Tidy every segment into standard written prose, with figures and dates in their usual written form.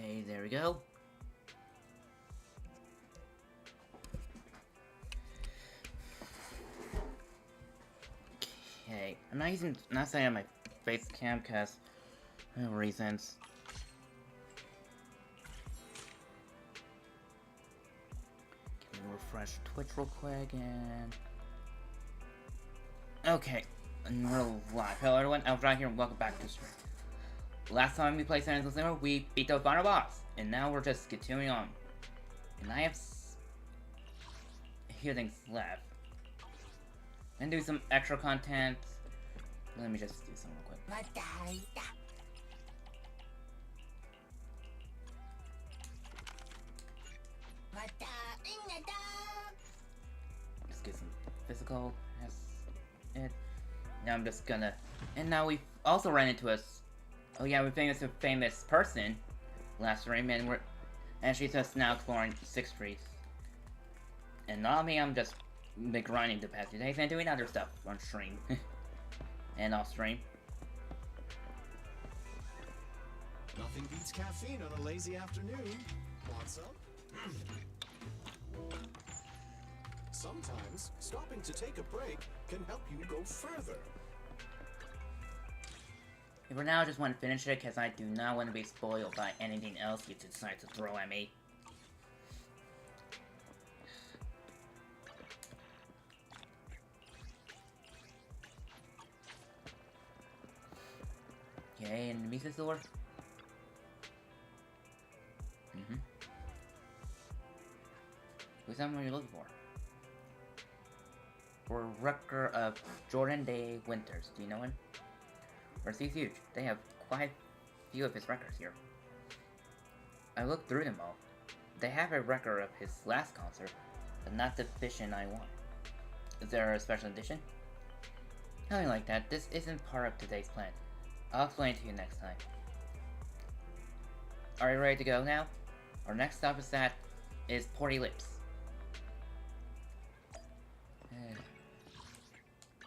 Okay, there we go. Okay, I'm not setting up my face cam because reasons. Can we refresh Twitch real quick and okay, and we're live. Hello everyone, Alfred here and welcome back to the stream. Last time we played Zenless Zone Zero, we beat the final boss, and now we're just continuing on. And I have few things left. And do some extra content. Let me just do some real quick. Just get some physical. That's it. Now I'm just gonna. And now we also ran into us. Oh yeah, we famous a famous person last stream, and she's just now exploring 6th Street. And not me, I'm just grinding the past few days and doing other stuff on stream. And off stream. Nothing beats caffeine on a lazy afternoon. Want some? Sometimes, stopping to take a break can help you go further. For now, I just want to finish it because I do not want to be spoiled by anything else you decide to throw at me. Okay, and the Mises door. Who's someone you're looking for? For Wrecker of Jordan Day Winters. Do you know him? Or he's huge. They have quite a few of his records here. I looked through them all. They have a record of his last concert, but not the edition I want. Is there a special edition? Nothing like that. This isn't part of today's plan. I'll explain to you next time. Are you ready to go now? Our next stop is Porty Lips.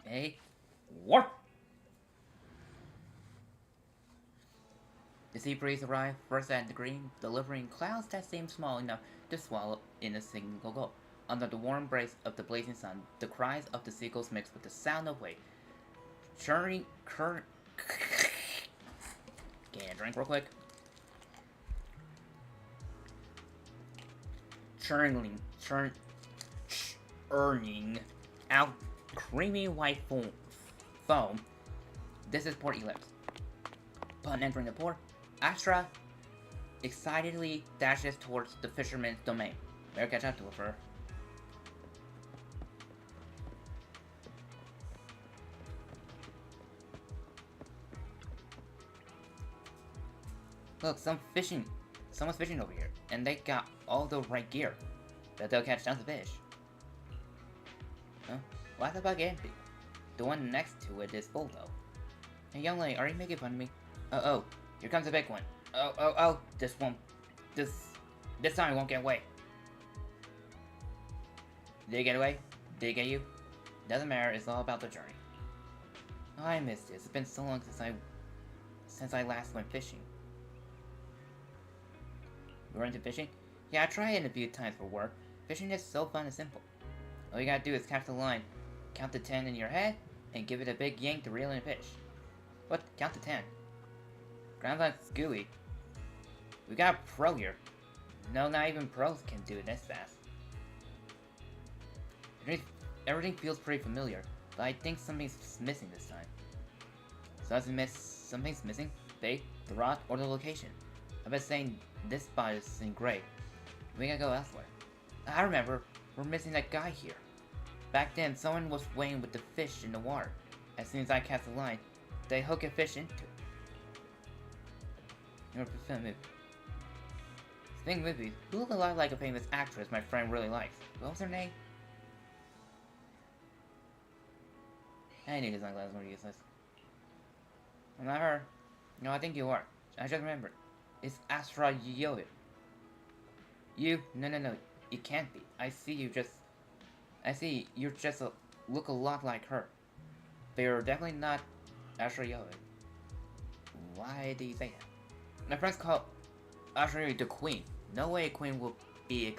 Hey, warp! The sea breeze arrived first at the green, delivering clouds that seemed small enough to swallow in a single gulp. Under the warm embrace of the blazing sun, the cries of the seagulls mixed with the sound of waves. Churning, Get a drink real quick. Churning out creamy white foam. This is Porty Lips. Upon entering the port, Astra excitedly dashes towards the fisherman's domain. Better catch up to her. Look, someone's fishing over here, and they got all the right gear. Bet they'll catch tons of fish. Huh? Why's the bug empty? The one next to it is full though. Hey young lady, are you making fun of me? Oh, here comes a big one. Oh, this time it won't get away. Did it get away? Did it get you? Doesn't matter, it's all about the journey. Oh, I missed this. It's been so long since I last went fishing. You were into fishing? Yeah, I tried it a few times for work. Fishing is so fun and simple. All you gotta do is catch the line, count to 10 in your head, and give it a big yank to reel in a fish. What? Count to 10. Ground's not gooey. We got a pro here. No, not even pros can do it this fast. Everything feels pretty familiar, but I think something's missing this time. Something's missing? Bait, the rod, or the location? I bet saying this spot is in gray. We gotta go elsewhere. I remember, we're missing that guy here. Back then, someone was weighing with the fish in the water. As soon as I cast the line, they hook a fish into it. Speaking of movies, who look a lot like a famous actress my friend really likes. What was her name? I knew design glasses were useless. I'm not her. No, I think you are. I just remembered. It's Astra Yoyo. You? No. It can't be. I see you just look a lot like her. But you're definitely not Astra Yoyo. Why do you say that? My friends call I'll show you the queen. No way a queen will be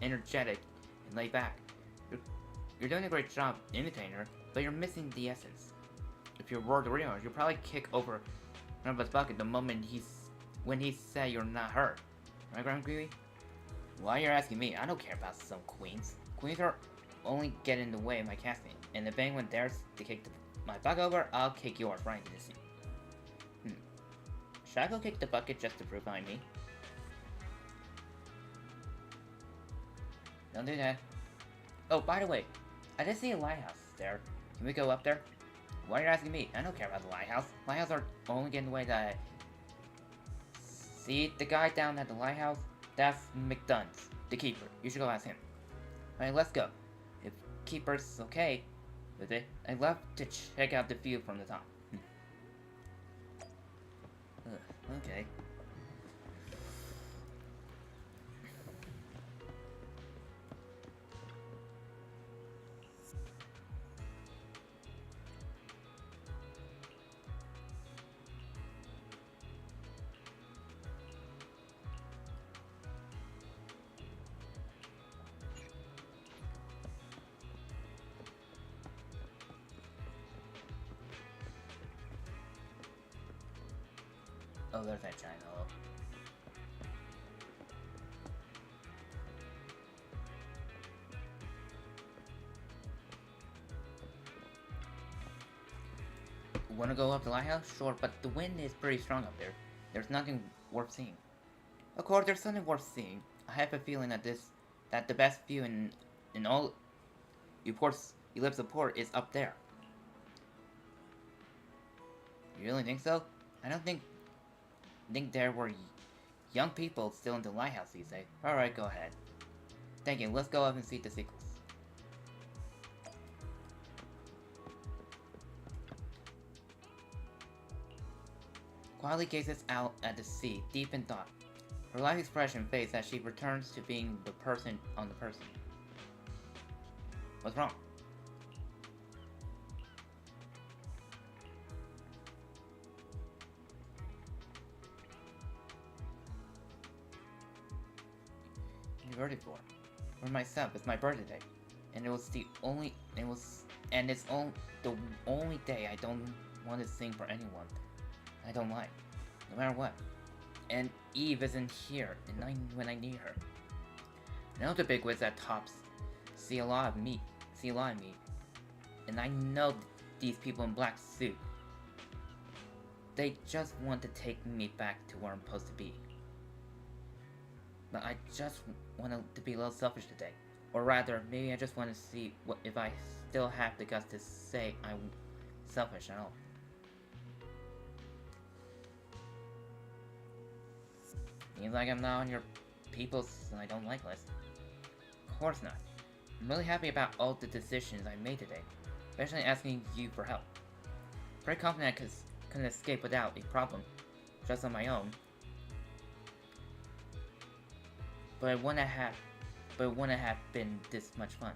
energetic and laid back. You're doing a great job imitating her, but you're missing the essence. If you were the real her, you'd probably kick over Grandpa's bucket the moment when he said you're not her. Right, Grandma Greeley? Why you're asking me? I don't care about some queens. Queens are only get in the way of my casting, and if anyone dares to kick my bucket over, I'll kick yours right into the sea. Should I go kick the bucket just to prove I'm me? Don't do that. Oh, by the way, I did see a lighthouse there. Can we go up there? Why are you asking me? I don't care about the lighthouse. Lighthouses are only getting in the way that I... See the guy down at the lighthouse? That's McDunn's, the keeper. You should go ask him. Alright, let's go. If keeper's okay with it, I'd love to check out the view from the top. Okay. Oh, there's that giant hole. Wanna go up the lighthouse? Sure, but the wind is pretty strong up there. There's nothing worth seeing. Of course, there's something worth seeing. I have a feeling that the best view in all Ellipse of Port is up there. You really think so? I don't think there were young people still in the lighthouse these days. Alright, go ahead. Thank you, let's go up and see the sequels. Quietly gazes out at the sea, deep in thought. Her life expression fades as she returns to being the person on the person. What's wrong? You're ready for myself. It's my birthday, and it's the only day I don't want to sing for anyone I don't like, no matter what. And Eve isn't here, when I need her. I know the bigwigs at Tops see a lot of me, and I know these people in black suit. They just want to take me back to where I'm supposed to be. But I just want to be a little selfish today. Or rather, maybe I just want to see if I still have the guts to say I'm selfish at all. Seems like I'm not on your people's I don't like list. Of course not. I'm really happy about all the decisions I made today, especially asking you for help. Pretty confident I couldn't escape without a problem, just on my own. But it wouldn't have been this much fun.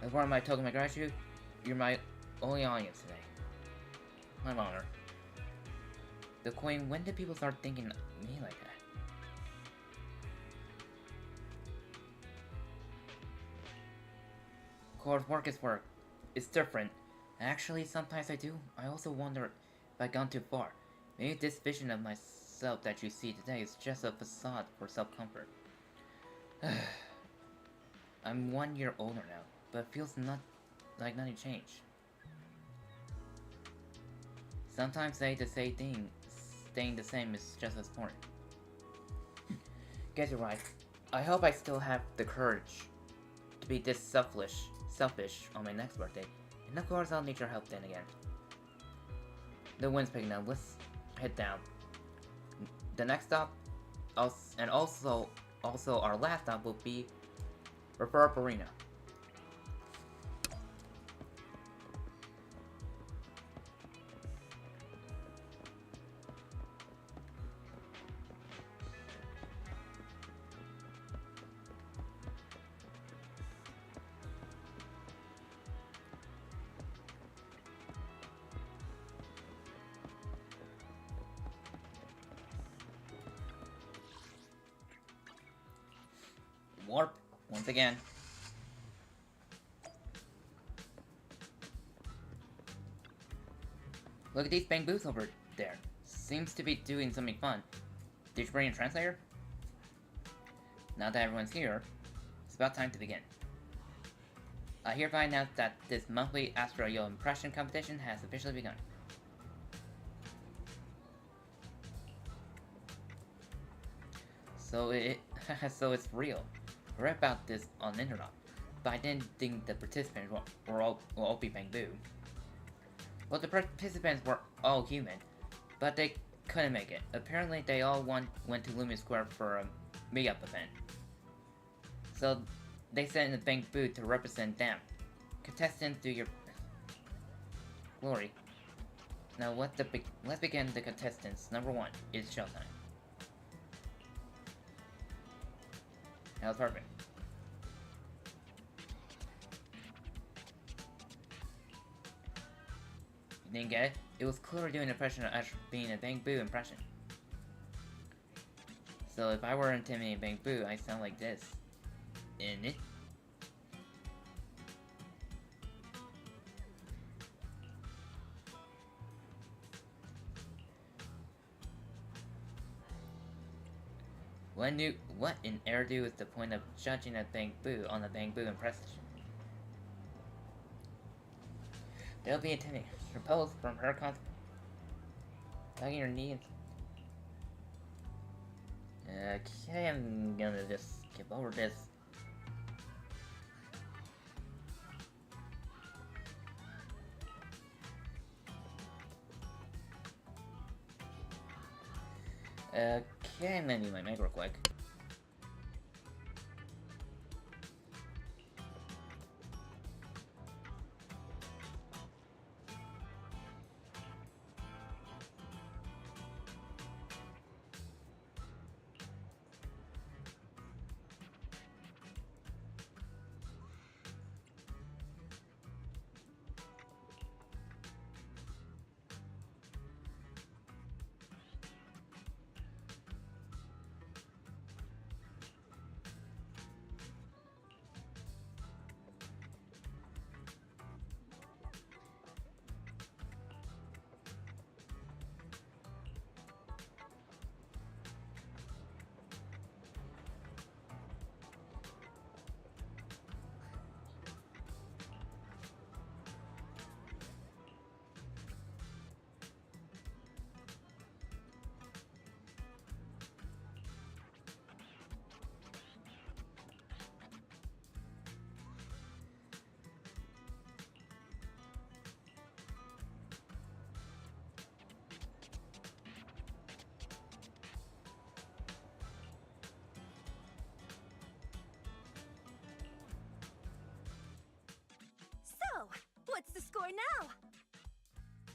As part of my token of gratitude, you're my only audience today. My honor. The Queen, when did people start thinking of me like that? Of course, work is work. It's different. Actually, sometimes I also wonder if I've gone too far. Maybe this vision of myself that you see today is just a facade for self-comfort. I'm 1 year older now, but it feels like nothing changed. Sometimes staying the same is just as important. Guess you're right. I hope I still have the courage to be this selfish on my next birthday. And of course I'll need your help then again. The wind's picking up. Let's head down. The next stop, and also our last stop will be Refer Arena. warp once again. Look at these bamboos over there. Seems to be doing something fun. Did you bring a translator? Now that everyone's here, it's about time to begin. I hereby announce that this monthly Astro Yo impression competition has officially begun. So it's real. I read about this on the internet, but I didn't think the participants will all be bamboo. Well, the participants were all human, but they couldn't make it. Apparently, they all went to Lumion Square for a meetup event. So, they sent in a bamboo to represent them. Contestants, do your glory. Now, let's begin the contestants. Number 1 is Showtime. That was perfect. You didn't get it? It was clearly doing an impression of Ash being a bamboo impression. So if I were intimidating bamboo, I sound like this. In it. What in Eridu is the point of judging a bamboo on a bamboo impression? They'll be intimidating. Repose from her tugging her knee. Okay, I'm gonna just skip over this. Okay, I'm gonna do my mic real quick. What's the score now?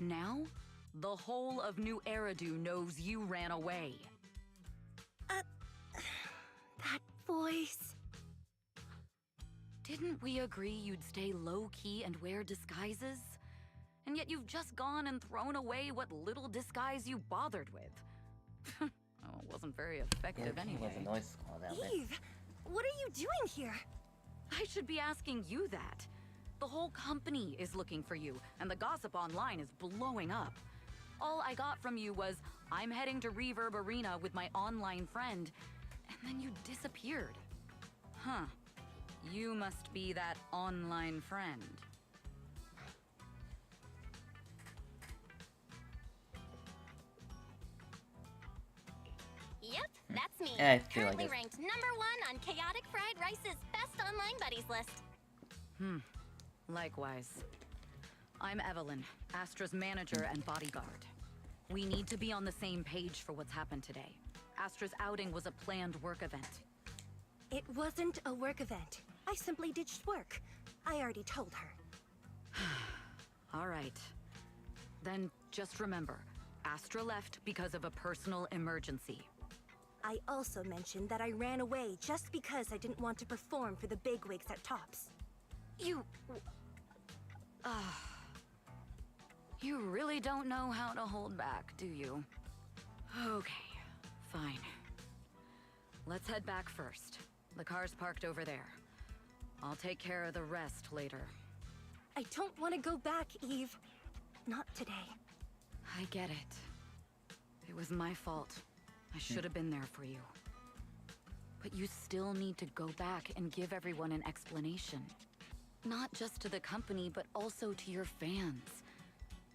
Now, the whole of New Eridu knows you ran away. That voice. Didn't we agree you'd stay low-key and wear disguises? And yet you've just gone and thrown away what little disguise you bothered with. Oh, it wasn't very effective anyway. Was a noise squad outfit. Eve, what are you doing here? I should be asking you that. The whole company is looking for you, and the gossip online is blowing up. All I got from you was, I'm heading to Reverb Arena with my online friend, and then you disappeared. Huh. You must be that online friend. Yep, that's me. I feel like Currently this. ranked #1 on Chaotic Fried Rice's best online buddies list. Likewise. I'm Evelyn, Astra's manager and bodyguard. We need to be on the same page for what's happened today. Astra's outing was a planned work event. It wasn't a work event. I simply ditched work. I already told her. All right. Then just remember, Astra left because of a personal emergency. I also mentioned that I ran away just because I didn't want to perform for the bigwigs at Tops. You really don't know how to hold back, do you? Okay, fine. Let's head back first. The car's parked over there. I'll take care of the rest later. I don't want to go back, Eve. Not today. I get it. It was my fault. I should have been there for you. But you still need to go back and give everyone an explanation. Not just to the company, but also to your fans.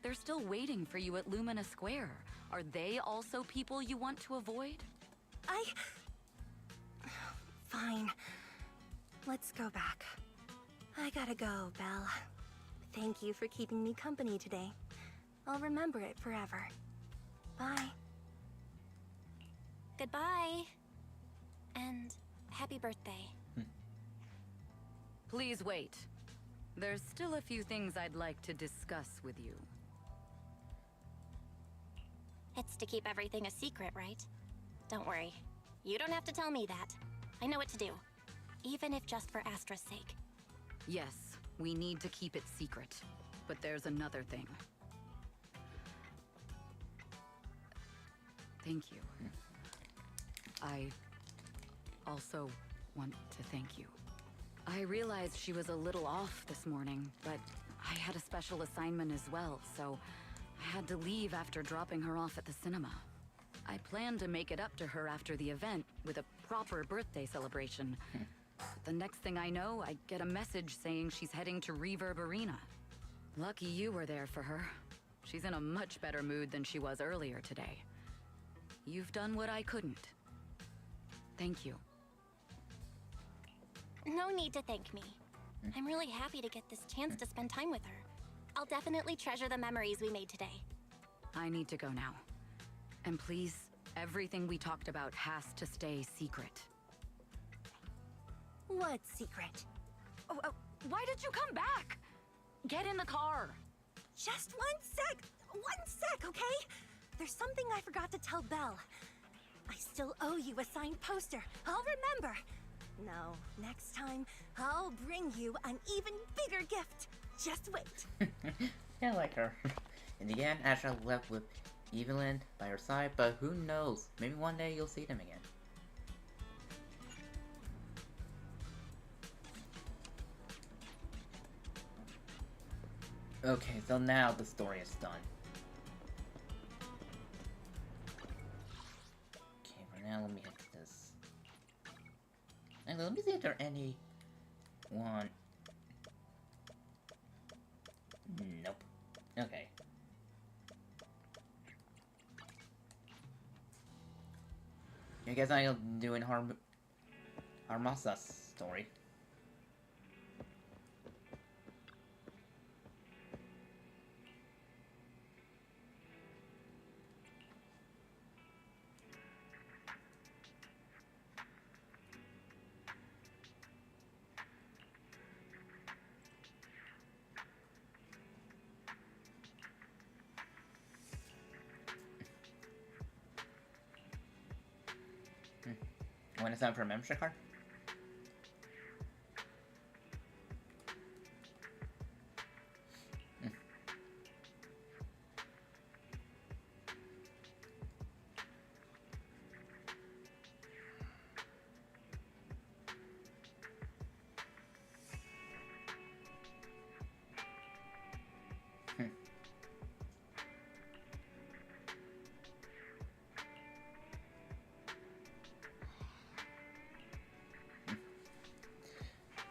They're still waiting for you at Lumina Square. Are they also people you want to avoid? Fine. Let's go back. I gotta go, Belle. Thank you for keeping me company today. I'll remember it forever. Bye. Goodbye. And happy birthday. Please wait. There's still a few things I'd like to discuss with you. It's to keep everything a secret, right? Don't worry. You don't have to tell me that. I know what to do. Even if just for Astra's sake. Yes, we need to keep it secret. But there's another thing. Thank you. I also want to thank you. I realized she was a little off this morning, but I had a special assignment as well, so I had to leave after dropping her off at the cinema. I planned to make it up to her after the event with a proper birthday celebration. But the next thing I know, I get a message saying she's heading to Reverb Arena. Lucky you were there for her. She's in a much better mood than she was earlier today. You've done what I couldn't. Thank you. No need to thank me. I'm really happy to get this chance to spend time with her. I'll definitely treasure the memories we made today. I need to go now. And please, everything we talked about has to stay secret. What secret? Why did you come back? Get in the car. Just one sec, okay? There's something I forgot to tell Belle. I still owe you a signed poster. I'll remember. No, next time, I'll bring you an even bigger gift. Just wait. I like her. In the end, Astra left with Evelyn by her side, but who knows? Maybe one day you'll see them again. Okay, so now the story is done. Okay, for now, let me hit this. And let me see if there are any one. Nope. Okay. I guess I'll do in Harmasa's story. When it's time for a membership card?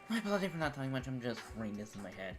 My apologies for not talking much, I'm just reading this in my head.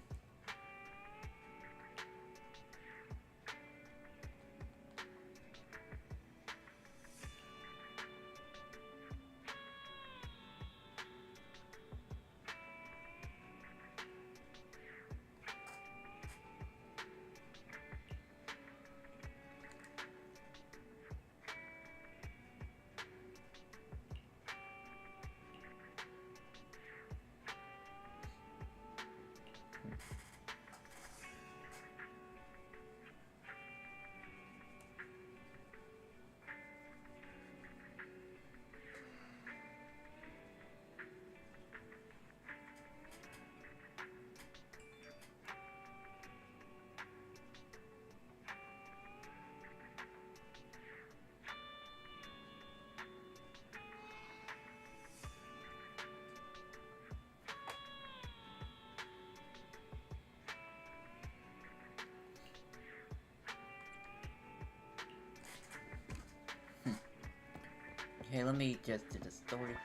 Okay, let me just do the story.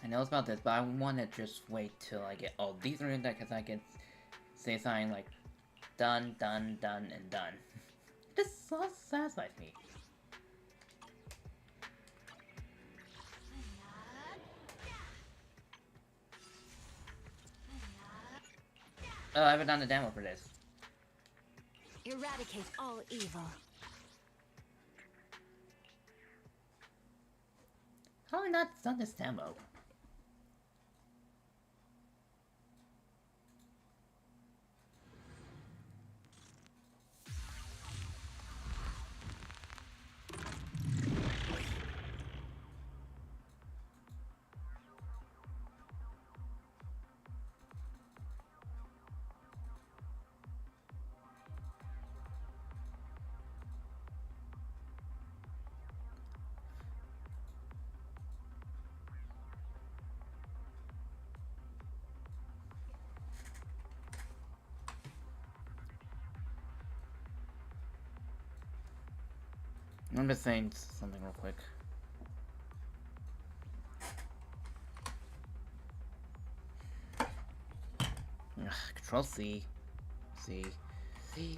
I know it's about this, but I want to just wait till I get all these written down because I can say something like done, done, done, and done. This so satisfies me. Oh, I haven't done the demo for this. Eradicate all evil. How have I not done this demo? I'm just saying something real quick. Ugh, Control C. C. C.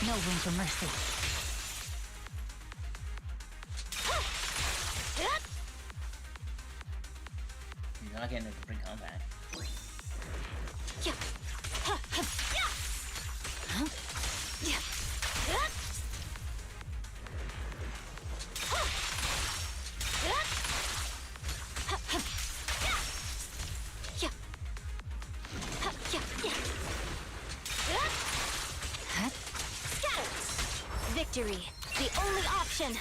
No room for mercy. You're not getting into free combat. Victory, the only option.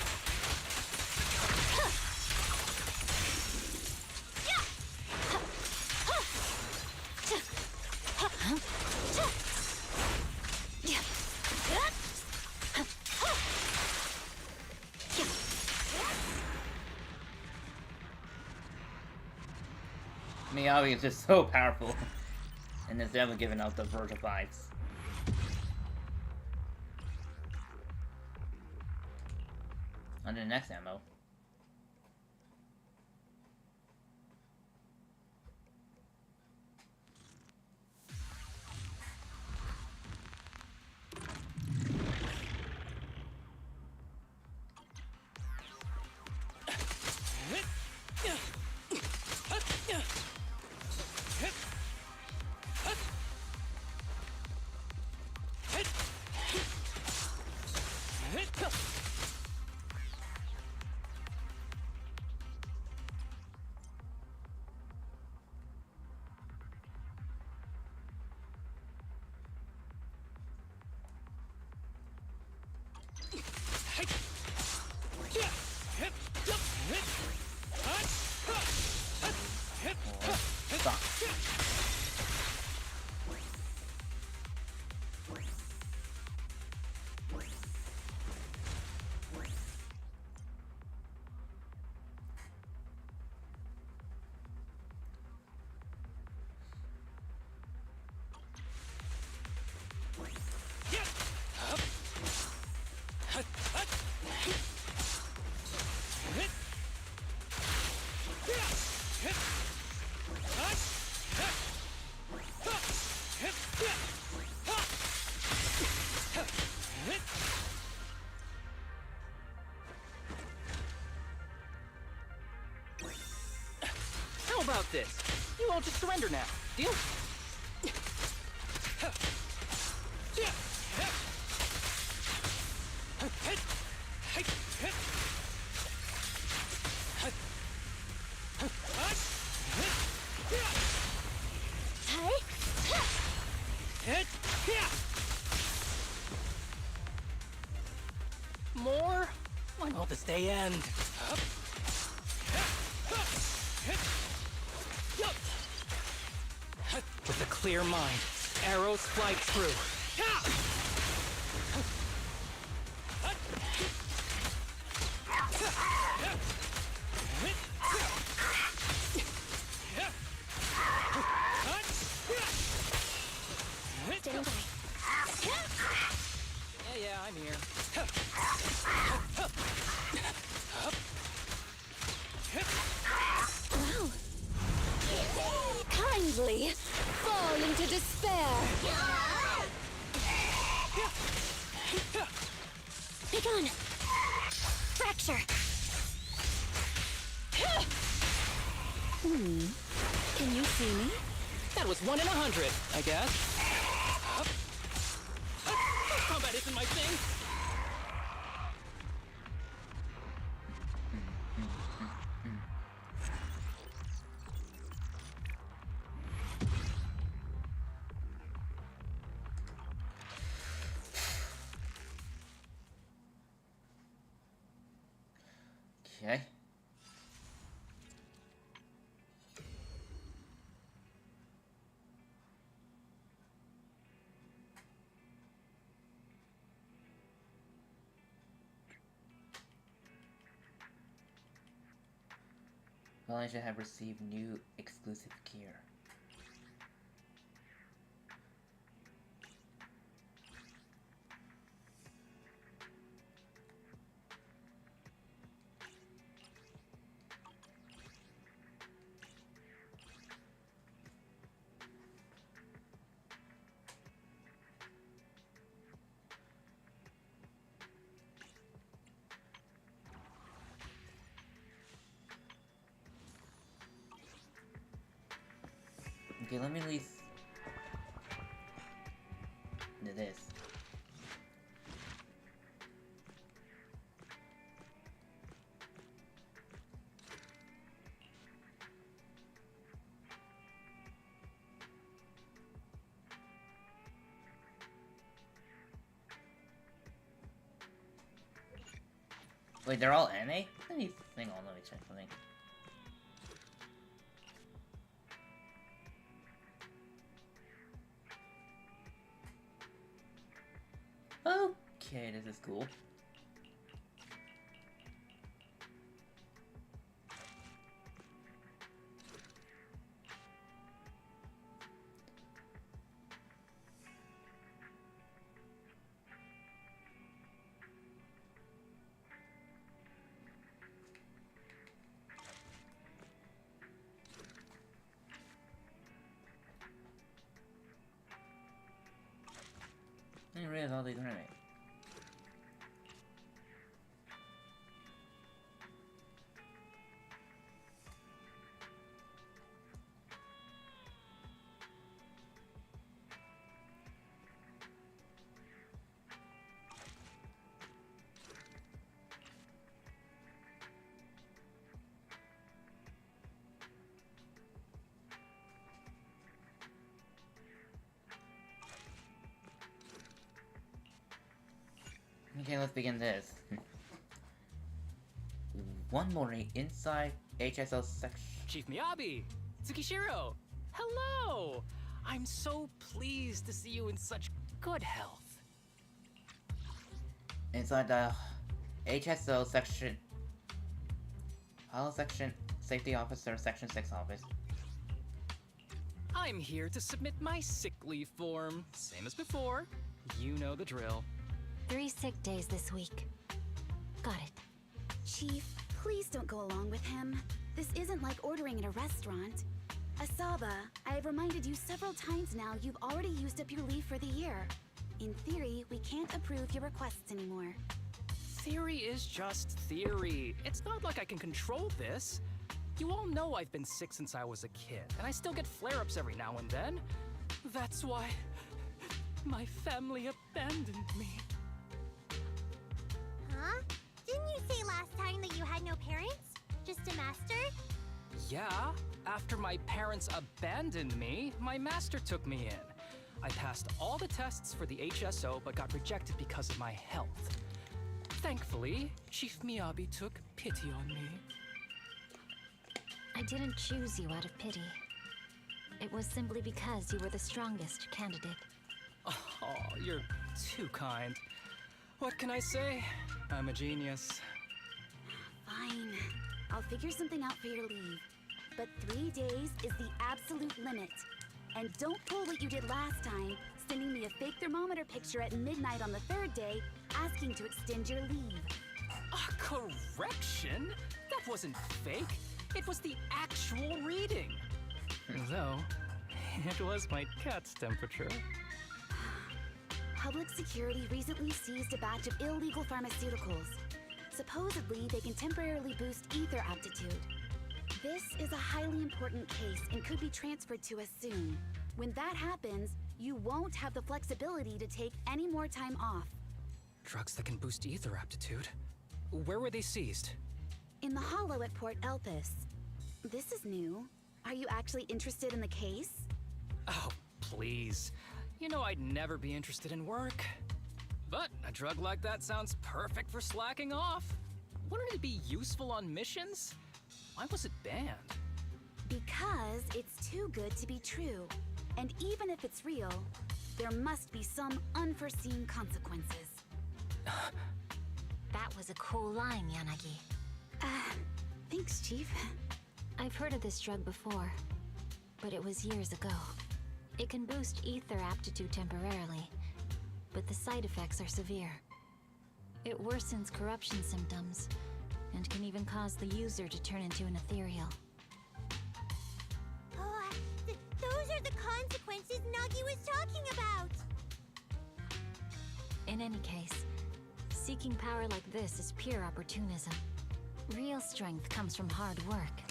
Miyabi is just so powerful, and is definitely giving out the Virgil vibes. On to the next ammo. about this? You won't just surrender now, deal? More? When will this day end? With a clear mind, arrows fly true. Standing by. Yeah, I'm here. Wow. Kindly fall into despair. Begone! Fracture! Can you see me? That was 1 in 100, I guess. Combat isn't my thing. Okay. Well, I should have received new exclusive gear. Okay, let me at least do this. Wait, they're all anime? Anything on, let me check something. Okay, this is cool. I didn't realize all these anime. Okay, let's begin this. One morning inside HSL section. Chief Miyabi! Tsukishiro! Hello! I'm so pleased to see you in such good health. Inside the HSO section. Holo section safety officer, section 6 office. I'm here to submit my sick leave form. Same as before. You know the drill. 3 sick days this week. Got it. Chief, please don't go along with him. This isn't like ordering at a restaurant. Asaba, I've reminded you several times now you've already used up your leave for the year. In theory, we can't approve your requests anymore. Theory is just theory. It's not like I can control this. You all know I've been sick since I was a kid, and I still get flare-ups every now and then. That's why my family abandoned me. Huh? Didn't you say last time that you had no parents? Just a master? Yeah, after my parents abandoned me, my master took me in. I passed all the tests for the HSO but got rejected because of my health. Thankfully, Chief Miyabi took pity on me. I didn't choose you out of pity. It was simply because you were the strongest candidate. Oh, you're too kind. What can I say? I'm a genius. Fine. I'll figure something out for your leave. But 3 days is the absolute limit. And don't pull what you did last time, sending me a fake thermometer picture at midnight on the 3rd day, asking to extend your leave. A correction? That wasn't fake. It was the actual reading. Though, it was my cat's temperature. Public security recently seized a batch of illegal pharmaceuticals. Supposedly, they can temporarily boost ether aptitude. This is a highly important case and could be transferred to us soon. When that happens, you won't have the flexibility to take any more time off. Drugs that can boost ether aptitude? Where were they seized? In the hollow at Port Elpis. This is new. Are you actually interested in the case? Oh, please. You know I'd never be interested in work. But a drug like that sounds perfect for slacking off. Wouldn't it be useful on missions? Why was it banned? Because it's too good to be true. And even if it's real, there must be some unforeseen consequences. That was a cool line, Yanagi. Thanks, Chief. I've heard of this drug before, but it was years ago. It can boost ether aptitude temporarily, but the side effects are severe. It worsens corruption symptoms, and can even cause the user to turn into an ethereal. Oh, those are the consequences Nagi was talking about! In any case, seeking power like this is pure opportunism. Real strength comes from hard work,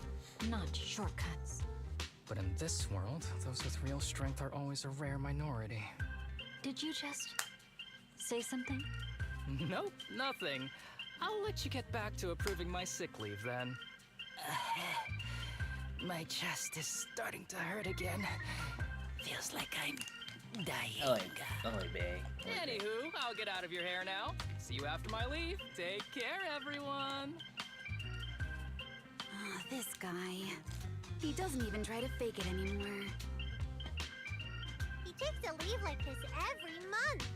not shortcuts. But in this world, those with real strength are always a rare minority. Did you just say something? Nope, nothing. I'll let you get back to approving my sick leave then. My chest is starting to hurt again. Feels like I'm dying. Oi, bae. Anywho, I'll get out of your hair now. See you after my leave. Take care, everyone. Ah, this guy. He doesn't even try to fake it anymore. He takes a leave like this every month.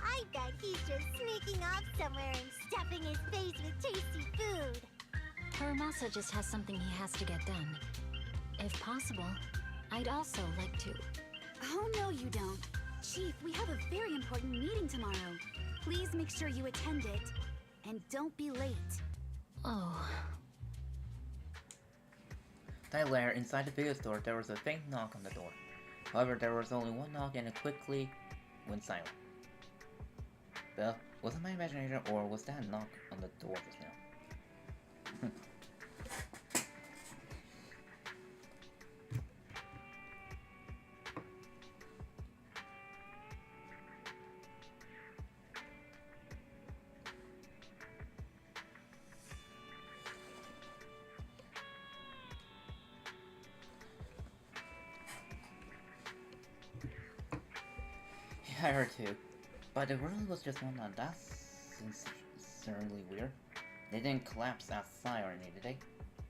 I bet he's just sneaking off somewhere and stuffing his face with tasty food. Taramasa just has something he has to get done. If possible, I'd also like to... Oh, no, you don't. Chief, we have a very important meeting tomorrow. Please make sure you attend it. And don't be late. Oh... Later, inside the video store, there was a faint knock on the door. However, there was only one knock and it quickly went silent. Well, was it my imagination or was that a knock on the door just now? I heard too. But it really was just one knock. That's sincerely weird. They didn't collapse outside or anything, did they?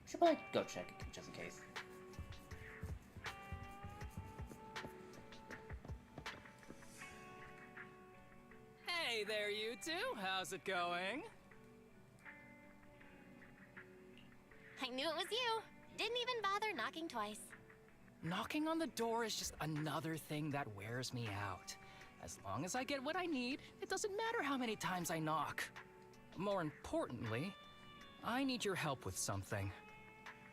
Should probably go check it just in case. Hey there, you two. How's it going? I knew it was you. Didn't even bother knocking twice. Knocking on the door is just another thing that wears me out. As long as I get what I need, it doesn't matter how many times I knock. More importantly, I need your help with something.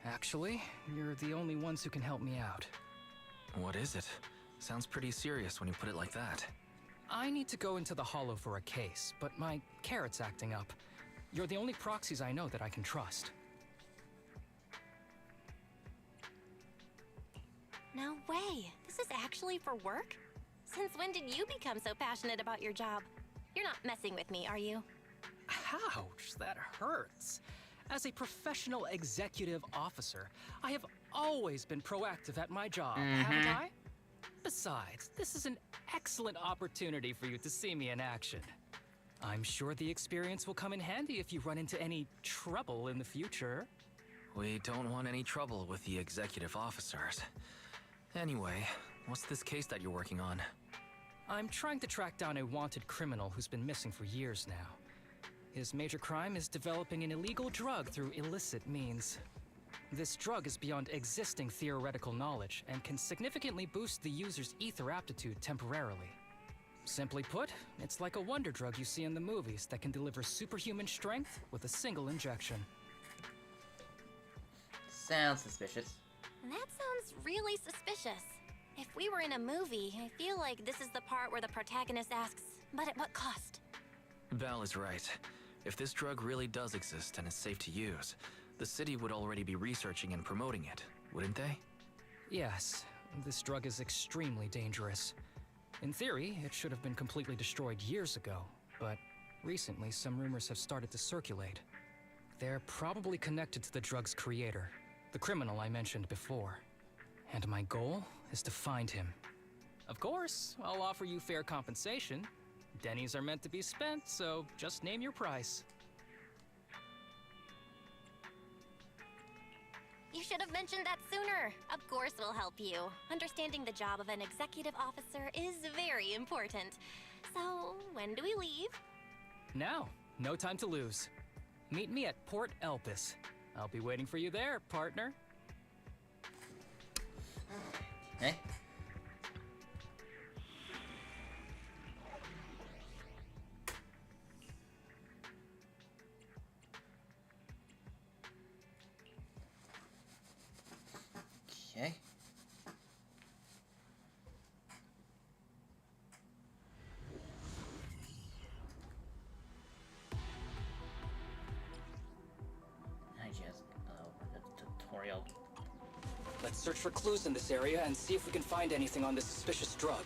Actually, you're the only ones who can help me out. What is it? Sounds pretty serious when you put it like that. I need to go into the Hollow for a case, but my carrot's acting up. You're the only proxies I know that I can trust. No way. This is actually for work? Since when did you become so passionate about your job? You're not messing with me, are you? Ouch, that hurts. As a professional executive officer, I have always been proactive at my job, haven't I? Besides, this is an excellent opportunity for you to see me in action. I'm sure the experience will come in handy if you run into any trouble in the future. We don't want any trouble with the executive officers. Anyway, what's this case that you're working on? I'm trying to track down a wanted criminal who's been missing for years now. His major crime is developing an illegal drug through illicit means. This drug is beyond existing theoretical knowledge and can significantly boost the user's ether aptitude temporarily. Simply put, it's like a wonder drug you see in the movies that can deliver superhuman strength with a single injection. Sounds suspicious. That sounds really suspicious. If we were in a movie, I feel like this is the part where the protagonist asks, but at what cost? Val is right. If this drug really does exist and is safe to use, the city would already be researching and promoting it, wouldn't they? Yes, this drug is extremely dangerous. In theory, it should have been completely destroyed years ago, but recently some rumors have started to circulate. They're probably connected to the drug's creator, the criminal I mentioned before. And my goal is to find him. Of course, I'll offer you fair compensation. Denny's are meant to be spent, so just name your price. You should have mentioned that sooner. Of course we'll help you. Understanding the job of an executive officer is very important. So, when do we leave? Now, no time to lose. Meet me at Port Elpis. I'll be waiting for you there, partner. Hey? Okay. I just the tutorial. Let's search for clues in this area and see if we can find anything on this suspicious drug.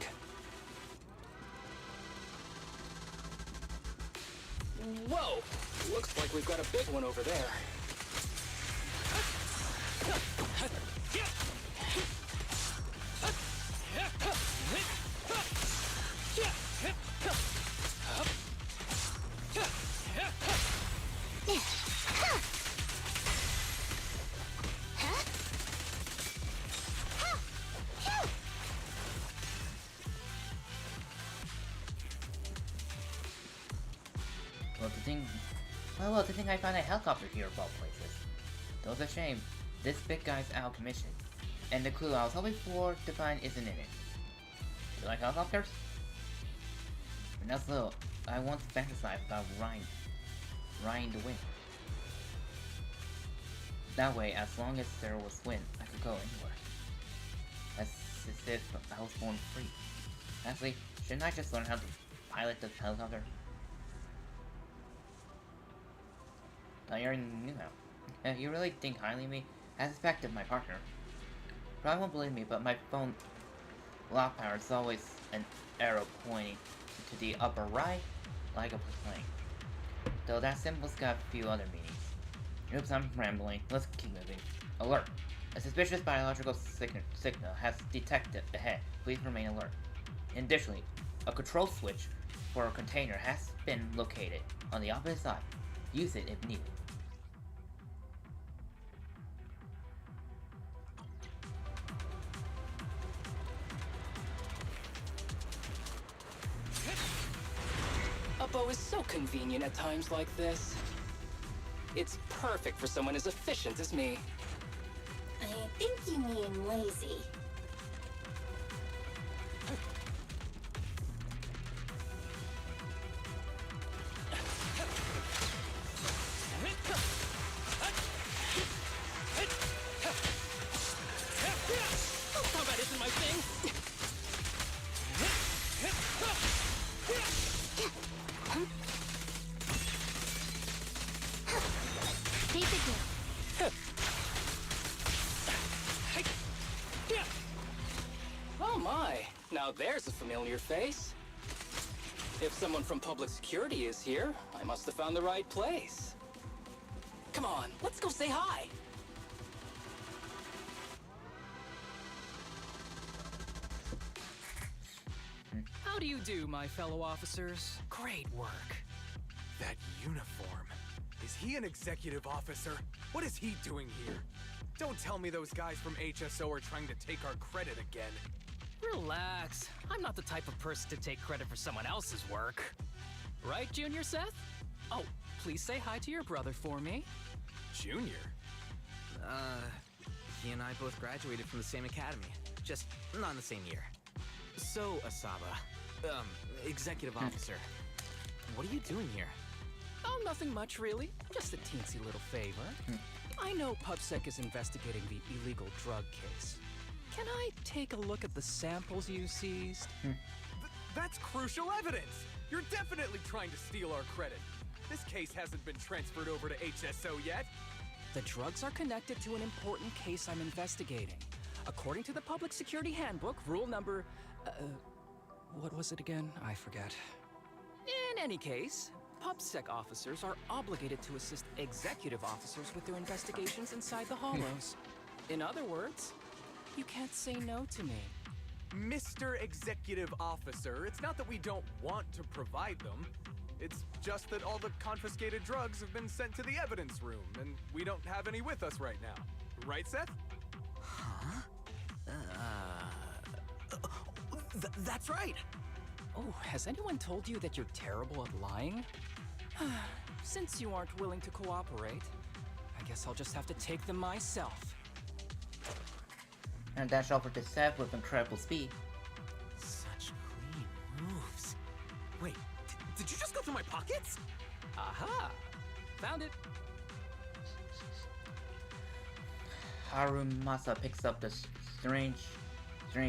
Whoa! Looks like we've got a big one over there. Well, to think I found a helicopter here of all places. Though it's a shame, this big guy's out of commission. And the clue I was hoping for to find isn't in it. You like helicopters? When I was little, I once fantasized about riding the wind. That way, as long as there was wind, I could go anywhere. As if I was born free. Actually, shouldn't I just learn how to pilot the helicopter? I already knew how. If you really think highly of me, I suspected my partner. Probably won't believe me, but my phone lock power is always an arrow pointing to the upper right, like a plane. Though that symbol's got a few other meanings. Oops, I'm rambling. Let's keep moving. Alert! A suspicious biological signal has detected ahead. Please remain alert. Additionally, a control switch for a container has been located on the opposite side. Use it if needed. A bow is so convenient at times like this. It's perfect for someone as efficient as me. I think you mean lazy. Combat isn't my thing. Take the Now there's a familiar face. If someone from public security is here, I must have found the right place. Come on, let's go say hi. How do you do, my fellow officers? Great work. That uniform. Is he an executive officer? What is he doing here? Don't tell me those guys from HSO are trying to take our credit again. Relax. I'm not the type of person to take credit for someone else's work. Right, Junior Seth? Oh, please say hi to your brother for me. Junior? He and I both graduated from the same academy. Just not in the same year. So, Asaba, executive officer, what are you doing here? Oh, nothing much, really. Just a teensy little favor. I know PubSec is investigating the illegal drug case. Can I take a look at the samples you seized? That's crucial evidence! You're definitely trying to steal our credit. This case hasn't been transferred over to HSO yet. The drugs are connected to an important case I'm investigating. According to the Public Security Handbook, rule number... what was it again? I forget. In any case, PubSec officers are obligated to assist executive officers with their investigations inside the hollows. In other words, you can't say no to me. Mr. Executive Officer, it's not that we don't want to provide them. It's just that all the confiscated drugs have been sent to the evidence room, and we don't have any with us right now. Right, Seth? Huh? That's right! Oh, has anyone told you that you're terrible at lying? Since you aren't willing to cooperate, I guess I'll just have to take them myself. And dash over to Seth with incredible speed. Such clean moves. Wait, did you just go through my pockets? Aha! Found it! Harumasa picks up the strange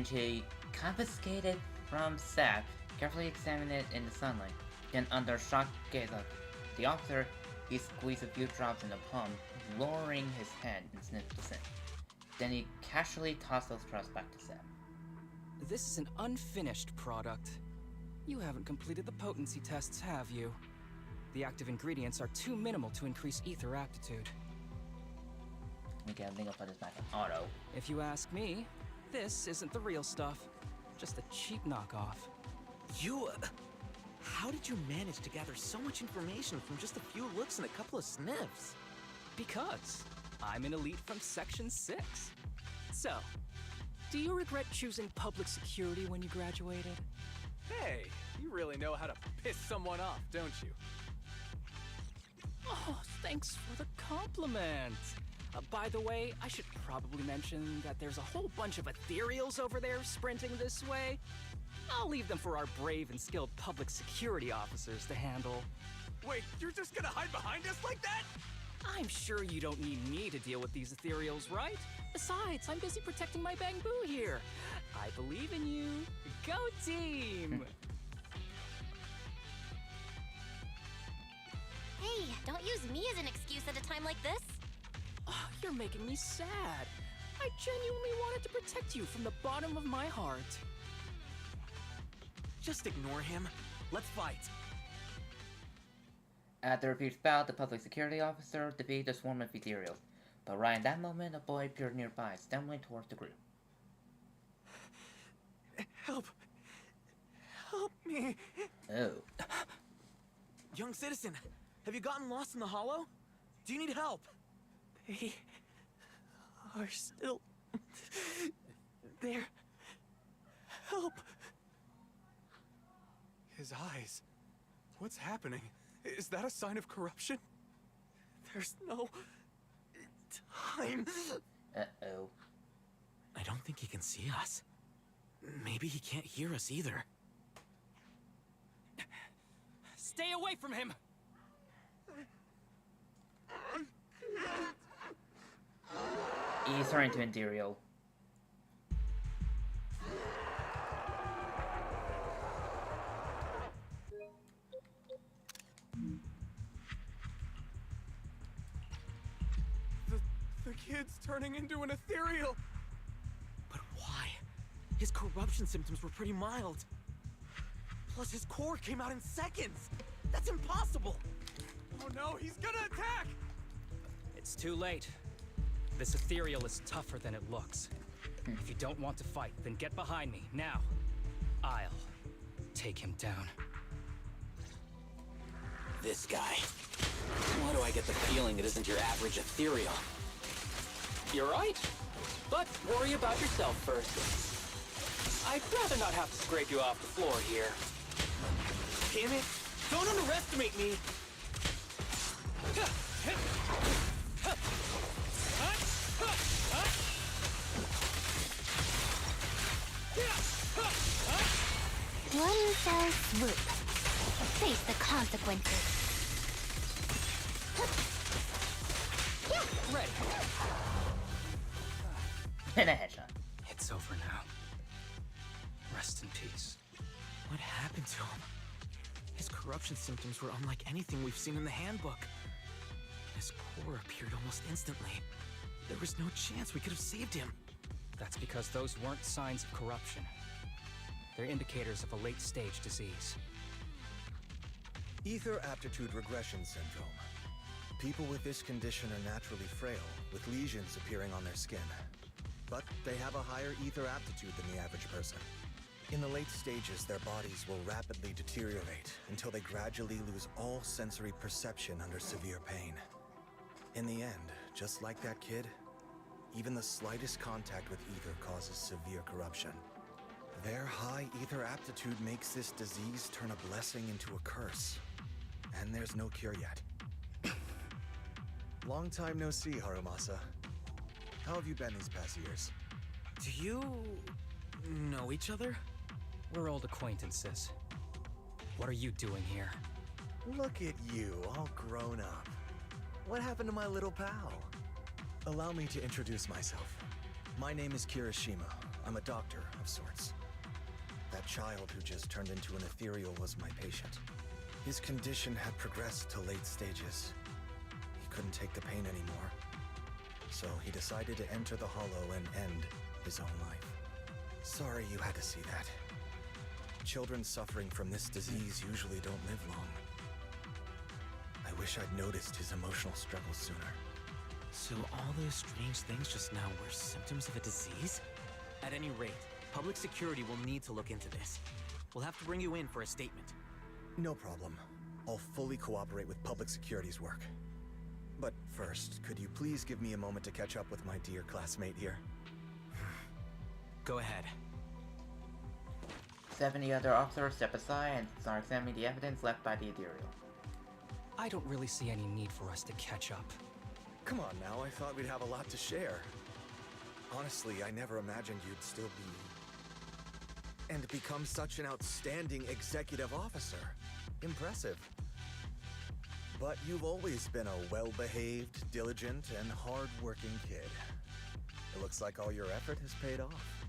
he confiscated from Seth, carefully examine it in the sunlight. Then under shocked gaze of the officer, he squeezed a few drops in the palm, lowering his head and sniffed the scent. Then he casually tossed those drops back to Seth. This is an unfinished product. You haven't completed the potency tests, have you? The active ingredients are too minimal to increase ether aptitude. Okay, I think I'll put this back on auto. If you ask me, this isn't the real stuff. Just a cheap knockoff. You... how did you manage to gather so much information from just a few looks and a couple of sniffs? Because I'm an elite from Section 6. So, do you regret choosing public security when you graduated? Hey, you really know how to piss someone off, don't you? Oh, thanks for the compliment. By the way, I should probably mention that there's a whole bunch of ethereals over there sprinting this way. I'll leave them for our brave and skilled public security officers to handle. Wait, you're just gonna hide behind us like that? I'm sure you don't need me to deal with these ethereals, right? Besides, I'm busy protecting my bamboo here. I believe in you. Go team! Hey, don't use me as an excuse at a time like this. Oh, you're making me sad. I genuinely wanted to protect you from the bottom of my heart. Just ignore him. Let's fight. After a fierce bout, the public security officer defeated the swarm of ethereals. But right in that moment, a boy appeared nearby, stumbling towards the group. Help! Help me! Oh. Young citizen, have you gotten lost in the hollow? Do you need help? They are still there. Help! His eyes. What's happening? Is that a sign of corruption? There's no time. Uh-oh. I don't think he can see us. Maybe he can't hear us either. Stay away from him! He's turning to ethereal. The kid's turning into an ethereal. But why? his corruption symptoms were pretty mild. Plus, his core came out in seconds! That's impossible! Oh no, he's gonna attack! It's too late. This ethereal is tougher than it looks. If you don't want to fight, then get behind me, now. I'll take him down. This guy. Why do I get the feeling it isn't your average ethereal? You're right. But worry about yourself first. I'd rather not have to scrape you off the floor here. Damn it! Don't underestimate me! One fell swoop. Face the consequences. Ready. And a headshot. It's over now. Rest in peace. What happened to him? His corruption symptoms were unlike anything we've seen in the handbook. His core appeared almost instantly. There was no chance we could have saved him. That's because those weren't signs of corruption. They're indicators of a late-stage disease. Ether aptitude regression syndrome. People with this condition are naturally frail, with lesions appearing on their skin. But they have a higher ether aptitude than the average person. In the late stages, their bodies will rapidly deteriorate until they gradually lose all sensory perception under severe pain. In the end, just like that kid, even the slightest contact with ether causes severe corruption. Their high ether aptitude makes this disease turn a blessing into a curse. And there's no cure yet. Long time no see, Harumasa. How have you been these past years? Do you know each other? We're old acquaintances. What are you doing here? Look at you, all grown up. What happened to my little pal? Allow me to introduce myself. My name is Kirishima. I'm a doctor of sorts. That child who just turned into an ethereal was my patient. His condition had progressed to late stages. He couldn't take the pain anymore. So he decided to enter the Hollow and end his own life. Sorry you had to see that. Children suffering from this disease usually don't live long. I wish I'd noticed his emotional struggles sooner. So all those strange things just now were symptoms of a disease? At any rate, public security will need to look into this. We'll have to bring you in for a statement. No problem. I'll fully cooperate with public security's work. But first, could you please give me a moment to catch up with my dear classmate here? Go ahead. 70 other officers step aside and start examining the evidence left by the ethereal. I don't really see any need for us to catch up. Come on now, I thought we'd have a lot to share. Honestly, I never imagined you'd still be... and become such an outstanding executive officer. Impressive. But you've always been a well-behaved, diligent, and hard-working kid. It looks like all your effort has paid off.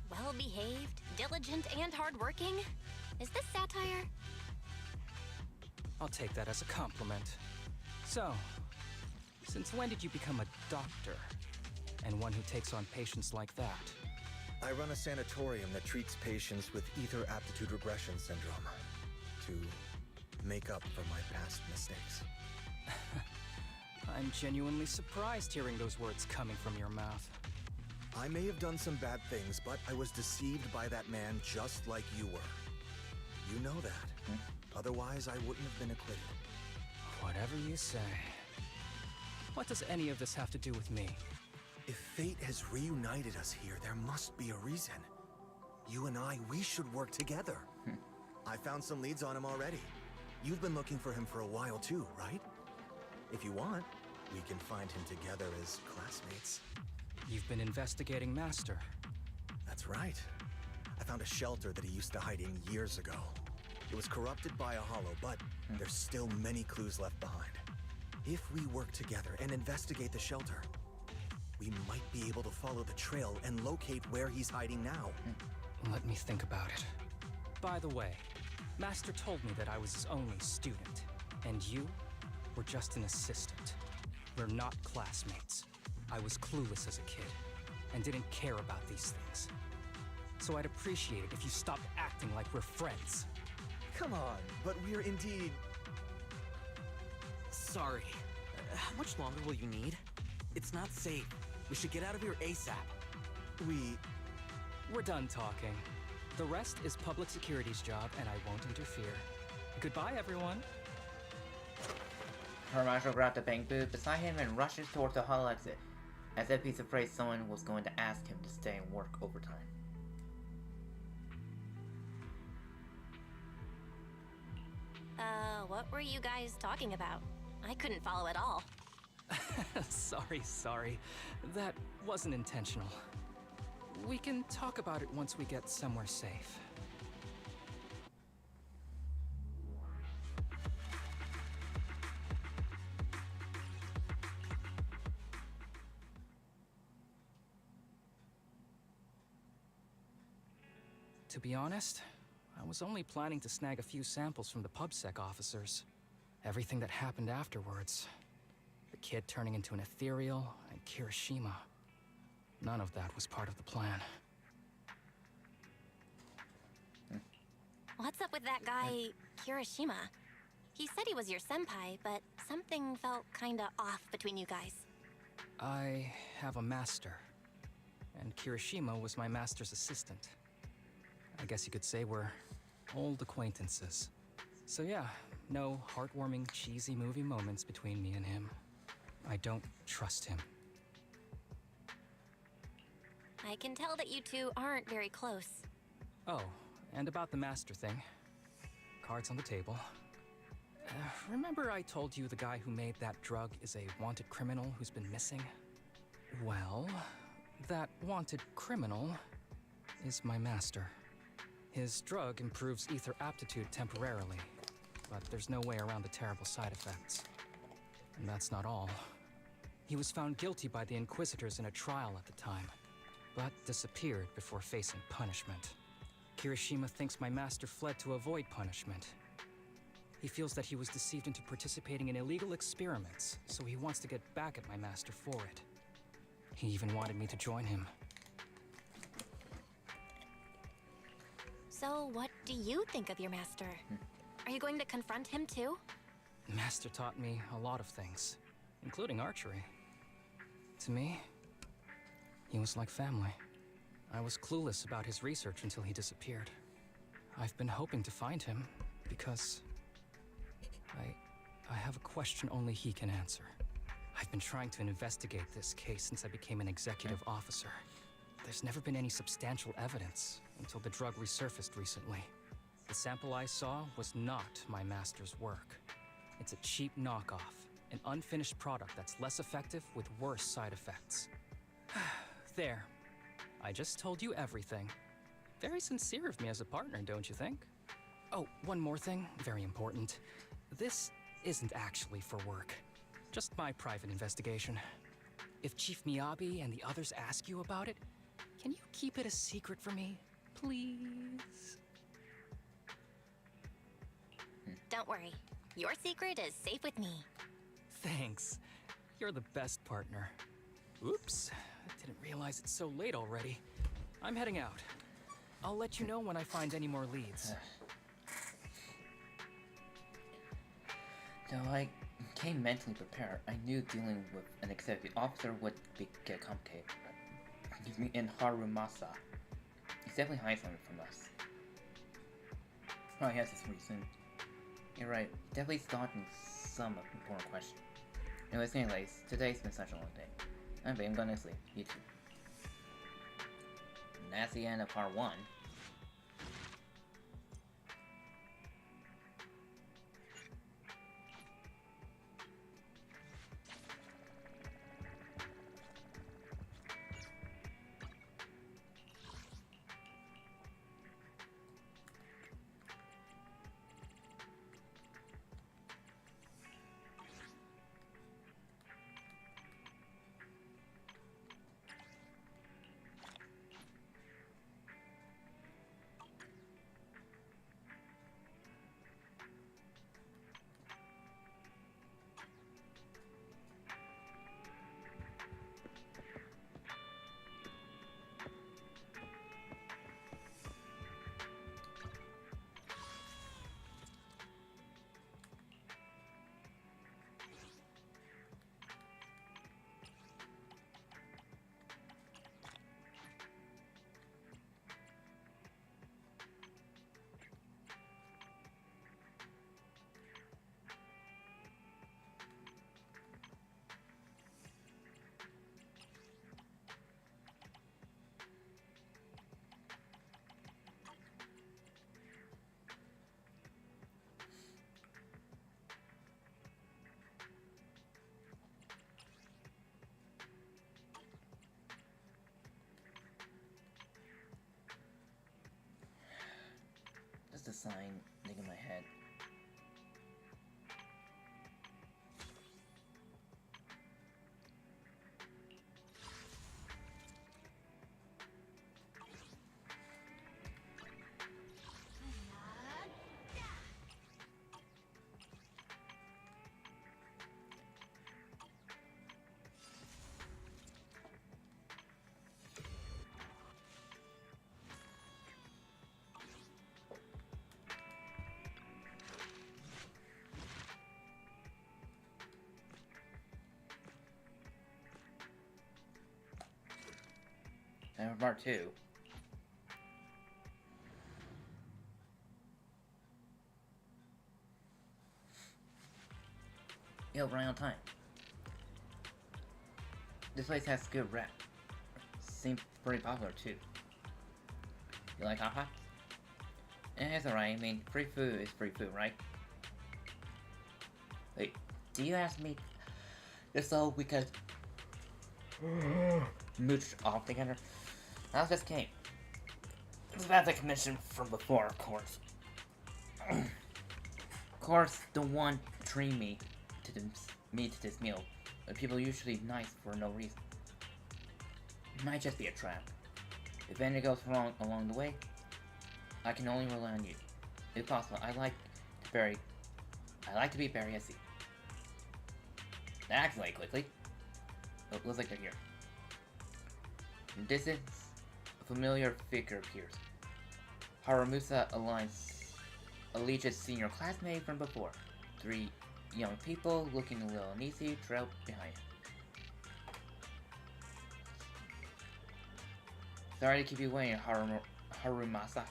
Well-behaved, diligent, and hardworking? Is this satire? I'll take that as a compliment. So, since when did you become a doctor? And one who takes on patients like that? I run a sanatorium that treats patients with ether aptitude regression syndrome. To make up for my past mistakes. I'm genuinely surprised hearing those words coming from your mouth. I may have done some bad things, but I was deceived by that man just like you were. You know that. Otherwise, I wouldn't have been acquitted. Whatever you say. What does any of this have to do with me? If fate has reunited us here, there must be a reason. You and I, we should work together. I found some leads on him already. You've been looking for him for a while too, right? If you want, we can find him together as classmates. You've been investigating Master. That's right. I found a shelter that he used to hide in years ago. It was corrupted by a hollow, but there's still many clues left behind. If we work together and investigate the shelter, we might be able to follow the trail and locate where he's hiding now. Let me think about it. By the way, Master told me that I was his only student, and you were just an assistant. We're not classmates. I was clueless as a kid and didn't care about these things. So I'd appreciate it if you stopped acting like we're friends. Come on, but we're indeed... Sorry. How much longer will you need? It's not safe. We should get out of here ASAP. We're done talking. The rest is public security's job, and I won't interfere. Goodbye, everyone. Her marshal grabbed a bank boot beside him and rushes towards the hall exit, as if he's afraid someone was going to ask him to stay and work overtime. What were you guys talking about? I couldn't follow at all. Sorry. That wasn't intentional. We can talk about it once we get somewhere safe. To be honest, I was only planning to snag a few samples from the PubSec officers. Everything that happened afterwards. The kid turning into an ethereal, and Kirishima. None of that was part of the plan. What's up with that guy, Kirishima? He said he was your senpai, but something felt kinda off between you guys. I have a master, and Kirishima was my master's assistant. I guess you could say we're old acquaintances. So yeah, no heartwarming, cheesy movie moments between me and him. I don't trust him. I can tell that you two aren't very close. Oh, and about the master thing. Cards on the table. Remember I told you the guy who made that drug is a wanted criminal who's been missing? Well, that wanted criminal is my master. His drug improves ether aptitude temporarily, but there's no way around the terrible side effects. And that's not all. He was found guilty by the Inquisitors in a trial at the time, but disappeared before facing punishment. Kirishima thinks my master fled to avoid punishment. He feels that he was deceived into participating in illegal experiments, so he wants to get back at my master for it. He even wanted me to join him. So what do you think of your master? Are you going to confront him too? Master taught me a lot of things, including archery. To me, he was like family. I was clueless about his research until he disappeared. I've been hoping to find him because I have a question only he can answer. I've been trying to investigate this case since I became an executive officer. There's never been any substantial evidence until the drug resurfaced recently. The sample I saw was not my master's work. It's a cheap knockoff, an unfinished product that's less effective with worse side effects. There. I just told you everything. Very sincere of me as a partner, don't you think? Oh, one more thing, very important. This isn't actually for work. Just my private investigation. If Chief Miyabi and the others ask you about it, can you keep it a secret for me, please? Don't worry. Your secret is safe with me. Thanks. You're the best partner. Oops. I didn't realize it's so late already. I'm heading out. I'll let you know when I find any more leads. Though I came mentally prepared, I knew dealing with an executive officer would get complicated. Excuse me, in Harumasa. He's definitely hiding something from us. Probably has his reason. You're right, definitely stalking some important question. Anyways, today's been such a long day. I'm gonna sleep. You too. And that's the end of part 1. sign thing in my head. And part 2. Yo, right on time. This place has good rep. Seems pretty popular too. You like hot pot? It's alright, I mean, free food is free food, right? Wait, do you ask me this so we could mooch off together? I was just kidding. It's about the commission from before, of course. Of course, the one treating me to this meal. But people are usually nice for no reason. It might just be a trap. If anything goes wrong along the way, I can only rely on you. If possible, I like to be very easy. Activate quickly. Oh, looks like they're here. In distance, a familiar figure appears. Haramusa Allegia's senior classmate from before. 3 young people looking a little uneasy trail behind. Sorry to keep you waiting, Harumasa.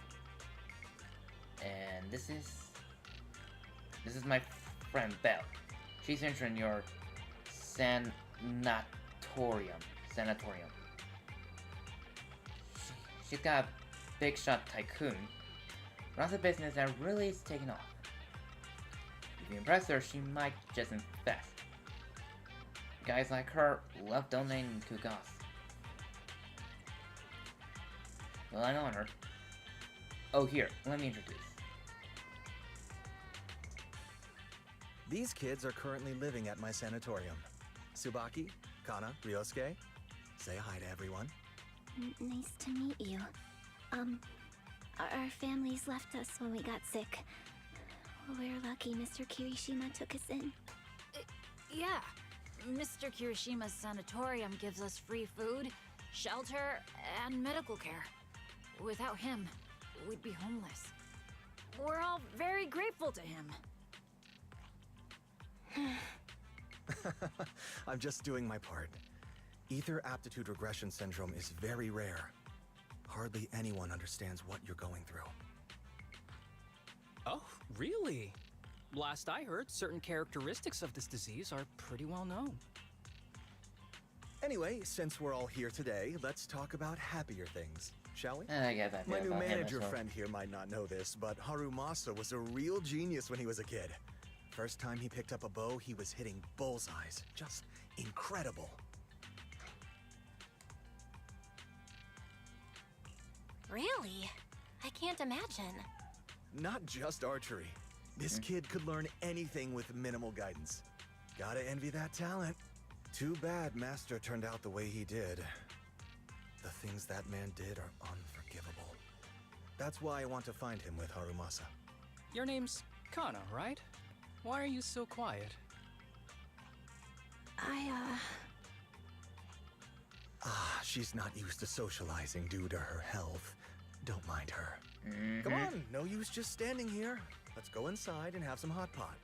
And this is my friend Belle. She's entering your sanatorium. She's got a big shot tycoon. Runs a business that really is taking off. If you impress her, she might just invest. Guys like her love donating to Goss. Well, I know her. Oh, here, let me introduce. These kids are currently living at my sanatorium. Tsubaki, Kana, Ryosuke, say hi to everyone. Nice to meet you. Our families left us when we got sick. We're lucky Mr. Kirishima took us in. Yeah. Mr. Kirishima's sanatorium gives us free food, shelter, and medical care. Without him, we'd be homeless. We're all very grateful to him. I'm just doing my part. Ether aptitude regression syndrome is very rare. Hardly anyone understands what you're going through. Oh, really? Last I heard, certain characteristics of this disease are pretty well known. Anyway, since we're all here today, let's talk about happier things, shall we? I get that. My new about him manager as well. friend here might not know this, but Harumasa was a real genius when he was a kid. First time he picked up a bow, he was hitting bullseyes. Just incredible. Really? I can't imagine. Not just archery. This kid could learn anything with minimal guidance. Gotta envy that talent. Too bad Master turned out the way he did. The things that man did are unforgivable. That's why I want to find him with Harumasa. Your name's Kana, right? Why are you so quiet? She's not used to socializing due to her health. Don't mind her. Mm-hmm. Come on, no use just standing here. Let's go inside and have some hot pot.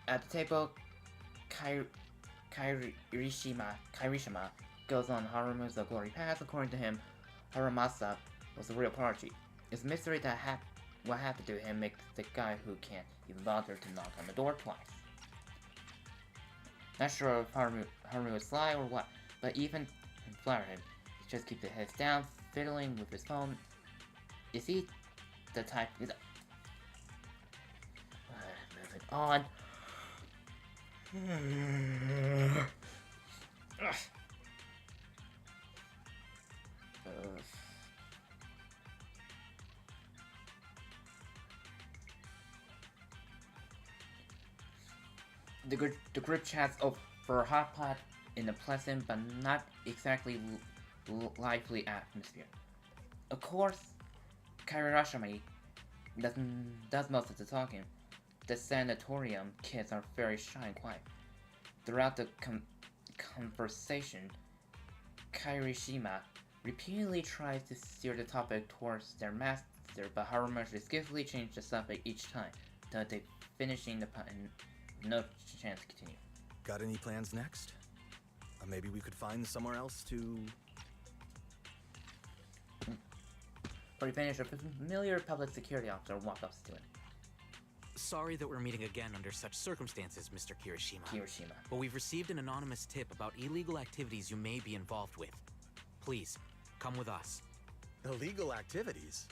At the table, Kirishima goes on Harumu's glory path. According to him, Harumasa was the real prodigy. It's a mystery that what happened to him makes the guy who can't even bother to knock on the door twice. Not sure if Harumu is sly or what, but even flatter him, he just keeps his head down, fiddling with his phone. Is he the type? Moving on. The group chats over hot pot in a pleasant but not exactly lively atmosphere. Of course, Kairashami does most of the talking. The sanatorium kids are very shy and quiet. Throughout the conversation, Kairishima repeatedly tries to steer the topic towards their master, but Harumashi skillfully changes the subject each time, until they finishing the pun and no chance to continue. Got any plans next? Maybe we could find somewhere else to... Before we finish, a familiar public security officer walks up to him. Sorry that we're meeting again under such circumstances, Mr. Kirishima. But we've received an anonymous tip about illegal activities you may be involved with. Please, come with us. Illegal activities?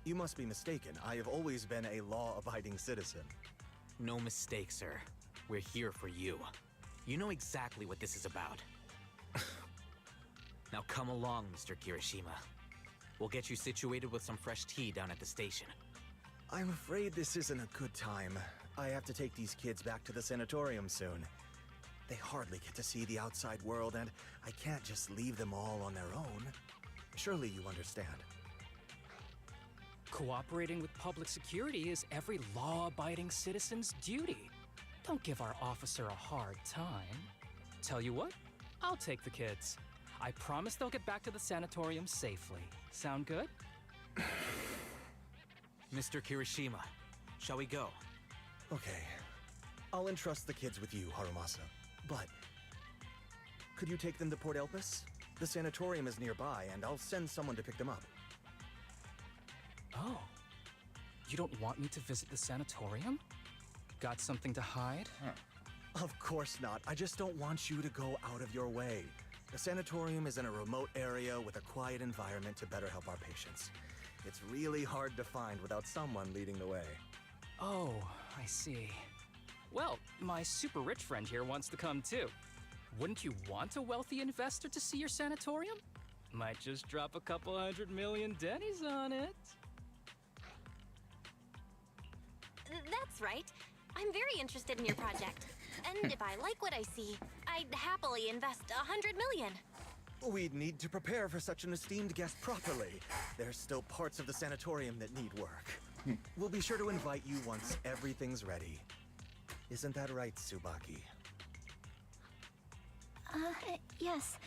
You must be mistaken. I have always been a law-abiding citizen. No mistake, sir. We're here for you. You know exactly what this is about. Now come along, Mr. Kirishima. We'll get you situated with some fresh tea down at the station. I'm afraid this isn't a good time. I have to take these kids back to the sanatorium soon. They hardly get to see the outside world, and I can't just leave them all on their own. Surely you understand. Cooperating with public security is every law-abiding citizen's duty. Don't give our officer a hard time. Tell you what, I'll take the kids. I promise they'll get back to the sanatorium safely. Sound good? Mr. Kirishima, shall we go? Okay. I'll entrust the kids with you, Harumasa. But... could you take them to Port Elpis? The sanatorium is nearby, and I'll send someone to pick them up. Oh. You don't want me to visit the sanatorium? Got something to hide? Of course not. I just don't want you to go out of your way. The sanatorium is in a remote area with a quiet environment to better help our patients. It's really hard to find without someone leading the way. Oh, I see. Well, my super rich friend here wants to come too. Wouldn't you want a wealthy investor to see your sanatorium? Might just drop a couple $100 million dennies on it. That's right. I'm very interested in your project. And if I like what I see, I'd happily invest $100 million. We'd need to prepare for such an esteemed guest properly. There's still parts of the sanatorium that need work. We'll be sure to invite you once everything's ready. Isn't that right, Tsubaki? Yes.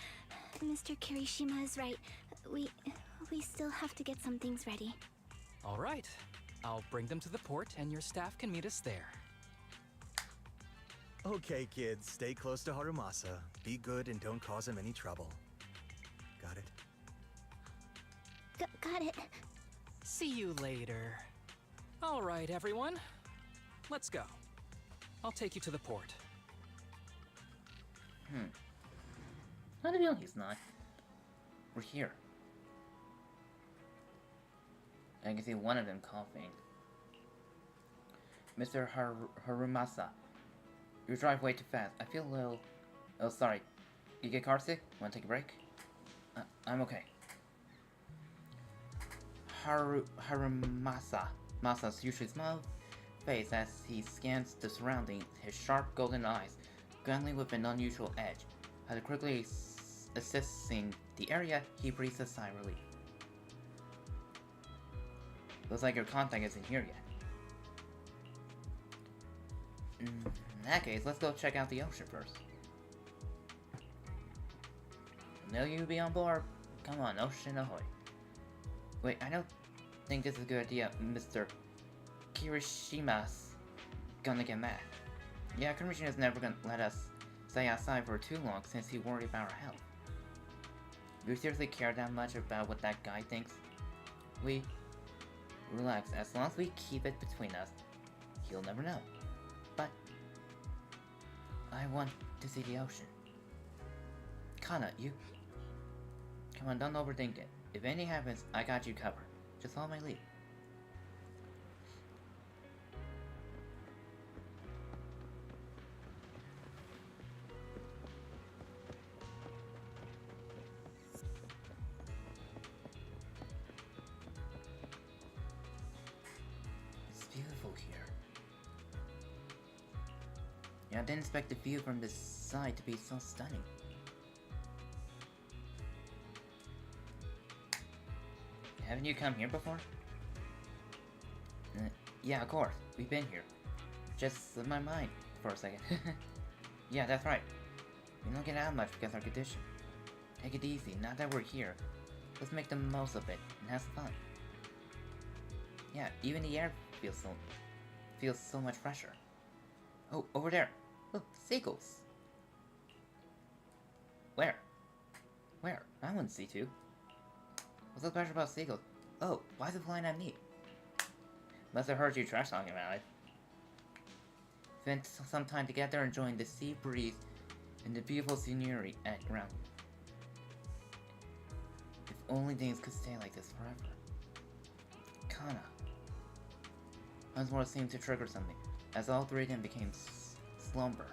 Mr. Kirishima is right. We still have to get some things ready. All right. I'll bring them to the port and your staff can meet us there. Okay, kids, stay close to Harumasa. Be good and don't cause him any trouble. Got it? Got it. See you later. All right, everyone. Let's go. I'll take you to the port. I have a feeling he's not. We're here. I can see one of them coughing. Mr. Harumasa, you drive way too fast. I feel a little... Oh, sorry. You get car sick? Want to take a break? I'm okay. Harumasa. Masa's usually smile face as he scans the surroundings, his sharp golden eyes gleaming with an unusual edge. After quickly assessing the area, he breathes a sigh of relief. Looks like your contact isn't here yet. In that case, let's go check out the ocean first. Know you'll be on board. Come on, ocean ahoy. Wait, I don't think this is a good idea. Mr. Kirishima's gonna get mad. Yeah, Kirishima's never gonna let us stay outside for too long since he worried about our health. Do you seriously care that much about what that guy thinks? We... Relax, as long as we keep it between us, he'll never know. But... I want to see the ocean. Kana, you... Come on, don't overthink it. If anything happens, I got you covered. Just follow my lead. It's beautiful here. Yeah, I didn't expect the view from this side to be so stunning. Haven't you come here before? Yeah, of course. We've been here. Just slipped my mind for a second. Yeah, that's right. We don't get out much because of our condition. Take it easy, now that we're here. Let's make the most of it and have some fun. Yeah, even the air feels so much fresher. Oh, over there. Look, seagulls. Where? Where? I want to see too. What's so special about seagulls? Oh, why is it flying at me? Must have heard you trash talking about it. Spent some time together enjoying the sea breeze and the beautiful scenery around you. If only things could stay like this forever. Kana. Once more seemed to trigger something, as all three of them became somber.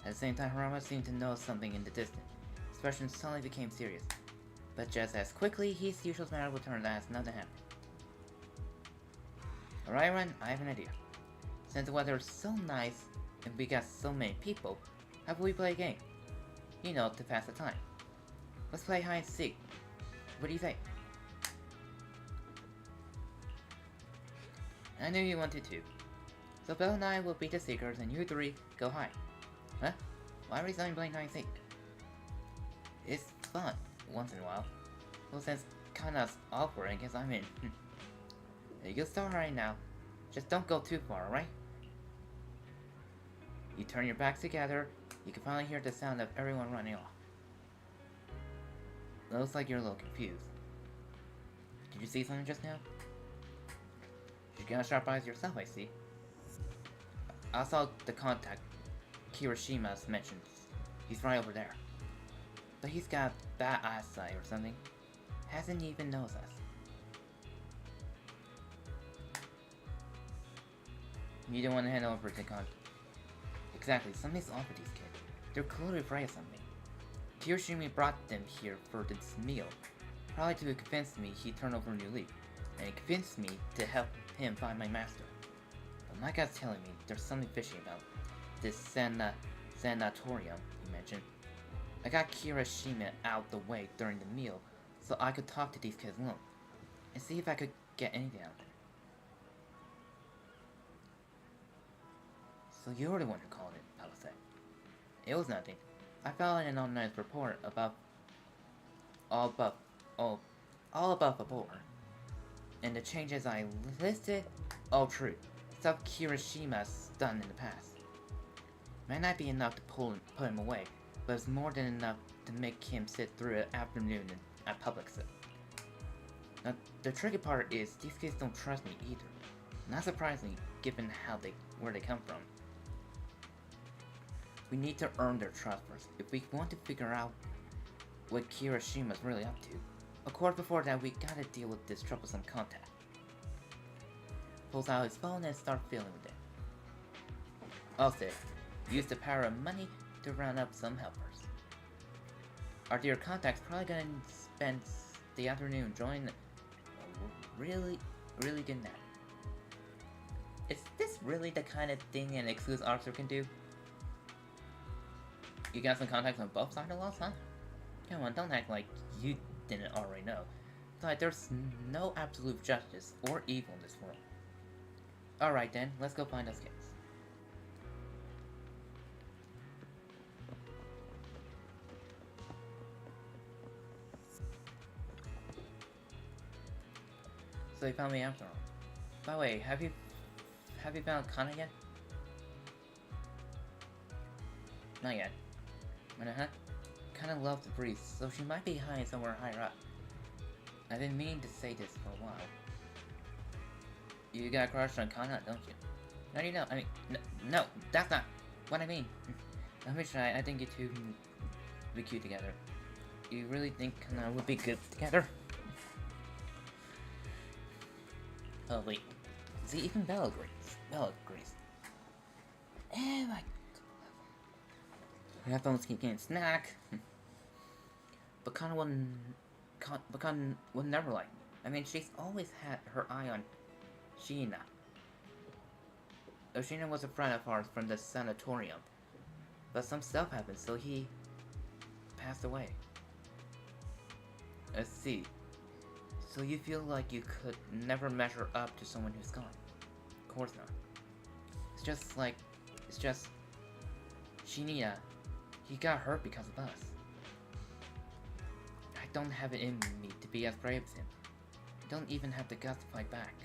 At the same time, Harama seemed to know something in the distance. His expression suddenly became serious. But just as quickly, his usual manner returned as nothing happened. Alright, Ren, I have an idea. Since the weather is so nice, and we got so many people, how about we play a game? You know, to pass the time. Let's play hide and seek. What do you think? I knew you wanted to. So Belle and I will be the seekers and you three go hide. Huh? Why are we starting playing hide and seek? It's fun, once in a while. Well, since Kana's offering, I guess I'm in. You can start right now. Just don't go too far, alright? You turn your backs together, you can finally hear the sound of everyone running off. Looks like you're a little confused. Did you see something just now? You got sharp eyes yourself, I see. I saw the contact Kirishima's mentioned. He's right over there. But he's got bad eyesight or something. Hasn't even noticed us. You don't want to hand over to contact. Exactly, something's off with these kids. They're clearly afraid of something. Kirishima brought them here for this meal. Probably to convince me he turned over a new leaf. And it convinced me to help him find my master. But my gut's telling me there's something fishy about this sanatorium you mentioned. I got Kirishima out the way during the meal so I could talk to these kids alone and see if I could get anything out of them. So you're the one who called it, I would say. It was nothing. I found an online report about all above the board. And the changes I listed, all true. Stuff Kirishima's done in the past. Might not be enough to put him away, but it's more than enough to make him sit through an afternoon at public sit. Now, the tricky part is these kids don't trust me either. Not surprisingly, given where they come from. We need to earn their trust first if we want to figure out what Kirishima's really up to. Of course, before that, we gotta deal with this troublesome contact. Pulls out his phone and starts feeling with it. Also, use the power of money to round up some helpers. Our dear contact's probably gonna spend the afternoon enjoying a really good nap. Is this really the kind of thing an exclusive officer can do? You got some contacts on both sides of the law, huh? Come on, don't act like you didn't already know. Besides, there's no absolute justice or evil in this world. Alright then, let's go find those kids. So you found me after all. By the way, have you found Kana yet? Not yet. Kinda loves to breathe, so she might be hiding somewhere higher up. I've been meaning to say this for a while. You got a crush on Kana, don't you? No, you don't. I mean, no, that's not what I mean. Let me try. I think you two would be cute together. You really think Kana would be good together? Oh wait. See, even Bella agrees. Oh my god. Her headphones keep getting snack. But Kana would never like me. I mean, she's always had her eye on Sheena. Oshina was a friend of ours from the sanatorium. But some stuff happened, so he passed away. I see. So you feel like you could never measure up to someone who's gone? Of course not. It's just Shinya, he got hurt because of us. I don't have it in me to be as brave as him. I don't even have the guts to fight back.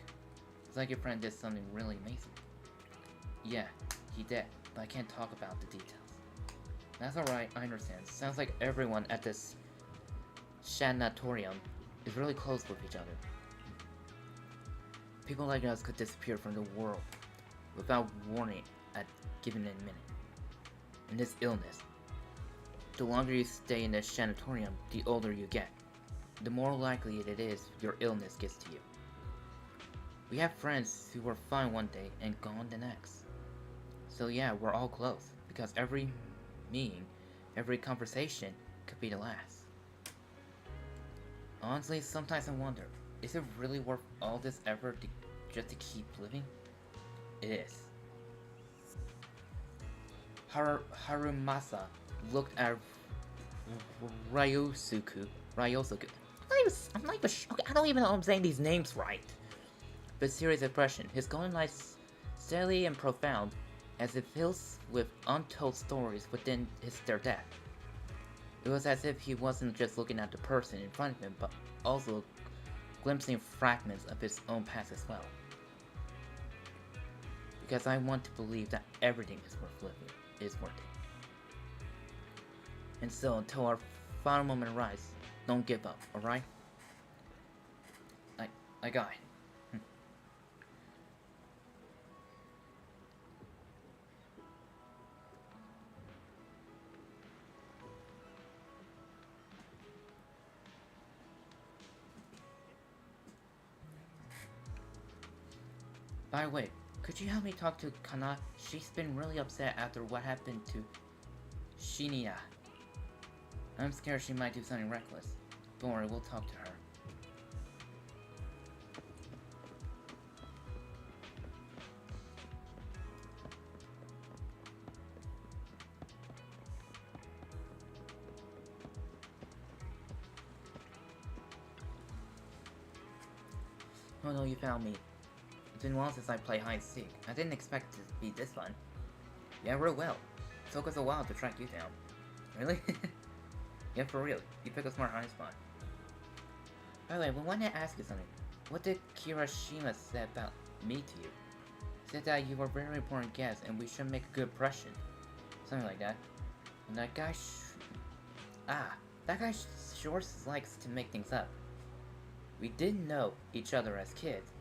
It's like your friend did something really amazing. Yeah, he did, but I can't talk about the details. That's alright, I understand. Sounds like everyone at this sanatorium is really close with each other. People like us could disappear from the world without warning at given a minute. And this illness, the longer you stay in the sanatorium, the older you get. The more likely it is your illness gets to you. We have friends who were fine one day and gone the next. So yeah, we're all close, because every meeting, every conversation could be the last. Honestly, sometimes I wonder, is it really worth all this effort just to keep living? It is. Harumasa looked at Ryosuke. I'm not even sure. I don't even know if I'm saying these names right. With serious expression, his golden eyes steady and profound, as if filled with untold stories within their depth. It was as if he wasn't just looking at the person in front of him, but also glimpsing fragments of his own past as well. Because I want to believe that everything is worth living. Is worth it. And so, until our final moment arrives, don't give up, alright? I got it. By the way, could you help me talk to Kana? She's been really upset after what happened to Shinya. I'm scared she might do something reckless. Don't worry, we'll talk to her. Oh no, you found me. It's been a while since I played hide and seek. I didn't expect it to be this fun. Yeah, real well. It took us a while to track you down. Really? Yeah, for real. You picked a smart hiding spot. By the way, we wanted to ask you something. What did Kirishima say about me to you? Said that you were a very important guest and we should make a good impression. Something like that. And that guy that guy sure likes to make things up. We didn't know each other as kids,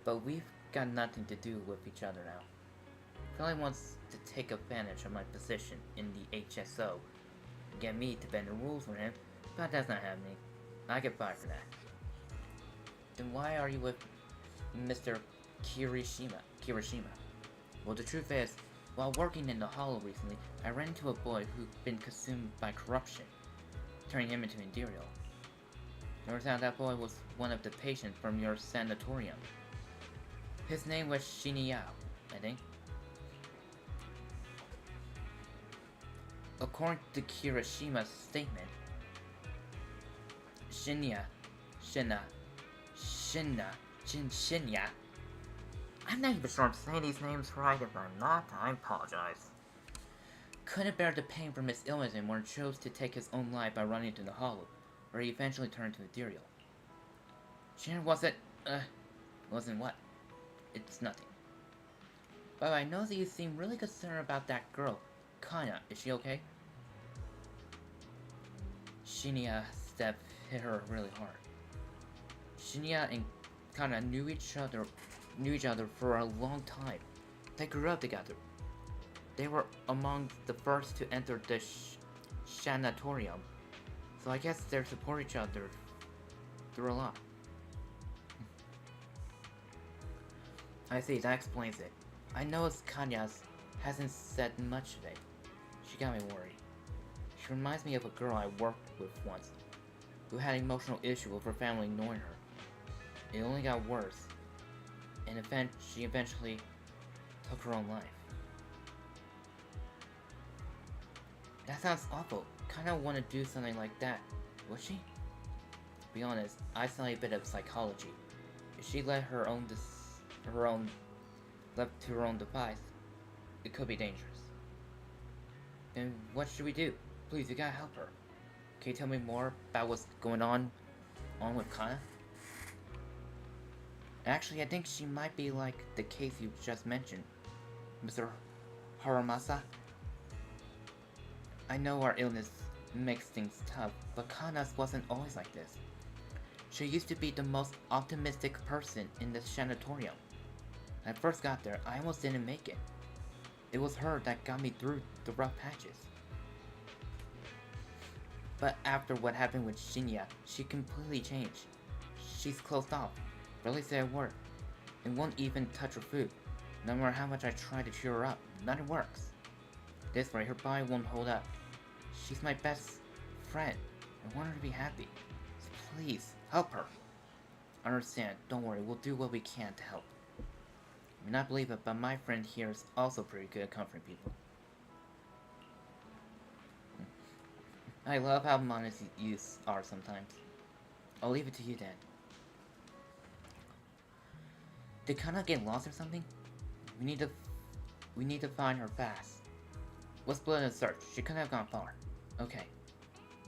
but we've got nothing to do with each other now. Probably wants to take advantage of my position in the HSO and get me to bend the rules for him, but that's not happening. I get fired for that. Then why are you with Mr. Kirishima? Well, the truth is, while working in the Hollow recently, I ran into a boy who'd been consumed by corruption, turning him into Imperial. Turns out that boy was one of the patients from your sanatorium. His name was Shinya, I think. According to Kirishima's statement, Shinya. I'm not even sure I'm saying these names right. If I'm not, I apologize. Couldn't bear the pain from his illness anymore and chose to take his own life by running into the Hollow, where he eventually turned to Ethereal. Sharon wasn't what? It's nothing. But I know that you seem really concerned about that girl, Kana. Is she okay? Shinya step hit her really hard. Shinya and Kana knew each other for a long time. They grew up together. They were among the first to enter the sanatorium, so I guess they support each other through a lot. I see, that explains it. I noticed Kanya's hasn't said much of it. She got me worried. She reminds me of a girl I worked with once, who had an emotional issue with her family ignoring her. It only got worse, and she eventually took her own life. That sounds awful. Kinda wanna do something like that, would she? To be honest, I study a bit of psychology. If she let left to her own device, it could be dangerous. Then what should we do? Please, you gotta help her. Can you tell me more about what's going on with Kana? Actually, I think she might be like the case you just mentioned, Mr. Haramasa. I know our illness makes things tough, but Kana's wasn't always like this. She used to be the most optimistic person in this sanatorium. When I first got there, I almost didn't make it. It was her that got me through the rough patches. But after what happened with Shinya, she completely changed. She's closed off, barely say a word, and won't even touch her food. No matter how much I try to cheer her up, nothing works. This way, her body won't hold up. She's my best friend. I want her to be happy. So please, help her. I understand. Don't worry, we'll do what we can to help. You may not believe it, but my friend here is also pretty good at comforting people. I love how modest you are sometimes. I'll leave it to you then. Did Kana get lost or something? We need to find her fast. We'll split a search. She couldn't have gone far. Okay.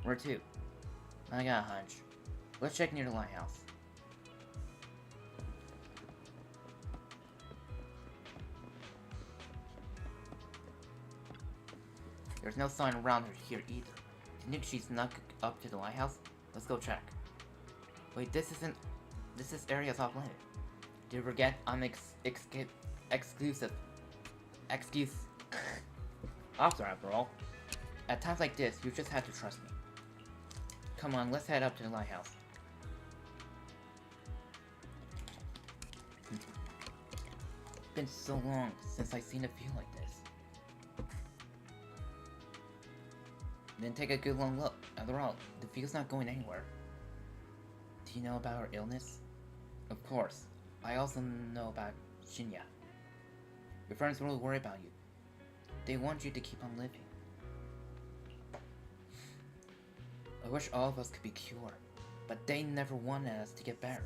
Where to? I got a hunch. Let's check near the lighthouse. There's no sign around her here either. Do you think she snuck up to the lighthouse? Let's go check. Wait, this area's off limit. Did you forget I'm exclusive? Officer after all. At times like this, you just have to trust me. Come on, let's head up to the lighthouse. It's been so long since I've seen it feel like this. Then take a good long look. After all, the field's not going anywhere. Do you know about her illness? Of course. I also know about Shinya. Your friends really worry about you. They want you to keep on living. I wish all of us could be cured, but they never wanted us to get better.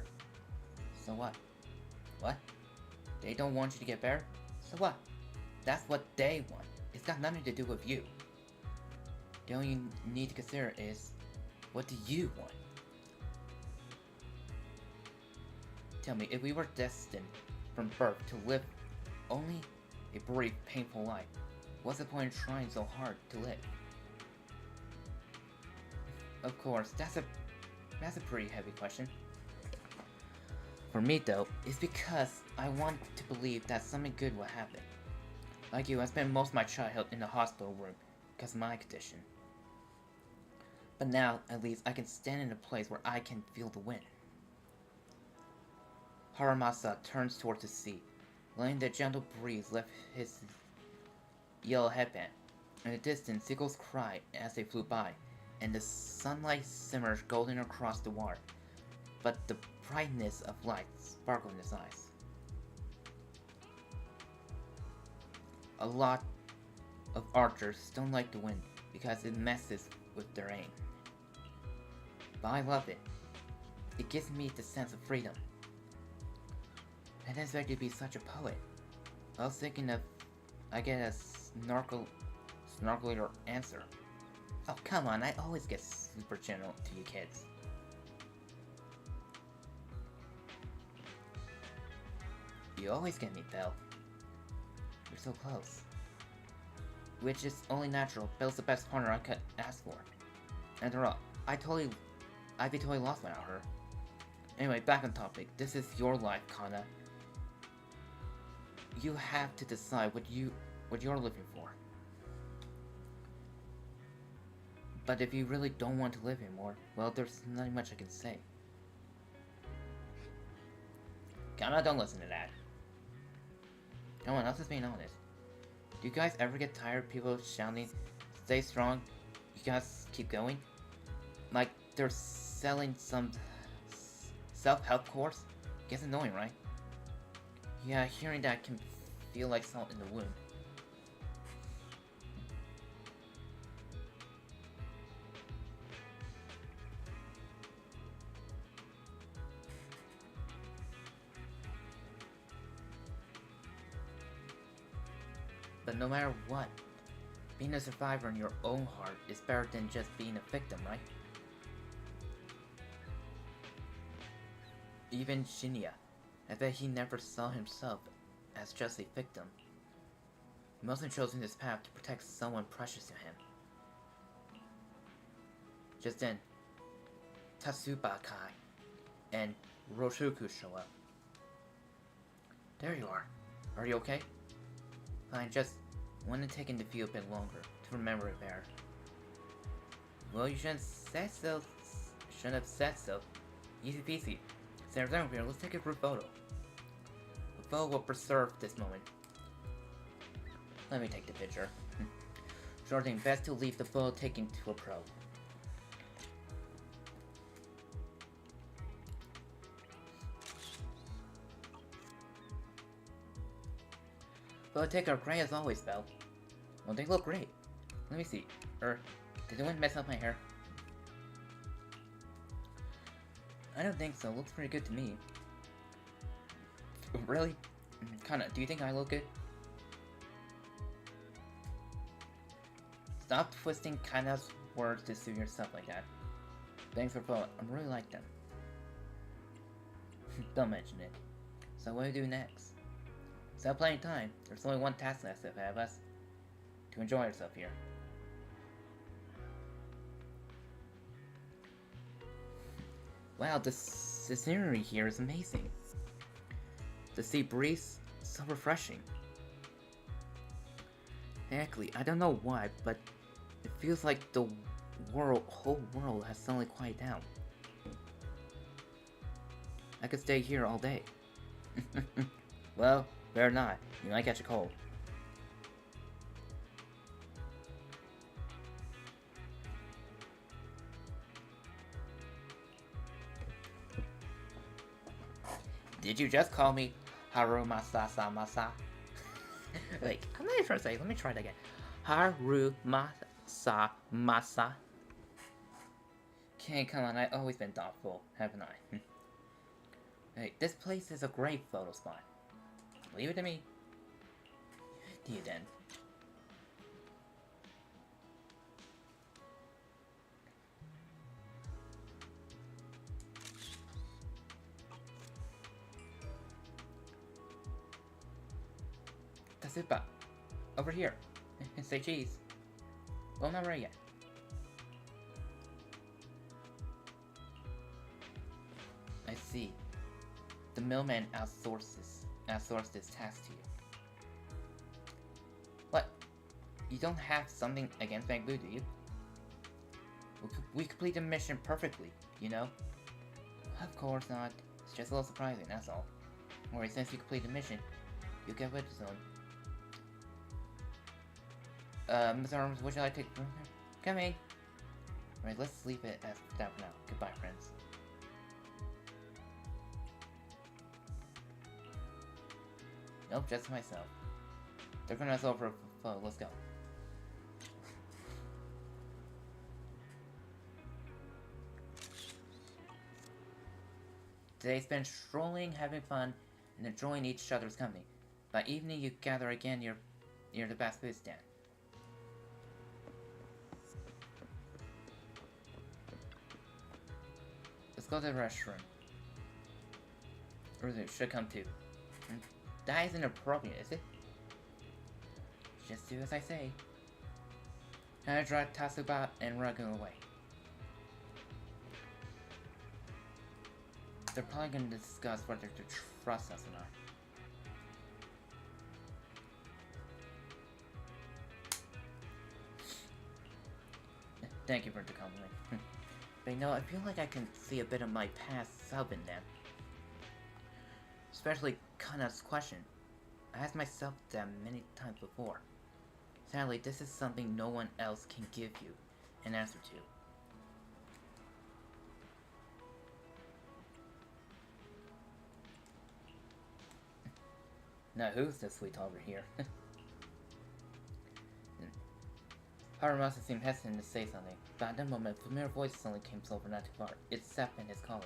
So what? What? They don't want you to get better? So what? That's what they want. It's got nothing to do with you. The only you need to consider is, what do you want? Tell me, if we were destined from birth to live only a brief, painful life, what's the point in trying so hard to live? Of course, that's a pretty heavy question. For me though, it's because I want to believe that something good will happen. Like you, I spent most of my childhood in the hospital room because of my condition. But now, at least, I can stand in a place where I can feel the wind. Haramasa turns towards the sea, letting the gentle breeze lift his yellow headband. In the distance, seagulls cry as they flew by, and the sunlight simmers golden across the water, but the brightness of light sparkled in his eyes. A lot of archers don't like the wind because it messes with their aim. But I love it. It gives me the sense of freedom. I didn't expect you to be such a poet. I was thinking of I get a snarklier answer. Oh, come on, I always get super general to you kids. You always get me, Belle. You're so close. Which is only natural. Belle's the best partner I could ask for. After all, I'd be totally lost without her. Anyway, back on topic. This is your life, Kana. You have to decide what you're looking for. But if you really don't want to live anymore, well, there's not much I can say. Kana, don't listen to that. Come on, let's just being honest. Do you guys ever get tired of people shouting, "Stay strong, you guys keep going"? Like they're selling some self-help course? Gets annoying, right? Yeah, hearing that can feel like salt in the wound. But no matter what, being a survivor in your own heart is better than just being a victim, right? Even Shinya, I bet he never saw himself as just a victim. He must have chosen this path to protect someone precious to him. Just then, Tatsubakai and Roshuku show up. There you are. Are you okay? Fine, just wanted to take in the view a bit longer to remember it better. Well, you shouldn't say so. Shouldn't have said so. Easy peasy. Since everything here, let's take a group photo. The photo will preserve this moment. Let me take the picture. Sure thing, best to leave the photo taken to a pro. Photo taker great as always, Belle. Well, they look great. Let me see. Did anyone mess up my hair? I don't think so. Looks pretty good to me. Really? Kinda. Do you think I look good? Stop twisting Kana's words to suit yourself like that. Thanks for photo. I really like them. Don't mention it. So what do we do next? Without playing time, there's only one task left ahead of us. To enjoy ourselves here. Wow, the scenery here is amazing. The sea breeze, so refreshing. Exactly, I don't know why, but it feels like the whole world has suddenly quieted down. I could stay here all day. Well, better not. You might catch a cold. Did you just call me Harumasa-masa? Wait, I'm not even trying to say it. Let me try it again. Harumasa-masa. Okay, come on. I've always been thoughtful, haven't I? Hey, this place is a great photo spot. Leave it to me. Do you then? Tatsuba, over here. Say cheese. Well, not right yet. I see. The millman outsourced this task to you. What? You don't have something against Bamboo, do you? We complete the mission perfectly, you know? Of course not. It's just a little surprising, that's all. Alright, since you complete the mission, you get with the zone. Ms. Arms, would you like to take a room there? Coming! Alright, let's leave it as that for now. Goodbye, friends. Nope, just myself. They're gonna us over. Let's go. Today spent strolling, having fun, and enjoying each other's company. By evening, you gather again near the fast food stand. Let's go to the restroom. Ruzu should come too. That isn't appropriate, is it? Just do as I say. I drive Tatsuba and Ragu away. They're probably gonna discuss whether to trust us or not. Thank you for the compliment. But you know, I feel like I can see a bit of my past self in them. Especially Kana's question. I asked myself that many times before. Sadly, this is something no one else can give you an answer to. Now who's this sweet over here? Haru must have seemed hesitant to say something, but at that moment, a familiar voice suddenly came over not too far. It's Seth and his colleagues.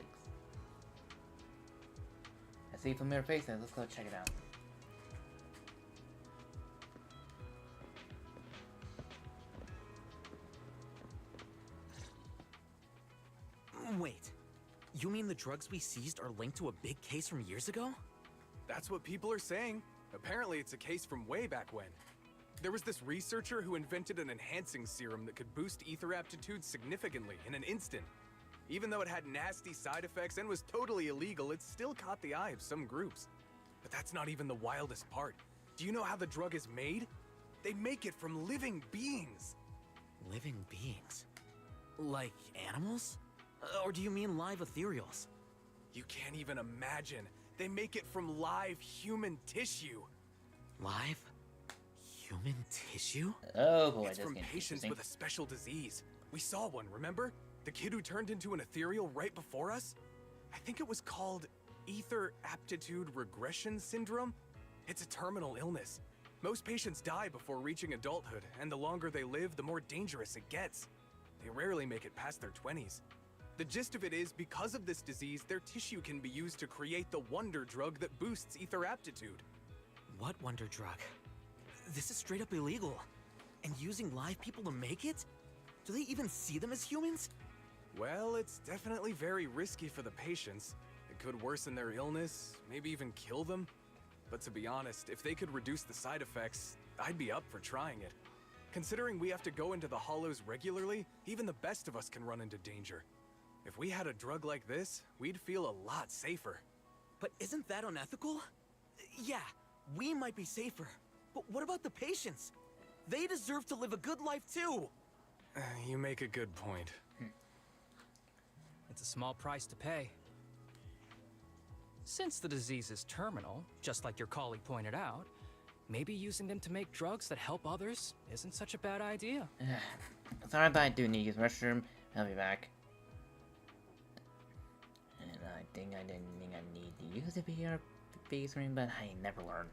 I see familiar faces, let's go check it out. Wait, you mean the drugs we seized are linked to a big case from years ago? That's what people are saying. Apparently it's a case from way back when. There was this researcher who invented an enhancing serum that could boost ether aptitude significantly in an instant. Even though it had nasty side effects and was totally illegal, it still caught the eye of some groups. But that's not even the wildest part. Do you know how the drug is made? They make it from living beings. Living beings? Like animals? Or do you mean live ethereals? You can't even imagine. They make it from live human tissue. Live? Human tissue? Oh boy, it's from patients with a special disease. We saw one, remember? The kid who turned into an ethereal right before us? I think it was called Ether Aptitude Regression Syndrome. It's a terminal illness. Most patients die before reaching adulthood, and the longer they live, the more dangerous it gets. They rarely make it past their 20s. The gist of it is, because of this disease, their tissue can be used to create the wonder drug that boosts ether aptitude. What wonder drug? This is straight up illegal. And using live people to make it? Do they even see them as humans? Well, it's definitely very risky for the patients. It could worsen their illness, maybe even kill them. But to be honest, if they could reduce the side effects, I'd be up for trying it. Considering we have to go into the hollows regularly, even the best of us can run into danger. If we had a drug like this, we'd feel a lot safer. But isn't that unethical? Yeah, we might be safer. But what about the patients? They deserve to live a good life too! You make a good point. It's a small price to pay. Since the disease is terminal, just like your colleague pointed out, maybe using them to make drugs that help others isn't such a bad idea. Sorry, but I do need to use the restroom. I'll be back. And I think I didn't think I need to use the VR big screen, but I never learned.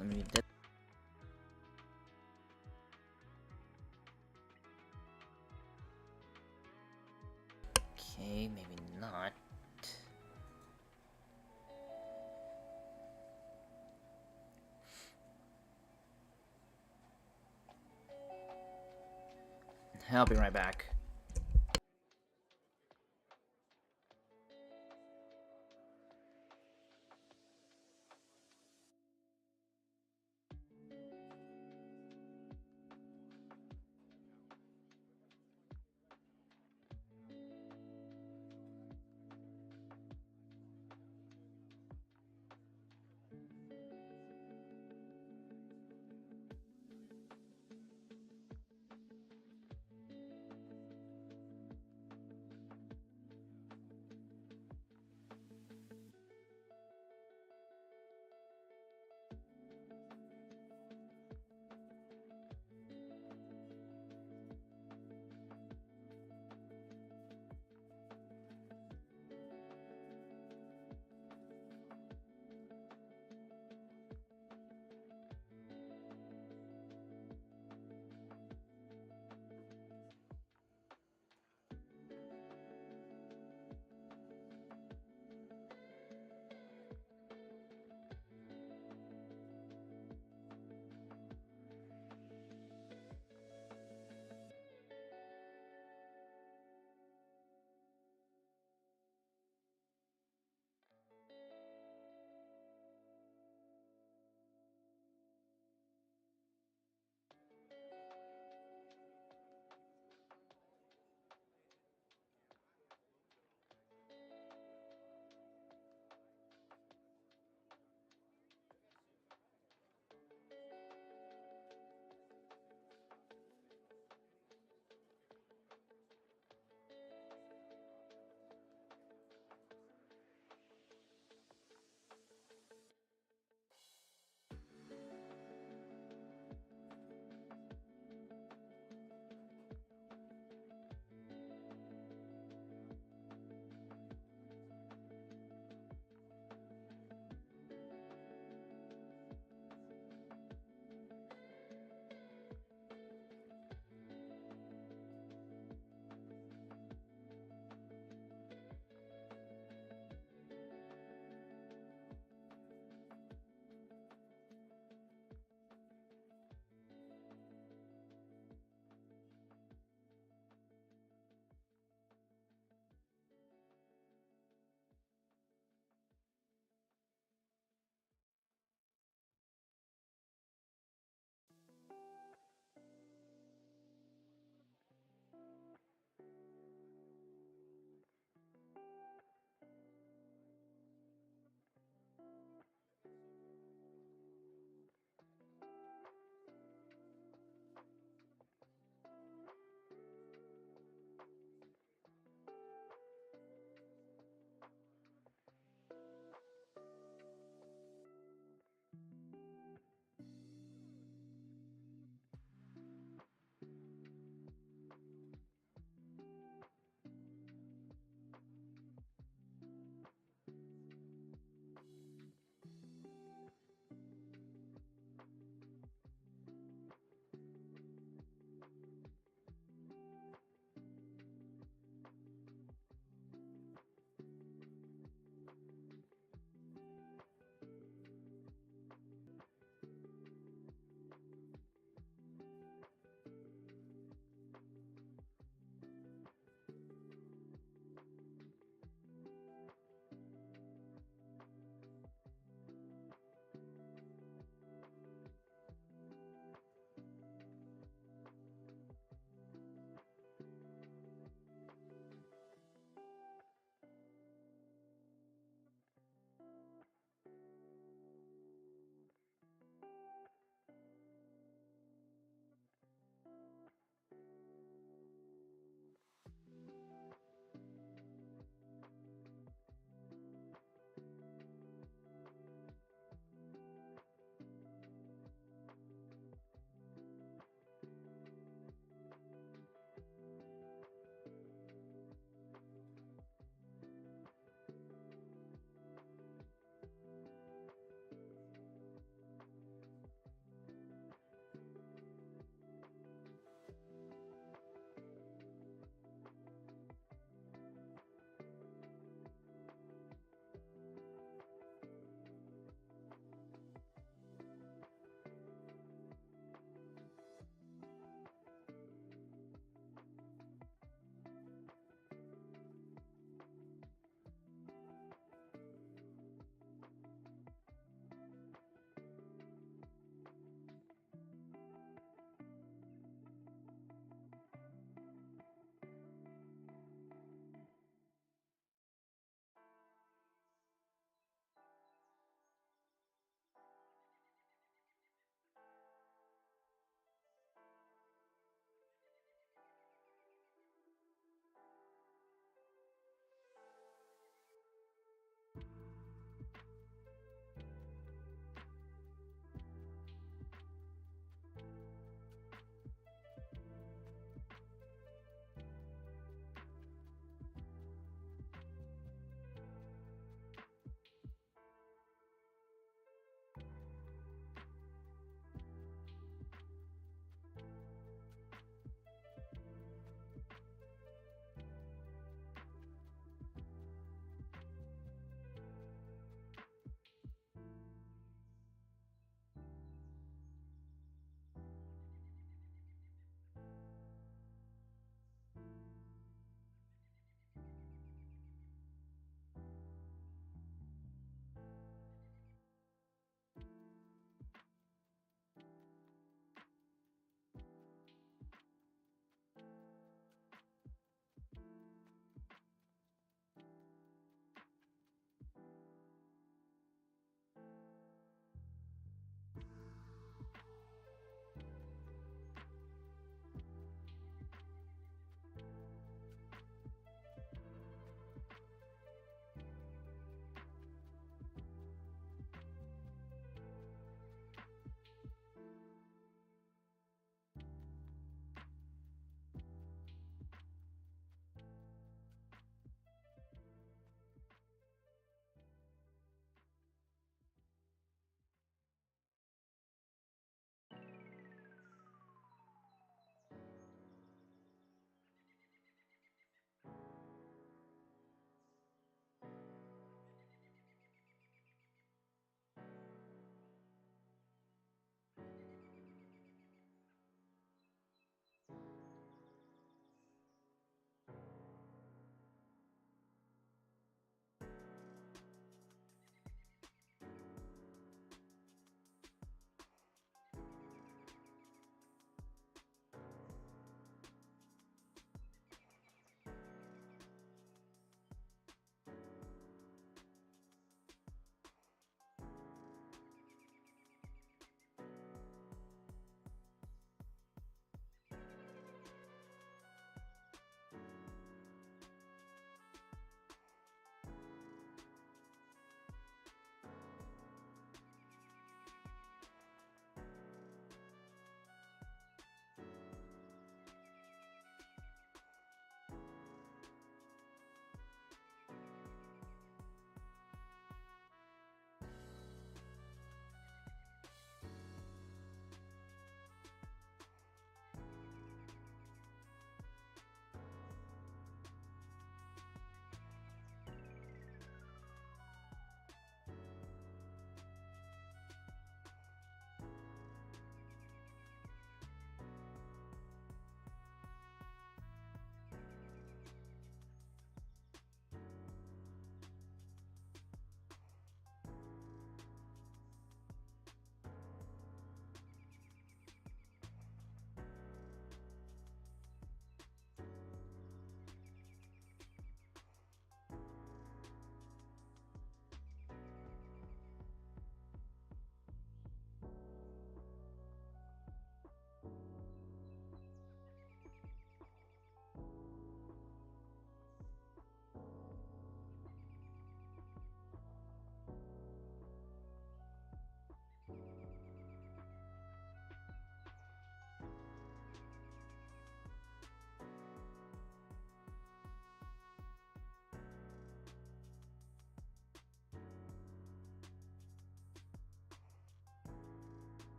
Let me do. Okay, maybe not. I'll be right back.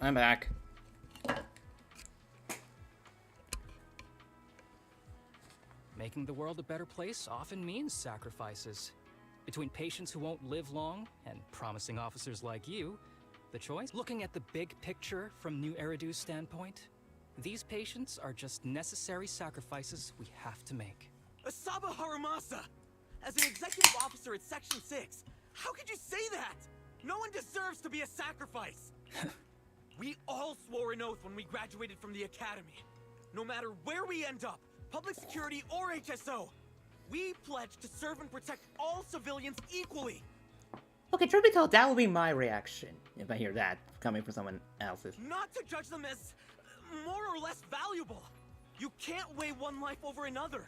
I'm back. Making the world a better place often means sacrifices. Between patients who won't live long and promising officers like you, the choice? Looking at the big picture from New Eridu's standpoint, these patients are just necessary sacrifices we have to make. Asaba Harumasa! As an executive officer at Section 6, how could you say that? No one deserves to be a sacrifice! We all swore an oath when we graduated from the academy. No matter where we end up, public security or HSO, we pledge to serve and protect all civilians equally. Okay, truth be told, that would be my reaction if I hear that coming from someone else's. Not to judge them as more or less valuable. You can't weigh one life over another.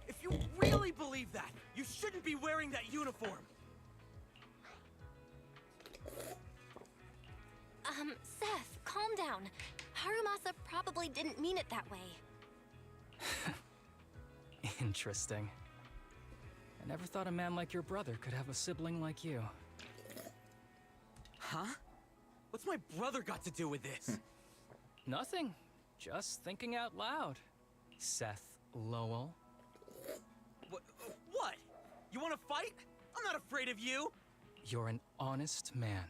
If you really believe that, you shouldn't be wearing that uniform. Seth, calm down. Harumasa probably didn't mean it that way. Interesting. I never thought a man like your brother could have a sibling like you. Huh? What's my brother got to do with this? Nothing. Just thinking out loud. Seth Lowell. What? You want to fight? I'm not afraid of you. You're an honest man.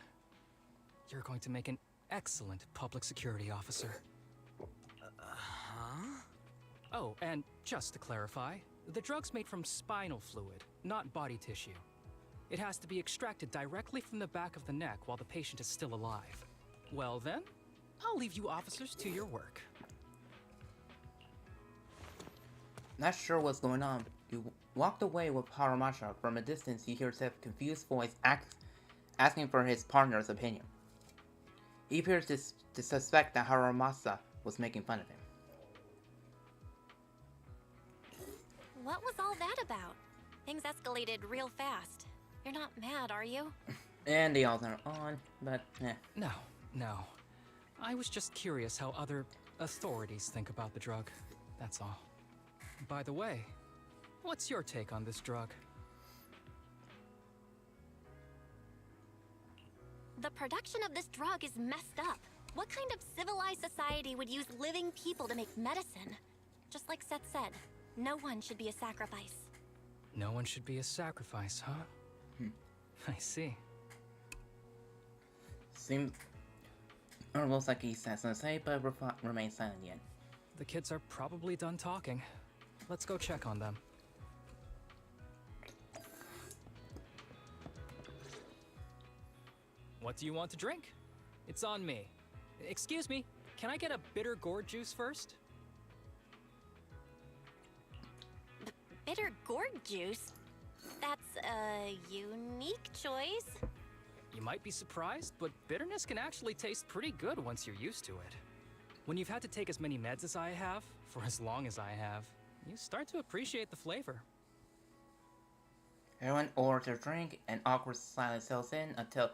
You're going to make an excellent public security officer. Huh? Oh, and just to clarify, the drug's made from spinal fluid, not body tissue. It has to be extracted directly from the back of the neck while the patient is still alive. Well then, I'll leave you officers to your work. Not sure what's going on. You walked away with Harumasa. From a distance, you hear Seth's confused voice asking for his partner's opinion. He appears to suspect that Harumasa was making fun of him. What was all that about? Things escalated real fast. You're not mad, are you? And they all are on, but eh. No. I was just curious how other authorities think about the drug. That's all. By the way, what's your take on this drug? The production of this drug is messed up. What kind of civilized society would use living people to make medicine? Just like Seth said, no one should be a sacrifice. No one should be a sacrifice, huh? I see. Seems almost like he has something to say, but remains silent yet. The kids are probably done talking. Let's go check on them. What do you want to drink? It's on me. Excuse me, can I get a bitter gourd juice first? Bitter gourd juice? That's a unique choice. You might be surprised, but bitterness can actually taste pretty good once you're used to it. When you've had to take as many meds as I have, for as long as I have, you start to appreciate the flavor. Everyone orders their drink, and awkward silence settles in until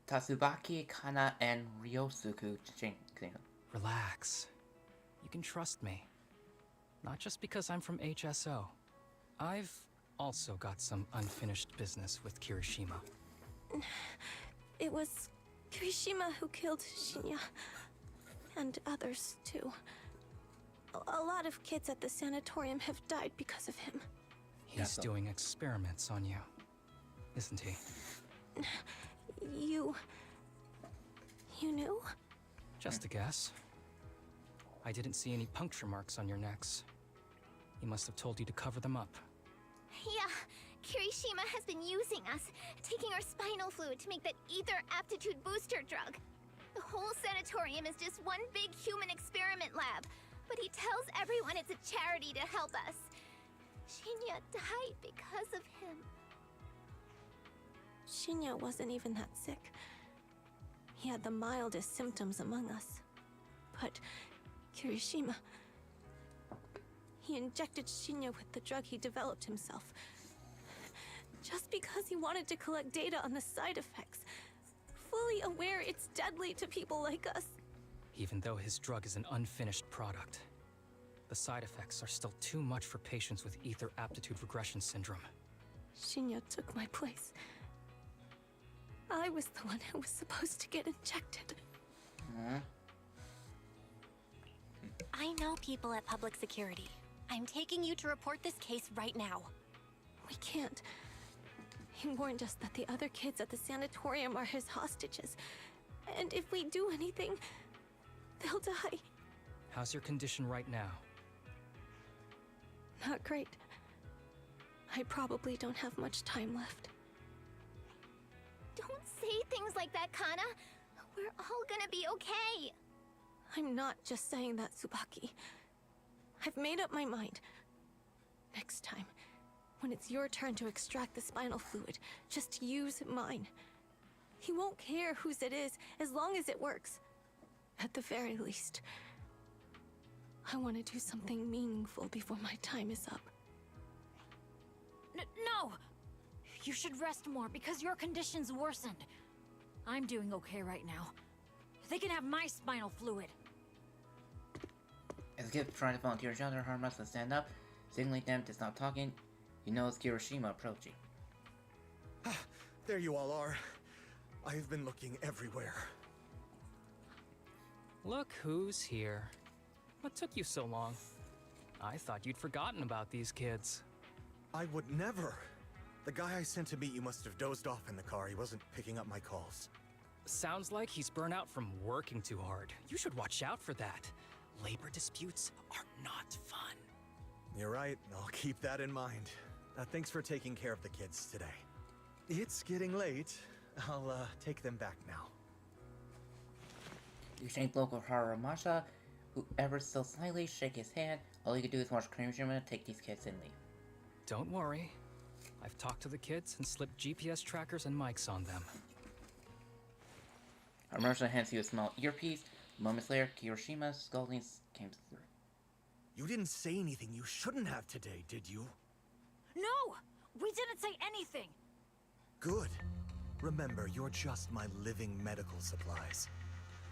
Tatsubaki, Kana, and Ryosuke drink. Relax. You can trust me. Not just because I'm from HSO. I've also got some unfinished business with Kirishima. It was Kirishima who killed Shinya. And others, too. A lot of kids at the sanatorium have died because of him. He's doing experiments on you, isn't he? You knew? Just a guess. I didn't see any puncture marks on your necks. He must have told you to cover them up. Yeah, Kirishima has been using us, taking our spinal fluid to make that ether aptitude booster drug. The whole sanatorium is just one big human experiment lab, but he tells everyone it's a charity to help us. Shinya died because of him. Shinya wasn't even that sick. He had the mildest symptoms among us. But Kirishima... he injected Shinya with the drug he developed himself. Just because he wanted to collect data on the side effects. Fully aware it's deadly to people like us. Even though his drug is an unfinished product, the side effects are still too much for patients with ether aptitude regression syndrome. Shinya took my place. I was the one who was supposed to get injected. I know people at public security. I'm taking you to report this case right now. We can't. He warned us that the other kids at the sanatorium are his hostages. And if we do anything, they'll die. How's your condition right now? Not great. I probably don't have much time left. Don't say things like that, Kana. We're all gonna be okay. I'm not just saying that, Tsubaki. I've made up my mind. Next time, when it's your turn to extract the spinal fluid, just use mine. He won't care whose it is, as long as it works. At the very least, I want to do something meaningful before my time is up. No! You should rest more because your condition's worsened. I'm doing okay right now. They can have my spinal fluid. As Gift trying to volunteer each other, Haru must stand up, signaling them to stop talking. He knows Kirishima approaching. There you all are. I've been looking everywhere. Look who's here. What took you so long? I thought you'd forgotten about these kids. I would never. The guy I sent to meet you must have dozed off in the car. He wasn't picking up my calls. Sounds like he's burnt out from working too hard. You should watch out for that. Labor disputes are not fun. You're right. I'll keep that in mind. Thanks for taking care of the kids today. It's getting late. I'll take them back now. You shake local Haramasa, who ever still slightly shake his hand. All you can do is watch Kirishima take these kids and leave. Don't worry. I've talked to the kids and slipped GPS trackers and mics on them. Haramasa hands you a small earpiece. Moments later, Kirishima's scolding came through. You didn't say anything you shouldn't have today, did you? No! We didn't say anything! Good. Remember, you're just my living medical supplies.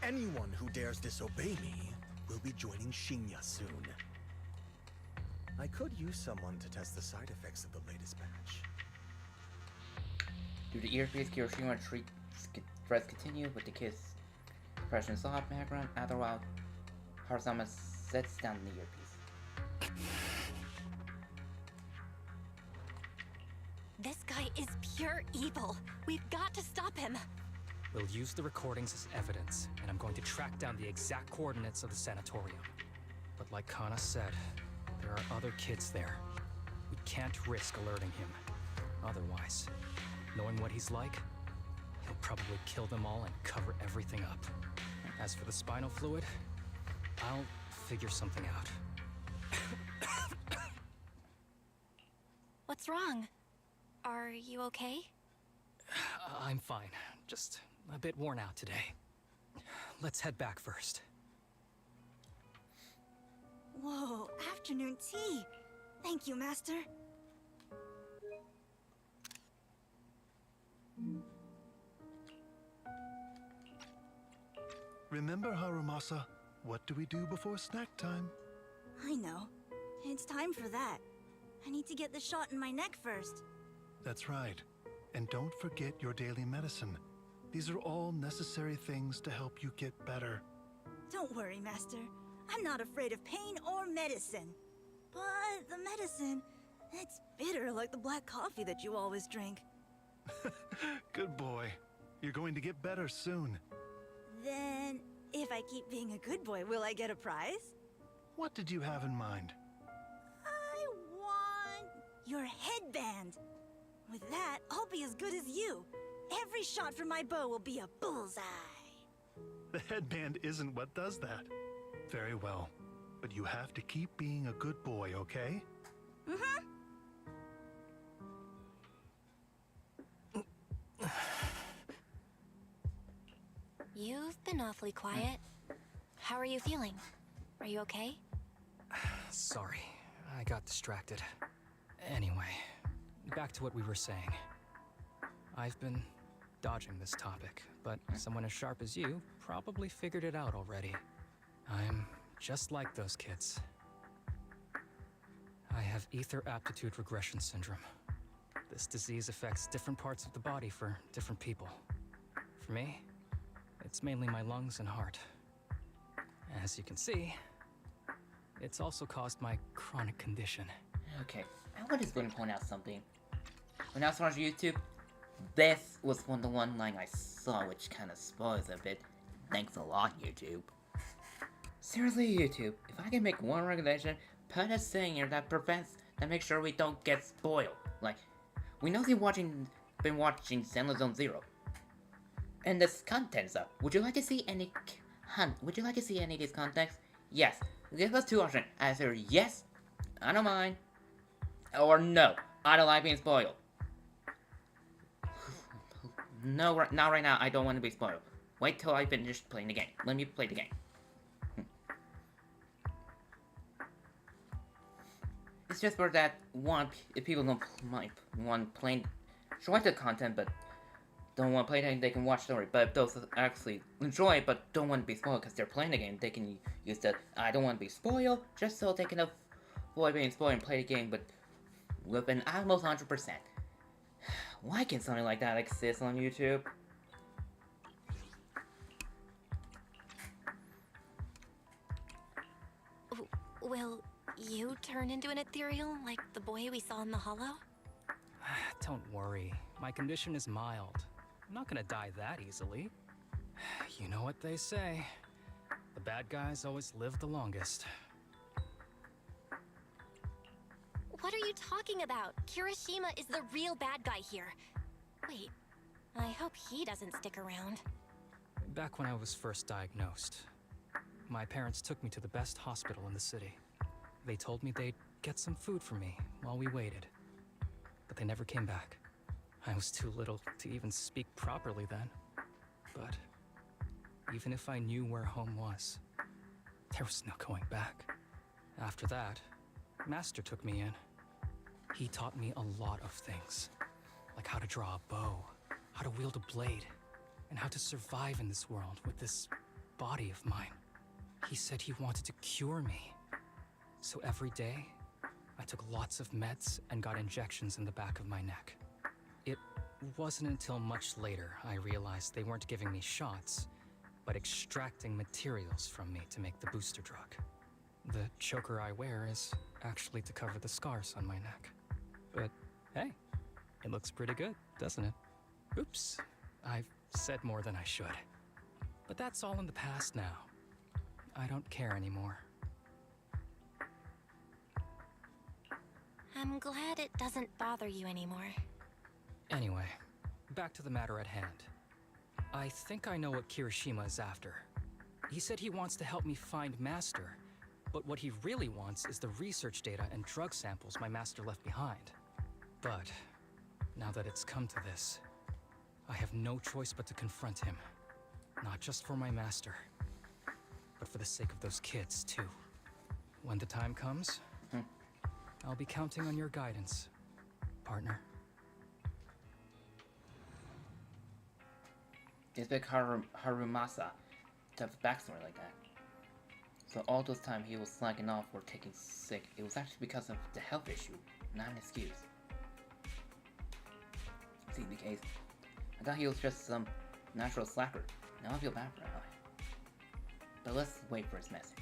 Anyone who dares disobey me will be joining Shinya soon. I could use someone to test the side effects of the latest batch. Due to earpiece, Kirishima threats continue with the kids' depression soft background. After a while, Harusama sets down the earpiece. This guy is pure evil. We've got to stop him. We'll use the recordings as evidence, and I'm going to track down the exact coordinates of the sanatorium. But like Kana said, there are other kids there. We can't risk alerting him. Otherwise, knowing what he's like, he'll probably kill them all and cover everything up. As for the spinal fluid, I'll figure something out. What's wrong? Are you okay? I'm fine. Just a bit worn out today. Let's head back first. Whoa, afternoon tea. Thank you, Master. Remember, Harumasa, what do we do before snack time? I know. It's time for that. I need to get the shot in my neck first. That's right. And don't forget your daily medicine. These are all necessary things to help you get better. Don't worry, Master. I'm not afraid of pain or medicine. But the medicine, it's bitter like the black coffee that you always drink. Good boy. You're going to get better soon. Then, if I keep being a good boy, will I get a prize? What did you have in mind? I want your headband. With that, I'll be as good as you. Every shot from my bow will be a bullseye. The headband isn't what does that. Very well. But you have to keep being a good boy, okay? Mm-hmm. You've been awfully quiet. How are you feeling? Are you okay? Sorry, I got distracted. Anyway, back to what we were saying. I've been dodging this topic, but someone as sharp as you probably figured it out already. I'm just like those kids. I have ether aptitude regression syndrome. This disease affects different parts of the body for different people. For me, It's mainly my lungs and heart. As you can see, it's also caused my chronic condition. Okay, I was just going to point out something. When I was watching YouTube, this was the one line I saw, which kind of spoils a bit. Thanks a lot, YouTube. Seriously, YouTube, if I can make one recommendation, put a saying here that makes sure we don't get spoiled. Like, we know you've been watching Zenless Zone Zero, and this content's up. Would you like to see any Would you like to see any of these contents? Yes. Give us two options. Either yes, I don't mind, or no, I don't like being spoiled. No, not right now. I don't want to be spoiled. Wait till I finish playing the game. Let me play the game. It's just for that one, if people don't want plain, enjoy the content, but don't want to play it, they can watch story. But if those actually enjoy it, but don't want to be spoiled because they're playing the game, they can use the I don't want to be spoiled, just so they can avoid being spoiled and play the game, but with an almost 100%. Why can something like that exist on YouTube? Will you turn into an ethereal like the boy we saw in the hollow? Don't worry, my condition is mild. I'm not gonna die that easily. You know what they say. The bad guys always live the longest. What are you talking about? Kirishima is the real bad guy here. Wait, I hope he doesn't stick around. Back when I was first diagnosed, my parents took me to the best hospital in the city. They told me they'd get some food for me while we waited. But they never came back. I was too little to even speak properly then. But even if I knew where home was, there was no going back. After that, Master took me in. He taught me a lot of things, like how to draw a bow, how to wield a blade, and how to survive in this world with this body of mine. He said he wanted to cure me. So every day, I took lots of meds and got injections in the back of my neck. It wasn't until much later I realized they weren't giving me shots, but extracting materials from me to make the booster drug. The choker I wear is actually to cover the scars on my neck. But hey, it looks pretty good, doesn't it? Oops, I've said more than I should. But that's all in the past now. I don't care anymore. I'm glad it doesn't bother you anymore. Anyway, back to the matter at hand. I think I know what Kirishima is after. He said he wants to help me find Master, but what he really wants is the research data and drug samples my master left behind. But now that it's come to this, I have no choice but to confront him. Not just for my master, but for the sake of those kids, too. When the time comes, I'll be counting on your guidance, partner. It's big Harumasa to have a backstory like that. So all those time he was slacking off or taking sick, it was actually because of the health issue, not an excuse. See the case. I thought he was just some natural slacker. Now I feel bad for him. But let's wait for his message.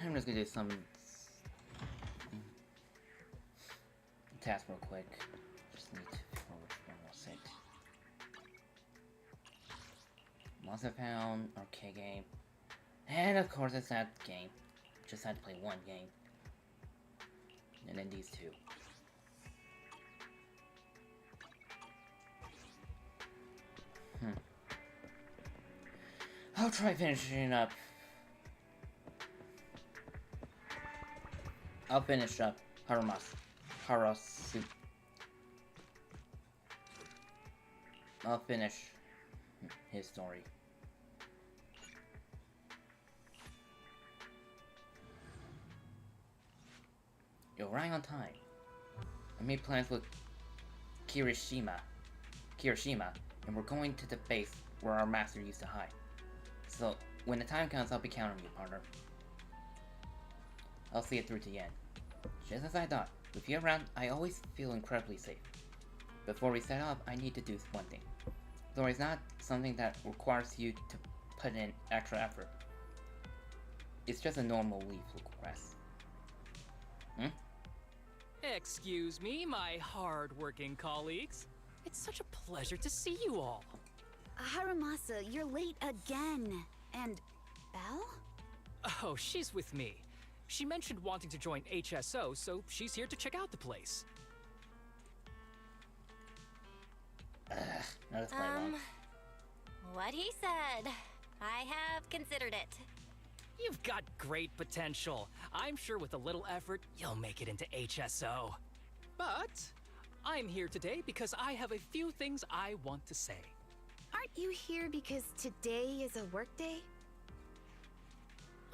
I'm just gonna do some task real quick. Just need to forward one more set. Monster Pound, arcade game. And of course it's that game. Just had to play one game. And then these two. I'll try finishing up. I'll finish up Harasu. I'll finish his story. You're right on time. I made plans with Kirishima, and we're going to the base where our master used to hide. So, when the time comes, I'll be counting you, partner. I'll see it through to the end. Just as I thought, with you around, I always feel incredibly safe. Before we set off, I need to do one thing. Though it's not something that requires you to put in extra effort. It's just a normal leave request. Excuse me, my hard-working colleagues. It's such a pleasure to see you all. Harumasa, you're late again. And Belle? Oh, she's with me. She mentioned wanting to join HSO, so she's here to check out the place. Not as long. What he said. I have considered it. You've got great potential. I'm sure with a little effort, you'll make it into HSO. But I'm here today because I have a few things I want to say. Aren't you here because today is a work day?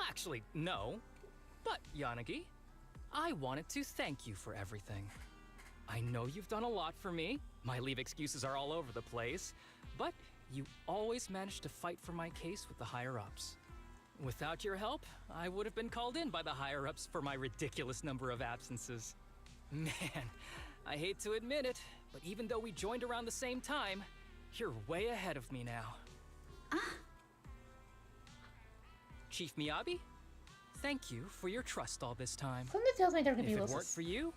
Actually, no. But, Yanagi, I wanted to thank you for everything. I know you've done a lot for me. My leave excuses are all over the place. But you always managed to fight for my case with the higher-ups. Without your help, I would have been called in by the higher-ups for my ridiculous number of absences. Man, I hate to admit it, but even though we joined around the same time, you're way ahead of me now. Chief Miyabi, thank you for your trust all this time. Something tells me there could be If it losses. weren't for you,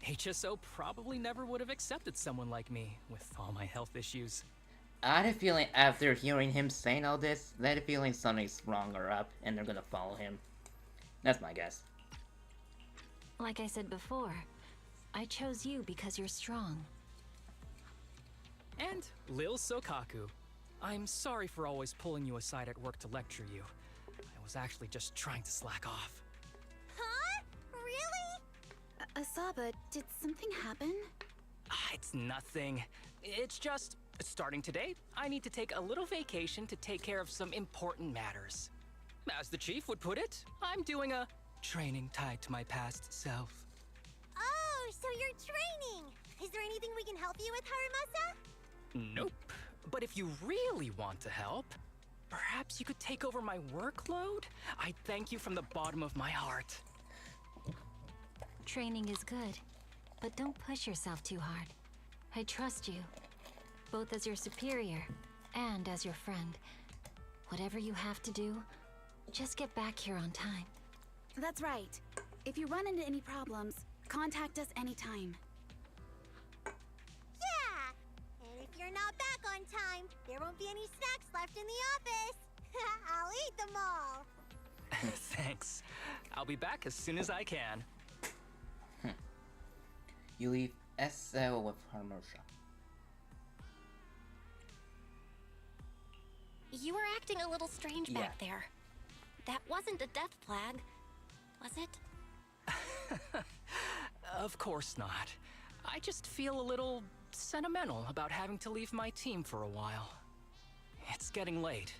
HSO probably never would have accepted someone like me with all my health issues. I had a feeling after hearing him saying all this, I had a feeling something's wrong or up, and they're gonna follow him. That's my guess. Like I said before, I chose you because you're strong. And Lil Sokaku, I'm sorry for always pulling you aside at work to lecture you. I was actually just trying to slack off. Huh? Really? Asaba, did something happen? It's nothing. It's just, starting today, I need to take a little vacation to take care of some important matters. As the chief would put it, I'm doing a training tied to my past self. Oh, so you're training! Is there anything we can help you with, Harumasa? Nope. But if you really want to help, perhaps you could take over my workload? I thank you from the bottom of my heart. Training is good, but don't push yourself too hard. I trust you, both as your superior and as your friend. Whatever you have to do, just get back here on time. That's right. If you run into any problems, contact us anytime. Yeah! And if you're not back on time, there won't be any snacks left in the office. I'll eat them all. Thanks. I'll be back as soon as I can. You leave SL with Harmosha. You were acting a little strange back there. That wasn't a death flag, was it? Of course not. I just feel a little sentimental about having to leave my team for a while. It's getting late.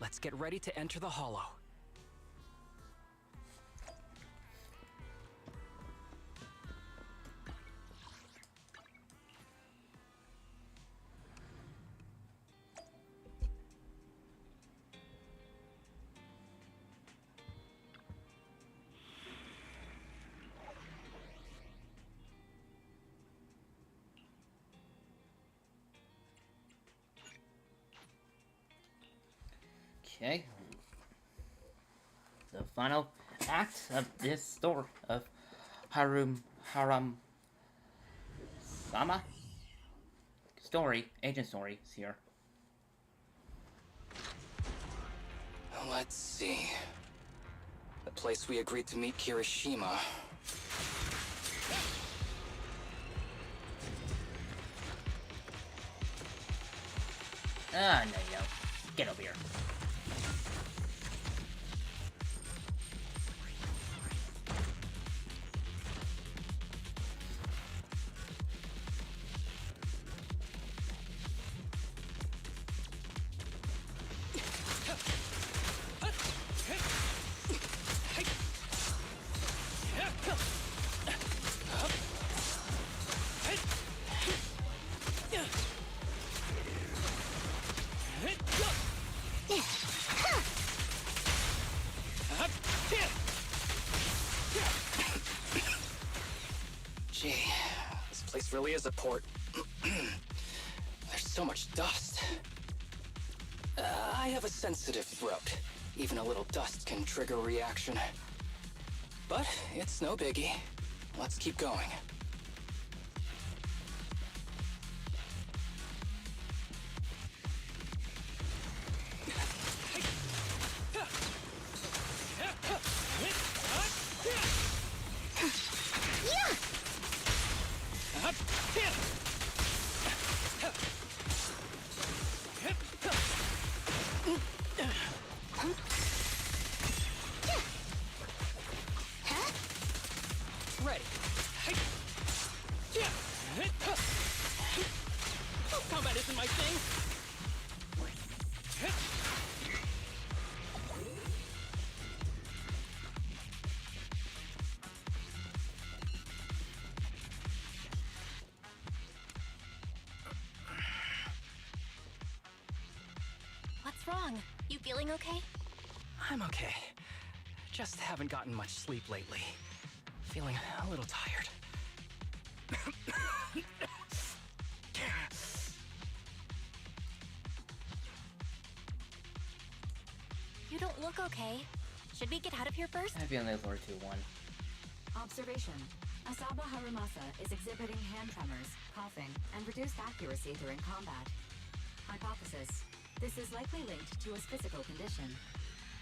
Let's get ready to enter the Hollow. Okay. The final act of this story of Haram Sama story, agent story, is here. Let's see. The place we agreed to meet Kirishima. Ah, no, you don't. Get over here. really is a port. There's so much dust. I have a sensitive throat. Even a little dust can trigger a reaction. But it's no biggie. Let's keep going. Ready. Combat isn't my thing. What's wrong? You feeling okay? I'm okay. Just haven't gotten much sleep lately. Feeling a little tired. You don't look okay. Should we get out of here first? I have a feeling there's Lord 2-1. Observation. Asaba Harumasa is exhibiting hand tremors, coughing, and reduced accuracy during combat. Hypothesis. This is likely linked to his physical condition.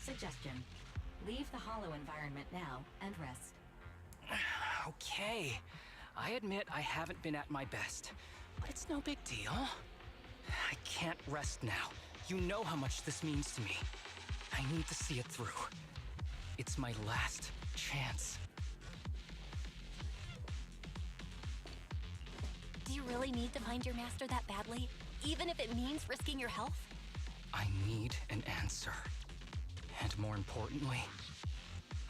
Suggestion. Leave the hollow environment now and rest. Okay. I admit I haven't been at my best, but it's no big deal. I can't rest now. You know how much this means to me. I need to see it through. It's my last chance. Do you really need to find your master that badly? Even if it means risking your health? I need an answer. And more importantly,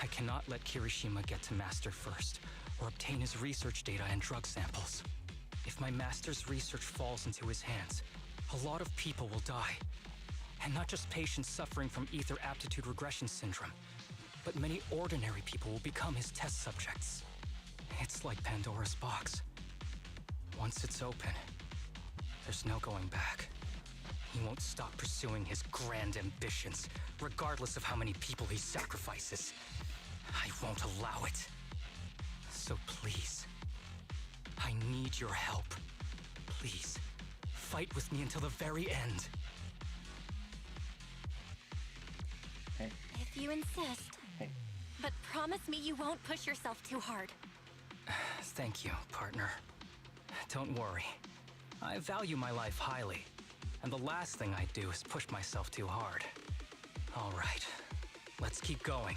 I cannot let Kirishima get to Master first, or obtain his research data and drug samples. If my Master's research falls into his hands, a lot of people will die. And not just patients suffering from ether aptitude regression syndrome, but many ordinary people will become his test subjects. It's like Pandora's box. Once it's open, there's no going back. He won't stop pursuing his grand ambitions, regardless of how many people he sacrifices. I won't allow it. So please, I need your help. Please, fight with me until the very end. Hey. If you insist. Hey. But promise me you won't push yourself too hard. Thank you, partner. Don't worry. I value my life highly, and the last thing I do is push myself too hard. All right, let's keep going.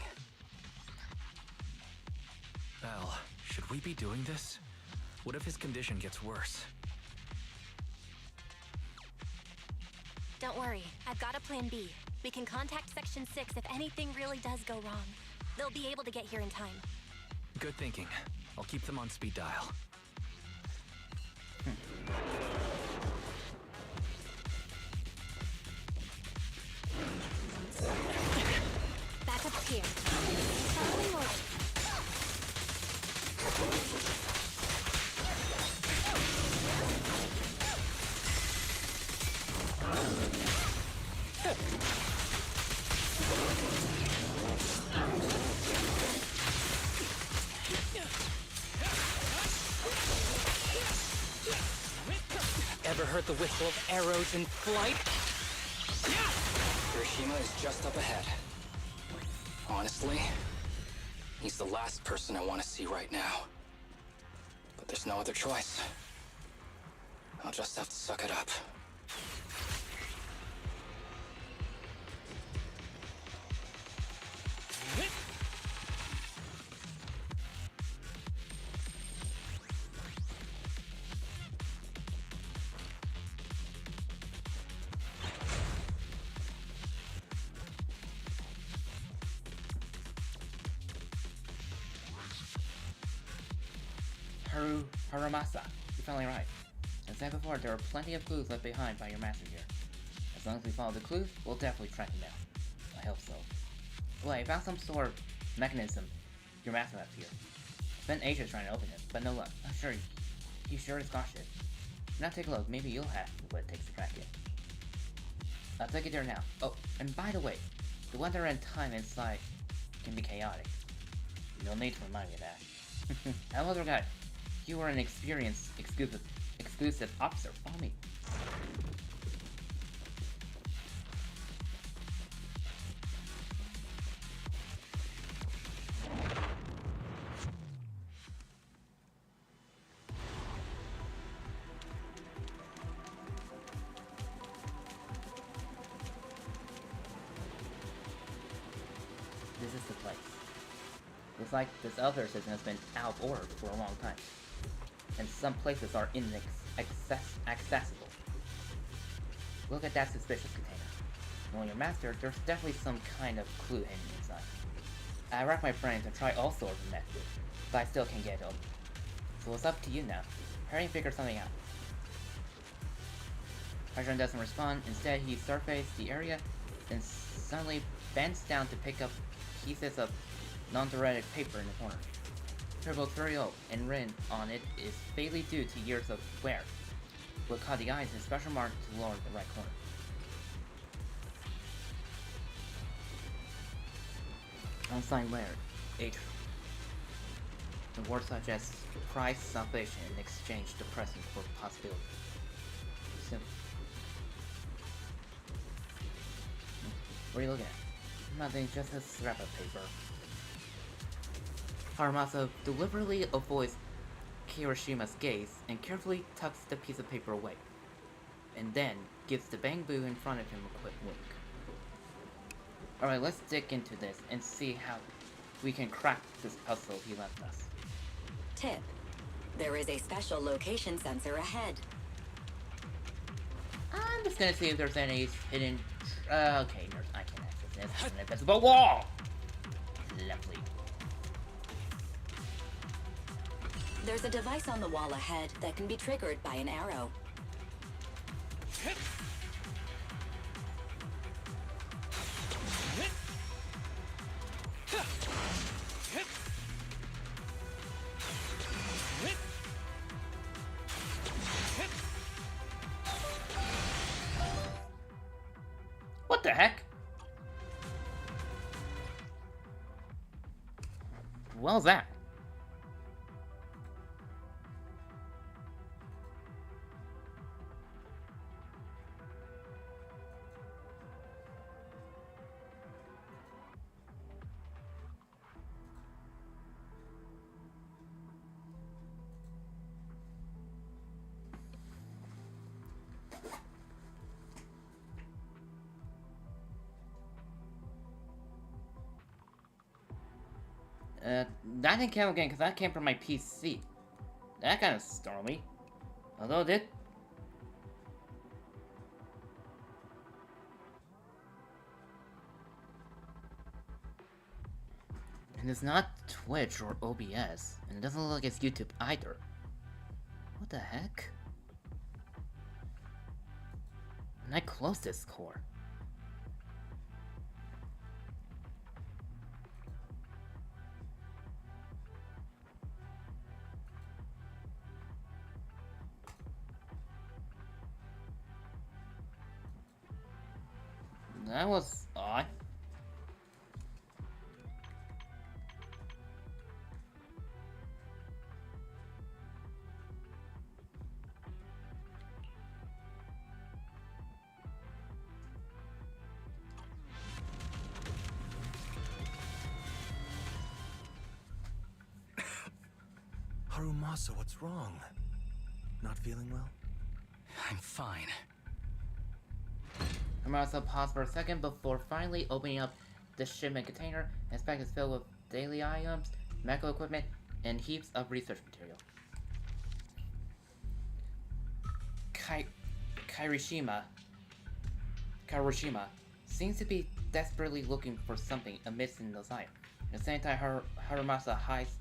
Belle, should we be doing this? What if his condition gets worse? Don't worry, I've got a plan B. We can contact Section 6 if anything really does go wrong. They'll be able to get here in time. Good thinking. I'll keep them on speed dial. Back up here. Following order. Ever heard the whistle of arrows in flight? Kirishima is just up ahead. Honestly, he's the last person I want to see right now. But there's no other choice. I'll just have to suck it up. Harumasa, you're finally right. As I said before, there are plenty of clues left behind by your master here. As long as we follow the clues, we'll definitely track him down. I hope so. Well, I found some sort of mechanism your master left here. It's been ages trying to open it, but no luck. I'm sure he sure is cautious. Now take a look, maybe you'll have what it takes to crack it. I'll take it there now. Oh, and by the way, the weather and time inside can be chaotic. No need to remind me of that. I almost forgot. You were an experienced, exclusive officer. Follow me. This is the place. Looks like this elevator system has been out of order for a long time. And some places are inaccessible. Look at that suspicious container. Knowing your master, there's definitely some kind of clue hidden inside. I racked my brains and tried all sorts of methods, but I still can't get it open. So it's up to you now. Hurry and figure something out. Hydron doesn't respond. Instead, he surveys the area, then suddenly bends down to pick up pieces of non-theoretic paper in the corner. Scribbled very old, and written on it is vaguely due to years of wear. What caught the eye is a special mark to the lower right corner. Unsigned letter, H. The words such as price, salvation, and exchange the present for possibility. Simple. What are you looking at? Nothing, just a scrap of paper. Haramasa deliberately avoids Kirishima's gaze and carefully tucks the piece of paper away, and then gives the bamboo in front of him a quick wink. Alright, let's dig into this and see how we can crack this puzzle he left us. Tip. There is a special location sensor ahead. I'm just gonna see if there's any hidden... okay, I can access this. It's an invisible wall! Lovely. There's a device on the wall ahead that can be triggered by an arrow. What the heck? What was that? That didn't count again because that came from my PC. That kind of startled me. Although it did. And it's not Twitch or OBS, and it doesn't look like it's YouTube either. What the heck? And I closed this core. That was odd. Harumasa, what's wrong? Not feeling well? I'm fine. Haramasa paused for a second before finally opening up the shipment container. His bag is filled with daily items, medical equipment, and heaps of research material. Karushima seems to be desperately looking for something amidst in those items. At the same time, Haramasa hides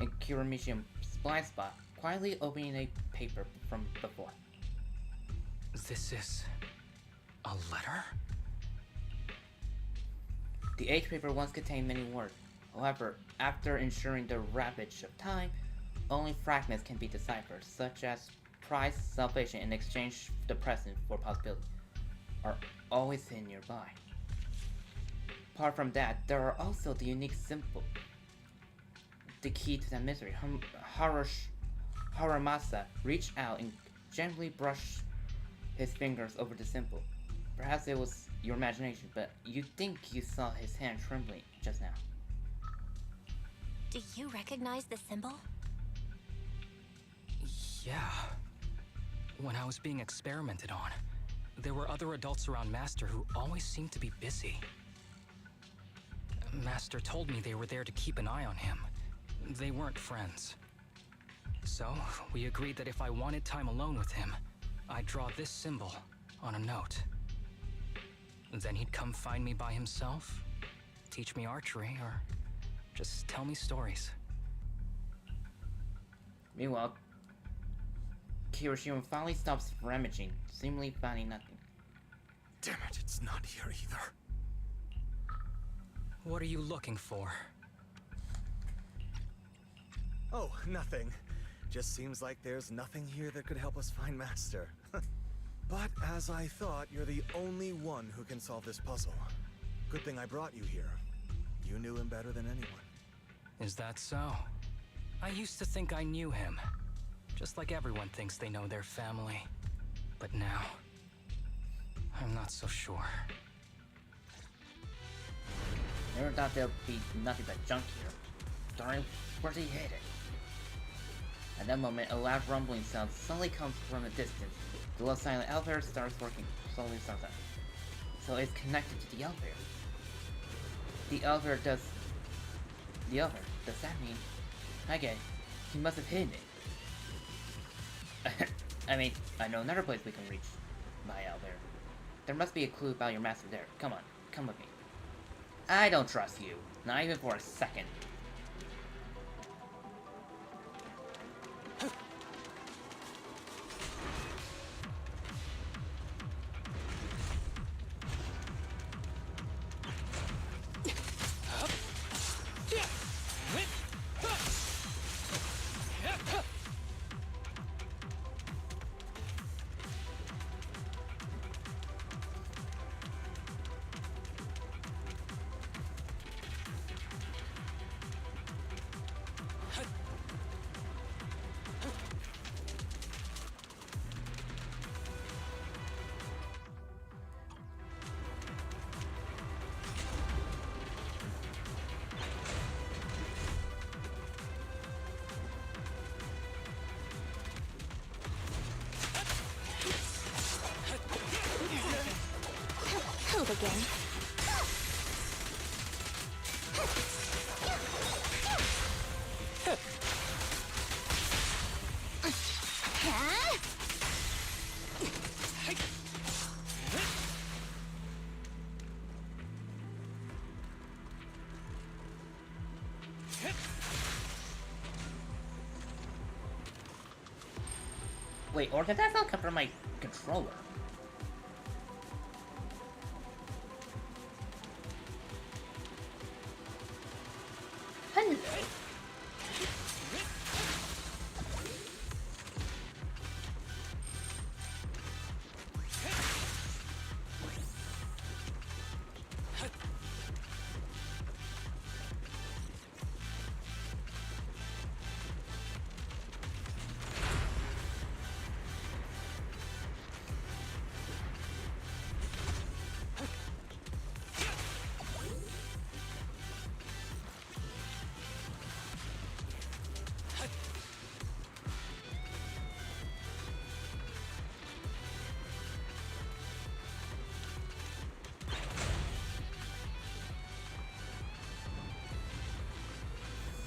in Kirishima's blind spot, quietly opening a paper from before. This is a letter? The H paper once contained many words. However, after ensuring the ravage of time, only fragments can be deciphered, such as price, salvation in exchange the present for possibility, are always hidden nearby. Apart from that, there are also the unique symbol, the key to that mystery. Haramasa reached out and gently brushed his fingers over the symbol. Perhaps it was your imagination, but you think you saw his hand trembling just now. Do you recognize the symbol? Yeah. When I was being experimented on, there were other adults around Master who always seemed to be busy. Master told me they were there to keep an eye on him. They weren't friends. So, we agreed that if I wanted time alone with him, I'd draw this symbol on a note. Then he'd come find me by himself, teach me archery, or just tell me stories. Meanwhile, Kirishima finally stops rummaging, seemingly finding nothing. Damn it, it's not here either. What are you looking for? Oh, nothing. Just seems like there's nothing here that could help us find Master. But as I thought, you're the only one who can solve this puzzle. Good thing I brought you here. You knew him better than anyone. Is that so? I used to think I knew him. Just like everyone thinks they know their family. But now, I'm not so sure. Never thought there'd be nothing but junk here. Darn, where'd he hit it? At that moment, a loud rumbling sound suddenly comes from a distance. The low silent elevator slowly starts up. So it's connected to the elevator. Does that mean? I get it. He must have hidden it. I mean, I know another place we can reach by elevator. There must be a clue about your master there. Come on, come with me. I don't trust you. Not even for a second. Again. Wait, or did that sound come from my controller? Hello.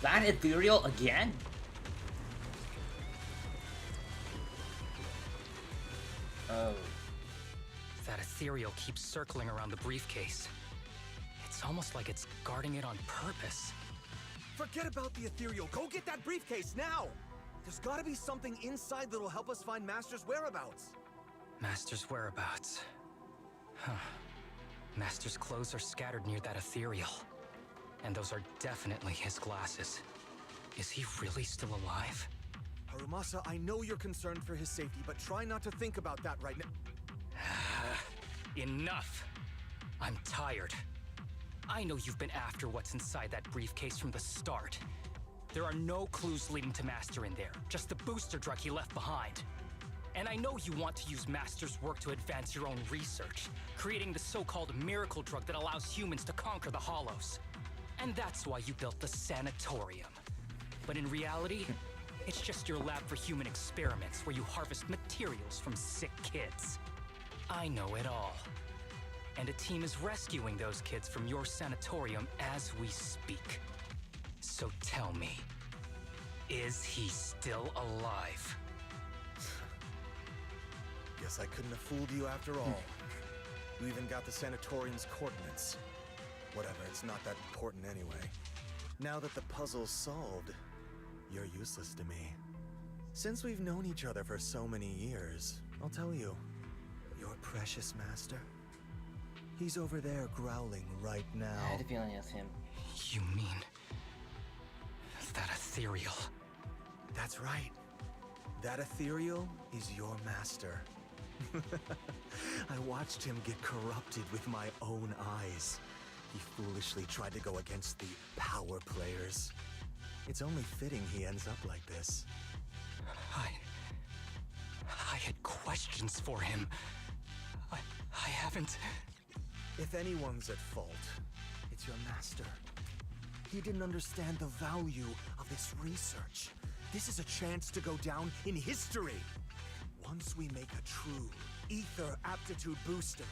That ethereal again? Oh. That ethereal keeps circling around the briefcase. It's almost like it's guarding it on purpose. Forget about the ethereal. Go get that briefcase now! There's gotta be something inside that'll help us find Master's whereabouts. Master's whereabouts. Huh. Master's clothes are scattered near that ethereal. And those are definitely his glasses. Is he really still alive? Harumasa, I know you're concerned for his safety, but try not to think about that right now. Enough! I'm tired. I know you've been after what's inside that briefcase from the start. There are no clues leading to Master in there, just the booster drug he left behind. And I know you want to use Master's work to advance your own research, creating the so-called miracle drug that allows humans to conquer the Hollows. And that's why you built the sanatorium. But in reality, it's just your lab for human experiments where you harvest materials from sick kids. I know it all. And a team is rescuing those kids from your sanatorium as we speak. So tell me, is he still alive? Guess I couldn't have fooled you after all. You even got the sanatorium's coordinates. Whatever, it's not that important anyway. Now that the puzzle's solved, you're useless to me. Since we've known each other for so many years, I'll tell you, your precious master, he's over there growling right now. I had a feeling it was him. You mean that ethereal? That's right. That ethereal is your master. I watched him get corrupted with my own eyes. He foolishly tried to go against the power players. It's only fitting he ends up like this. I had questions for him. I haven't... If anyone's at fault, it's your master. He didn't understand the value of this research. This is a chance to go down in history. Once we make a true ether aptitude booster,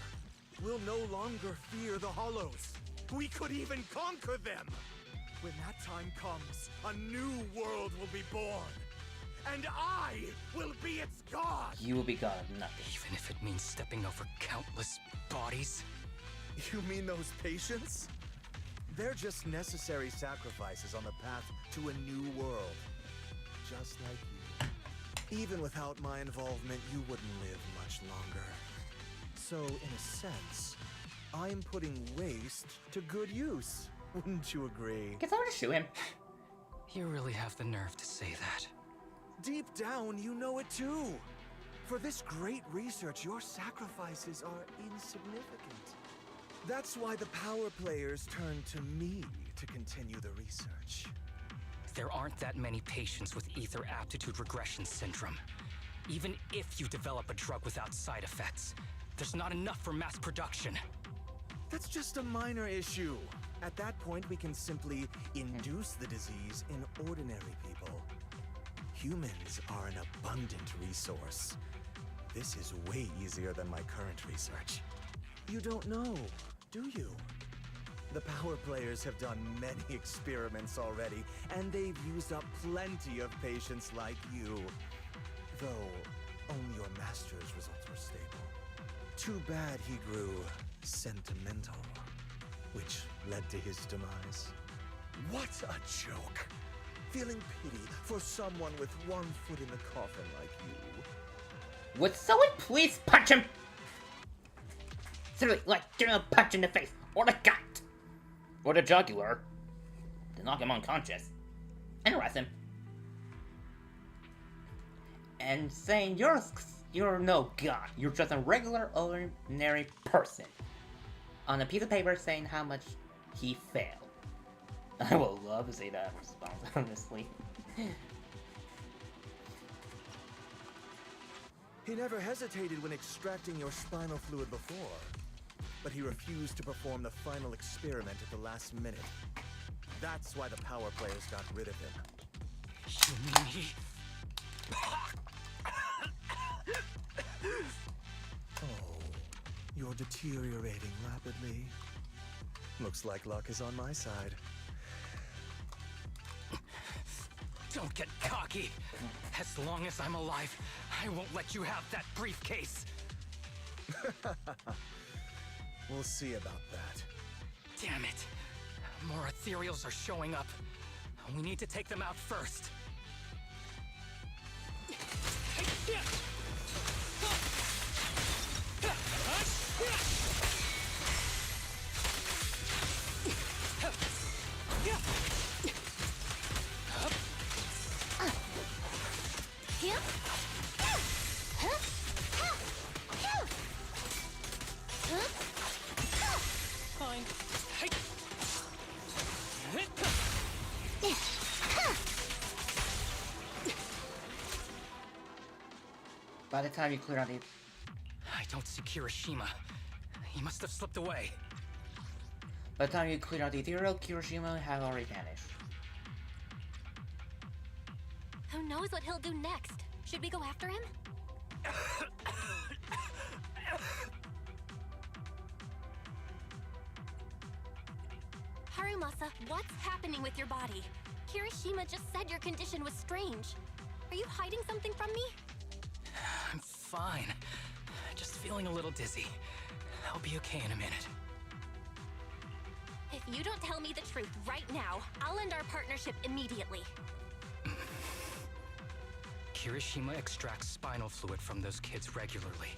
we'll no longer fear the Hollows. We could even conquer them. When that time comes, a new world will be born. And I will be its god! You will be god of nothing. Even if it means stepping over countless bodies? You mean those patients? They're just necessary sacrifices on the path to a new world. Just like you. Even without my involvement, you wouldn't live much longer. So, in a sense, I'm putting waste to good use. Wouldn't you agree? Can someone just shoot him? You really have the nerve to say that. Deep down, you know it too. For this great research, your sacrifices are insignificant. That's why the power players turn to me to continue the research. There aren't that many patients with ether aptitude regression syndrome. Even if you develop a drug without side effects, there's not enough for mass production. That's just a minor issue. At that point, we can simply induce the disease in ordinary people. Humans are an abundant resource. This is way easier than my current research. You don't know, do you? The power players have done many experiments already, and they've used up plenty of patients like you. Though, only your master's results were stable. Too bad he grew sentimental, which led to his demise. What a joke! Feeling pity for someone with one foot in the coffin like you. Would someone please punch him? Seriously, like, give him a punch in the face, or the gut, or the jugular, to knock him unconscious, and arrest him. And saying you're no god, you're just a regular, ordinary person. On a piece of paper saying how much he failed. I would love to see that response, honestly. He never hesitated when extracting your spinal fluid before, but he refused to perform the final experiment at the last minute. That's why the power players got rid of him. Oh, you're deteriorating rapidly. Looks like luck is on my side. Don't get cocky. As long as I'm alive, I won't let you have that briefcase. We'll see about that. Damn it. More ethereals are showing up. We need to take them out first. By the time you clear out the... I don't see Kirishima. He must have slipped away. By the time you clear out the ethereal, Kirishima had already vanished. Who knows what he'll do next? Should we go after him? Harumasa, what's happening with your body? Kirishima just said your condition was strange. Are you hiding something from me? I'm fine. Just feeling a little dizzy. I'll be okay in a minute. If you don't tell me the truth right now, I'll end our partnership immediately. Kirishima extracts spinal fluid from those kids regularly,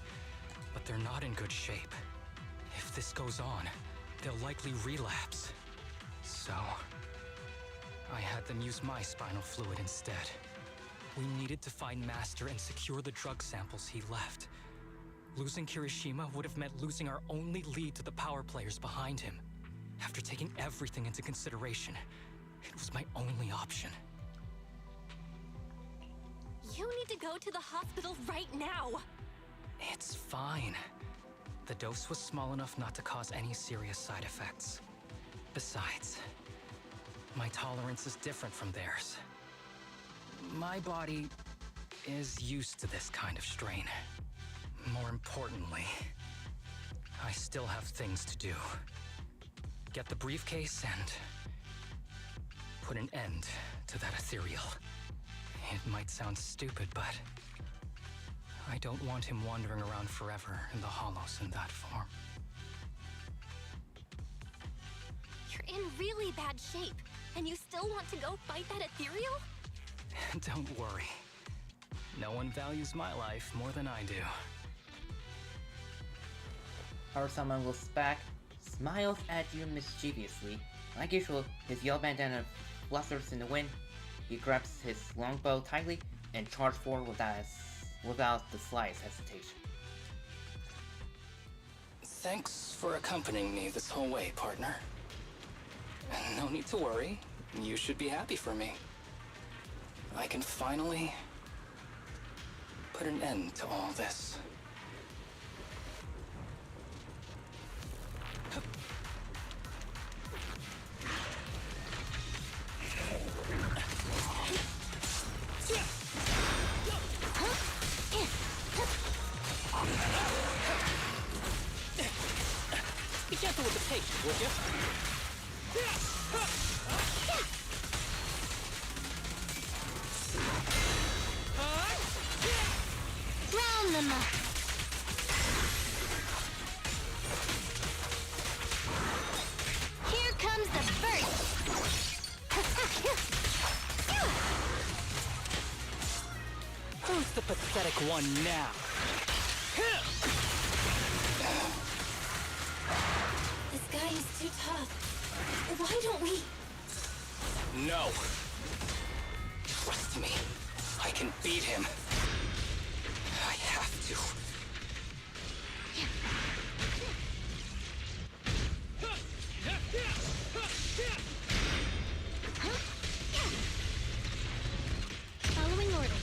but they're not in good shape. If this goes on, they'll likely relapse. So, I had them use my spinal fluid instead. We needed to find Master and secure the drug samples he left. Losing Kirishima would have meant losing our only lead to the power players behind him. After taking everything into consideration, it was my only option. You need to go to the hospital right now! It's fine. The dose was small enough not to cause any serious side effects. Besides, my tolerance is different from theirs. My body is used to this kind of strain. More importantly, I still have things to do. Get the briefcase and put an end to that ethereal. It might sound stupid, but I don't want him wandering around forever in the hollows in that form. You're in really bad shape, and you still want to go fight that ethereal? Don't worry. No one values my life more than I do. Or someone looks back, smiles at you mischievously. Like usual, his yellow bandana flutters in the wind. He grabs his longbow tightly and charges forward without the slightest hesitation. Thanks for accompanying me this whole way, partner. No need to worry. You should be happy for me. I can finally put an end to all this. Be gentle with the patient, would you? Round them up. Here comes the burst. Who's the pathetic one now? This guy is too tough. Why don't we... No! Trust me. I can beat him. I have to. Following order.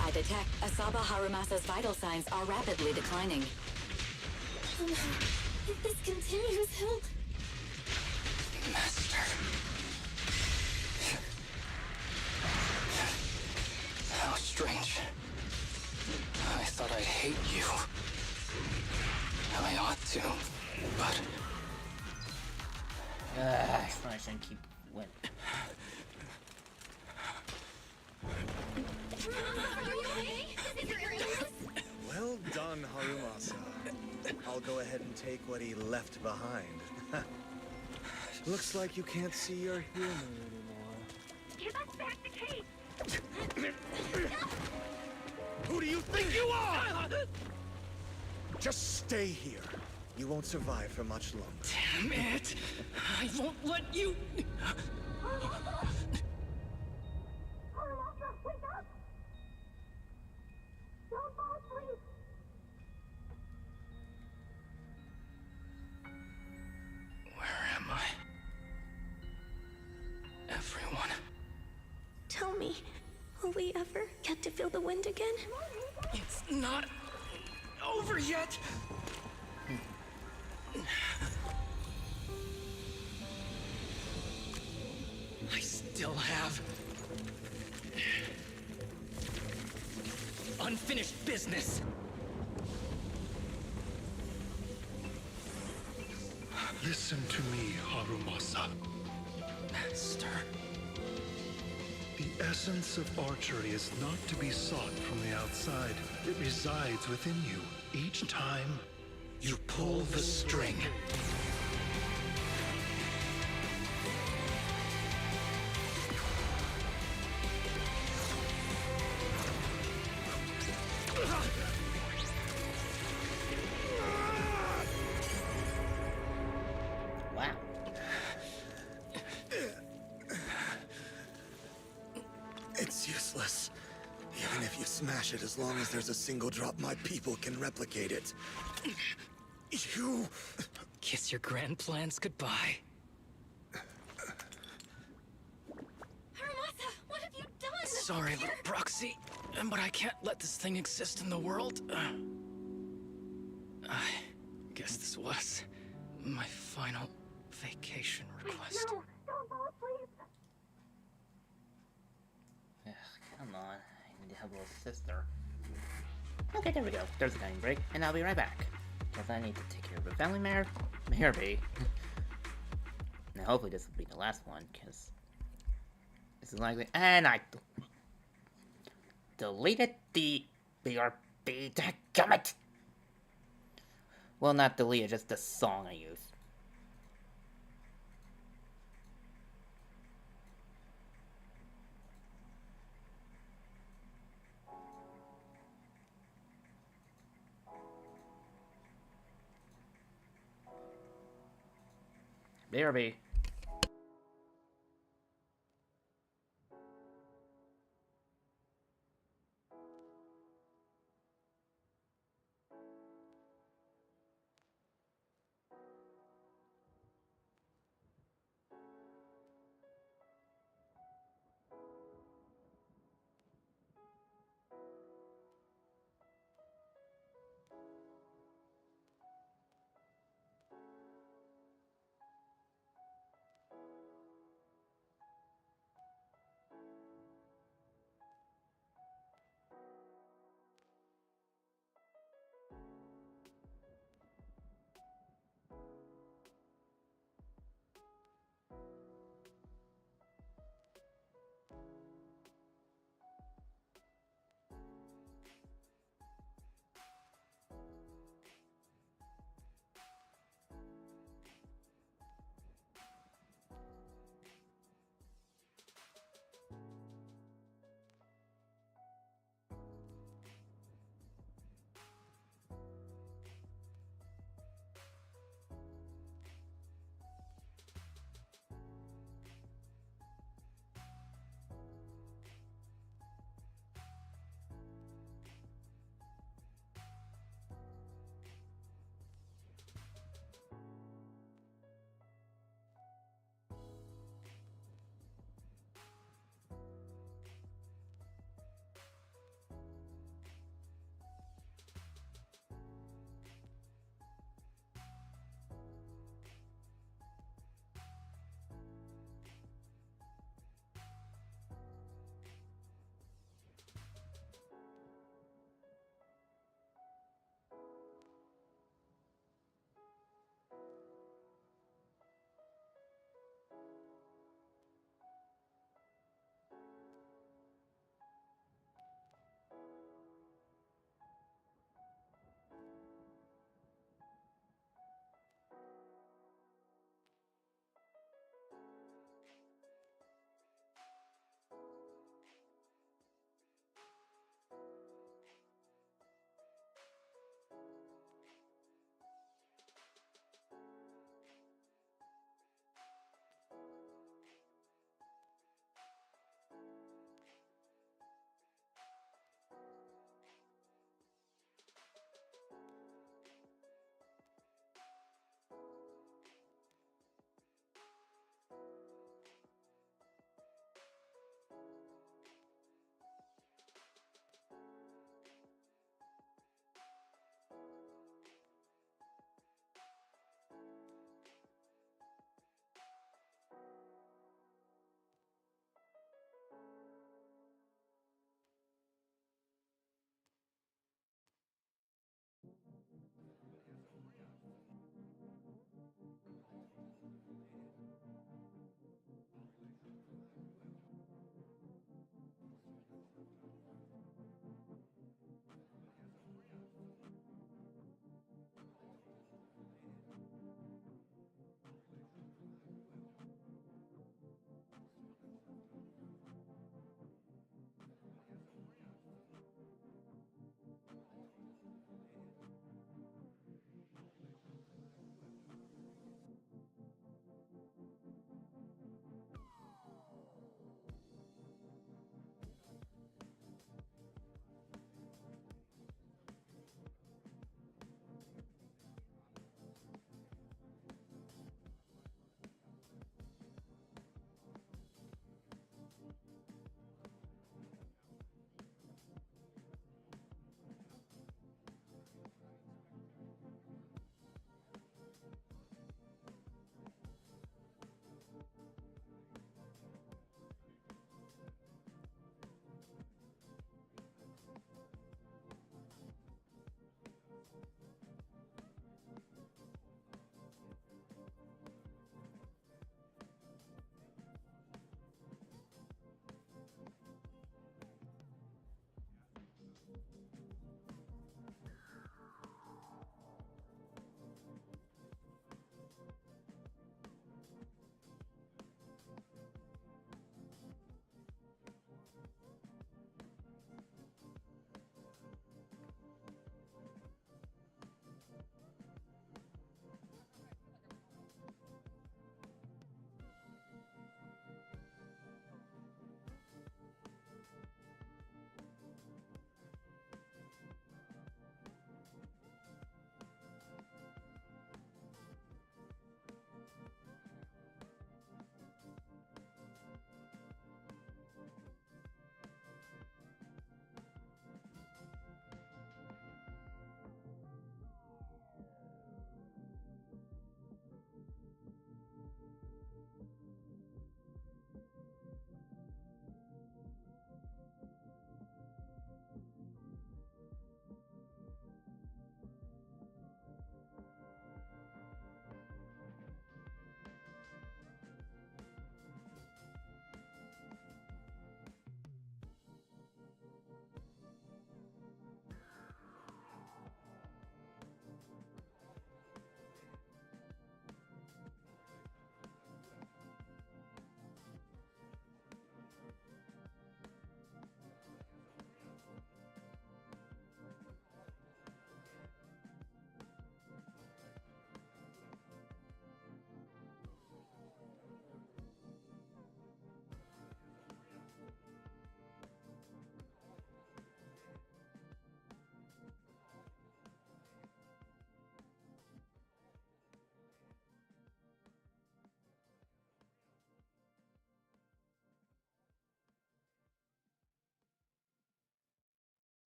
I detect Asaba Harumasa's vital signs are rapidly declining. If this continues, he'll... Master. How strange. I thought I'd hate you. I ought to, but... I probably shouldn't keep winning. Well done, Harumasa. I'll go ahead and take what he left behind. Looks like you can't see your humor anymore. Give us back the cape! Who do you think you are? Just stay here. You won't survive for much longer. Damn it! I won't let you... Wake up! Don't fall asleep! Will we ever get to feel the wind again? It's not over yet. I still have unfinished business. Listen to me, Harumasa. Master. The essence of archery is not to be sought from the outside. It resides within you. Each time you pull the string. Wow. It's useless. Even if you smash it, as long as there's a single drop, my people can replicate it. You... Kiss your grand plans goodbye. Harumasa, what have you done? Sorry, little proxy, but I can't let this thing exist in the world. I guess this was my final vacation request. No, don't go, please. Ugh, come on. I need to have a little sister. Okay, there we go. There's a dining break, and I'll be right back. Because I need to take care of a family matter. Maybe. Now, hopefully this will be the last one, because this is likely. And I deleted the BRB. Dadgummit! Well, not deleted, just the song I used. BRB.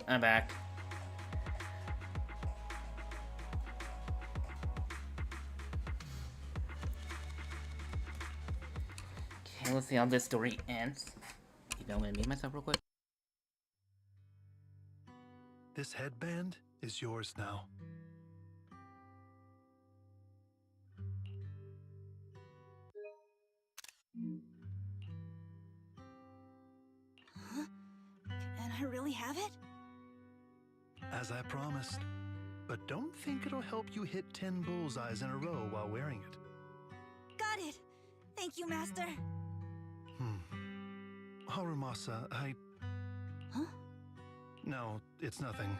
I'm back. Okay, let's see how this story ends. You know, I'm gonna mute myself real quick. This headband is yours now. Huh? Can I really have it? As I promised. But don't think it'll help you hit 10 bullseyes in a row while wearing it. Got it! Thank you, Master. Harumasa, Huh? No, it's nothing.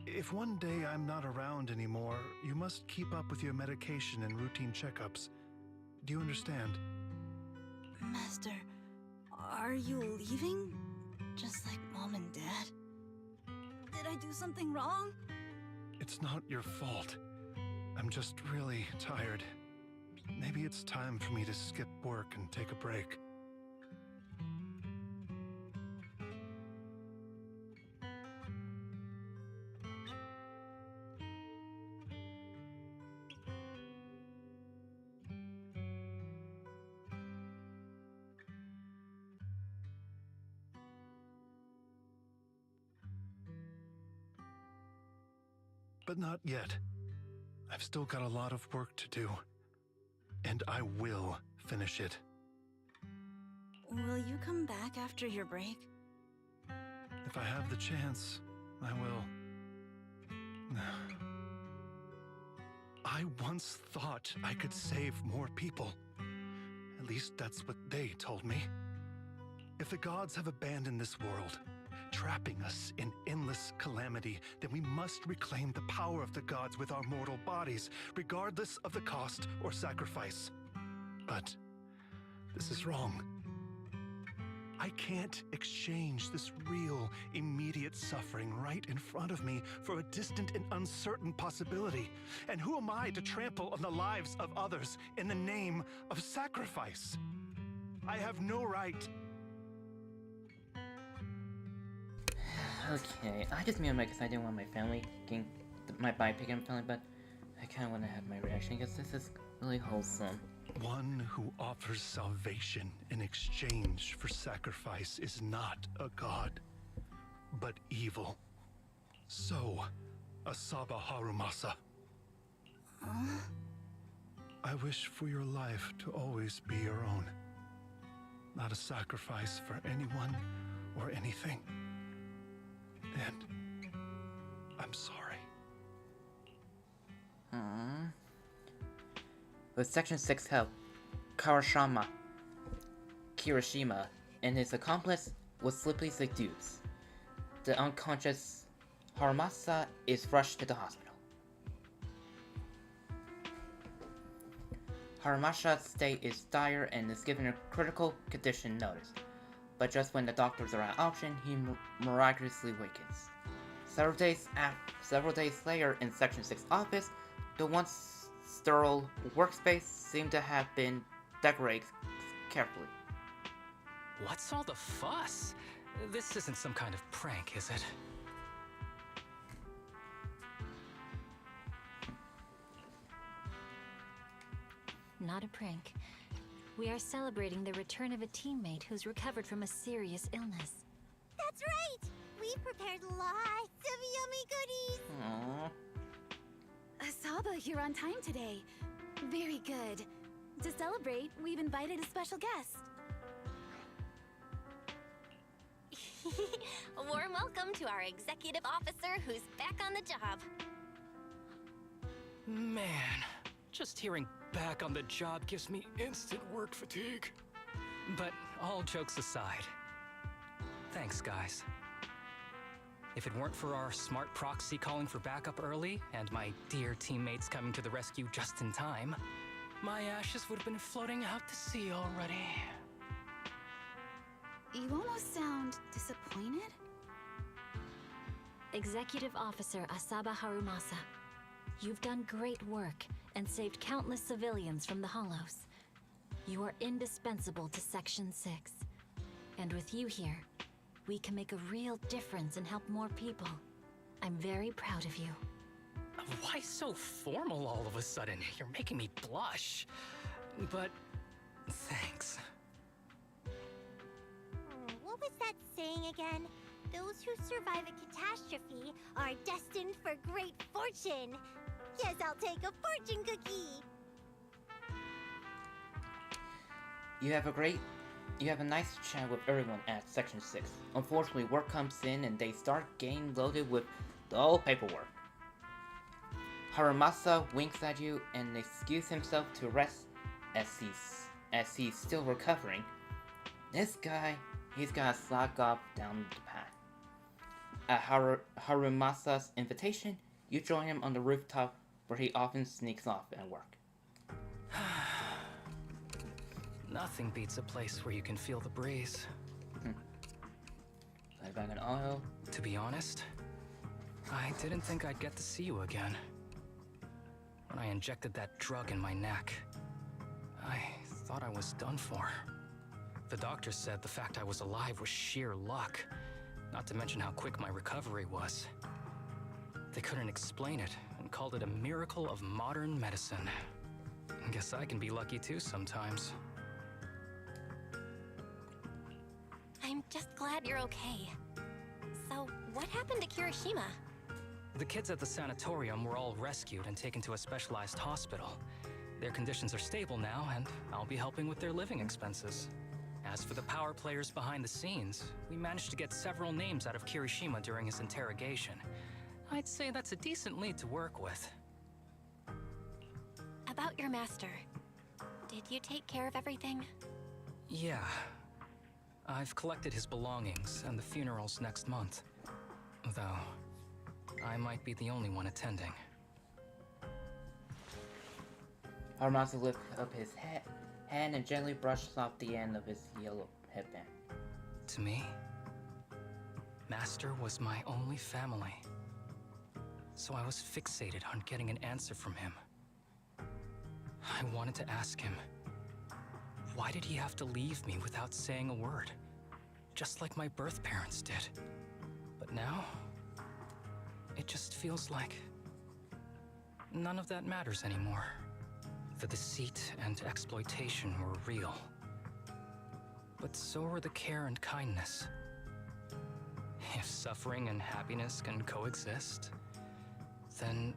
If one day I'm not around anymore, you must keep up with your medication and routine checkups. Do you understand? Master, are you leaving? Just like Mom and Dad? Did I do something wrong? It's not your fault. I'm just really tired. Maybe it's time for me to skip work and take a break. But not yet. I've still got a lot of work to do. And I will finish it. Will you come back after your break? If I have the chance, I will. I once thought I could save more people. At least that's what they told me. If the gods have abandoned this world, trapping us in endless calamity, then we must reclaim the power of the gods with our mortal bodies, regardless of the cost or sacrifice. But this is wrong. I can't exchange this real, immediate suffering right in front of me for a distant and uncertain possibility. And who am I to trample on the lives of others in the name of sacrifice? I have no right. Okay, I just muted because I didn't want my family getting my bypicking family, but I kind of want to have my reaction because this is really wholesome. One who offers salvation in exchange for sacrifice is not a god, but evil. So, Asaba Harumasa. I wish for your life to always be your own. Not a sacrifice for anyone or anything. And I'm sorry. With Section 6 help, Kirishima and his accomplice was swiftly seduced. The unconscious Harumasa is rushed to the hospital. Harumasa's state is dire and is given a critical condition notice, but just when the doctors are at option, he miraculously wakens. Several days later, in Section 6 office, the once sterile workspace seemed to have been decorated carefully. What's all the fuss? This isn't some kind of prank, is it? Not a prank. We are celebrating the return of a teammate who's recovered from a serious illness. That's right! We prepared lots of yummy goodies! Aww. Asaba, you're on time today. Very good. To celebrate, we've invited a special guest. A warm welcome to our executive officer who's back on the job. Man, just hearing back on the job gives me instant work fatigue. But all jokes aside, thanks, guys. If it weren't for our smart proxy calling for backup early, and my dear teammates coming to the rescue just in time, my ashes would have been floating out to sea already. You almost sound disappointed? Executive Officer Asaba Harumasa, you've done great work and saved countless civilians from the Hollows. You are indispensable to Section 6. And with you here, we can make a real difference and help more people. I'm very proud of you. Why so formal all of a sudden? You're making me blush. But thanks. What was that saying again? Those who survive a catastrophe are destined for great fortune. Yes, I'll take a fortune cookie. You have a nice chat with everyone at Section 6. Unfortunately, work comes in and they start getting loaded with the old paperwork. Harumasa winks at you and excuses himself to rest as he's still recovering. This guy, he's gonna slog off down the path. At Harumasa's invitation, you join him on the rooftop where he often sneaks off at work. Nothing beats a place where you can feel the breeze. Lay back in oil. To be honest, I didn't think I'd get to see you again. When I injected that drug in my neck, I thought I was done for. The doctor said the fact I was alive was sheer luck, not to mention how quick my recovery was. They couldn't explain it and called it a miracle of modern medicine. Guess I can be lucky too sometimes. I'm just glad you're okay. So, what happened to Kirishima? The kids at the sanatorium were all rescued and taken to a specialized hospital. Their conditions are stable now, and I'll be helping with their living expenses. As for the power players behind the scenes, we managed to get several names out of Kirishima during his interrogation. I'd say that's a decent lead to work with. About your master. Did you take care of everything? Yeah. I've collected his belongings, and the funeral's next month. Though, I might be the only one attending. Harumasa lifts up his hand and gently brushes off the end of his yellow headband. To me, Master was my only family. So I was fixated on getting an answer from him. I wanted to ask him, why did he have to leave me without saying a word? Just like my birth parents did. But now, it just feels like none of that matters anymore. The deceit and exploitation were real. But so were the care and kindness. If suffering and happiness can coexist, then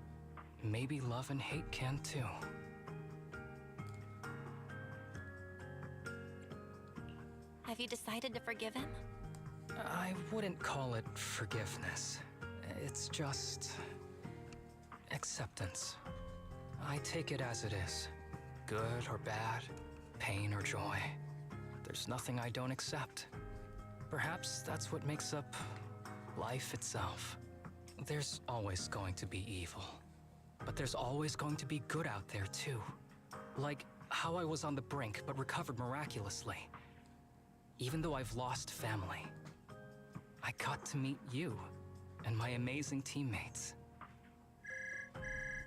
maybe love and hate can too. Have you decided to forgive him? I wouldn't call it forgiveness. It's just acceptance. I take it as it is. Good or bad, pain or joy. There's nothing I don't accept. Perhaps that's what makes up life itself. There's always going to be evil. But there's always going to be good out there too. Like how I was on the brink but recovered miraculously. Even though I've lost family, I got to meet you and my amazing teammates.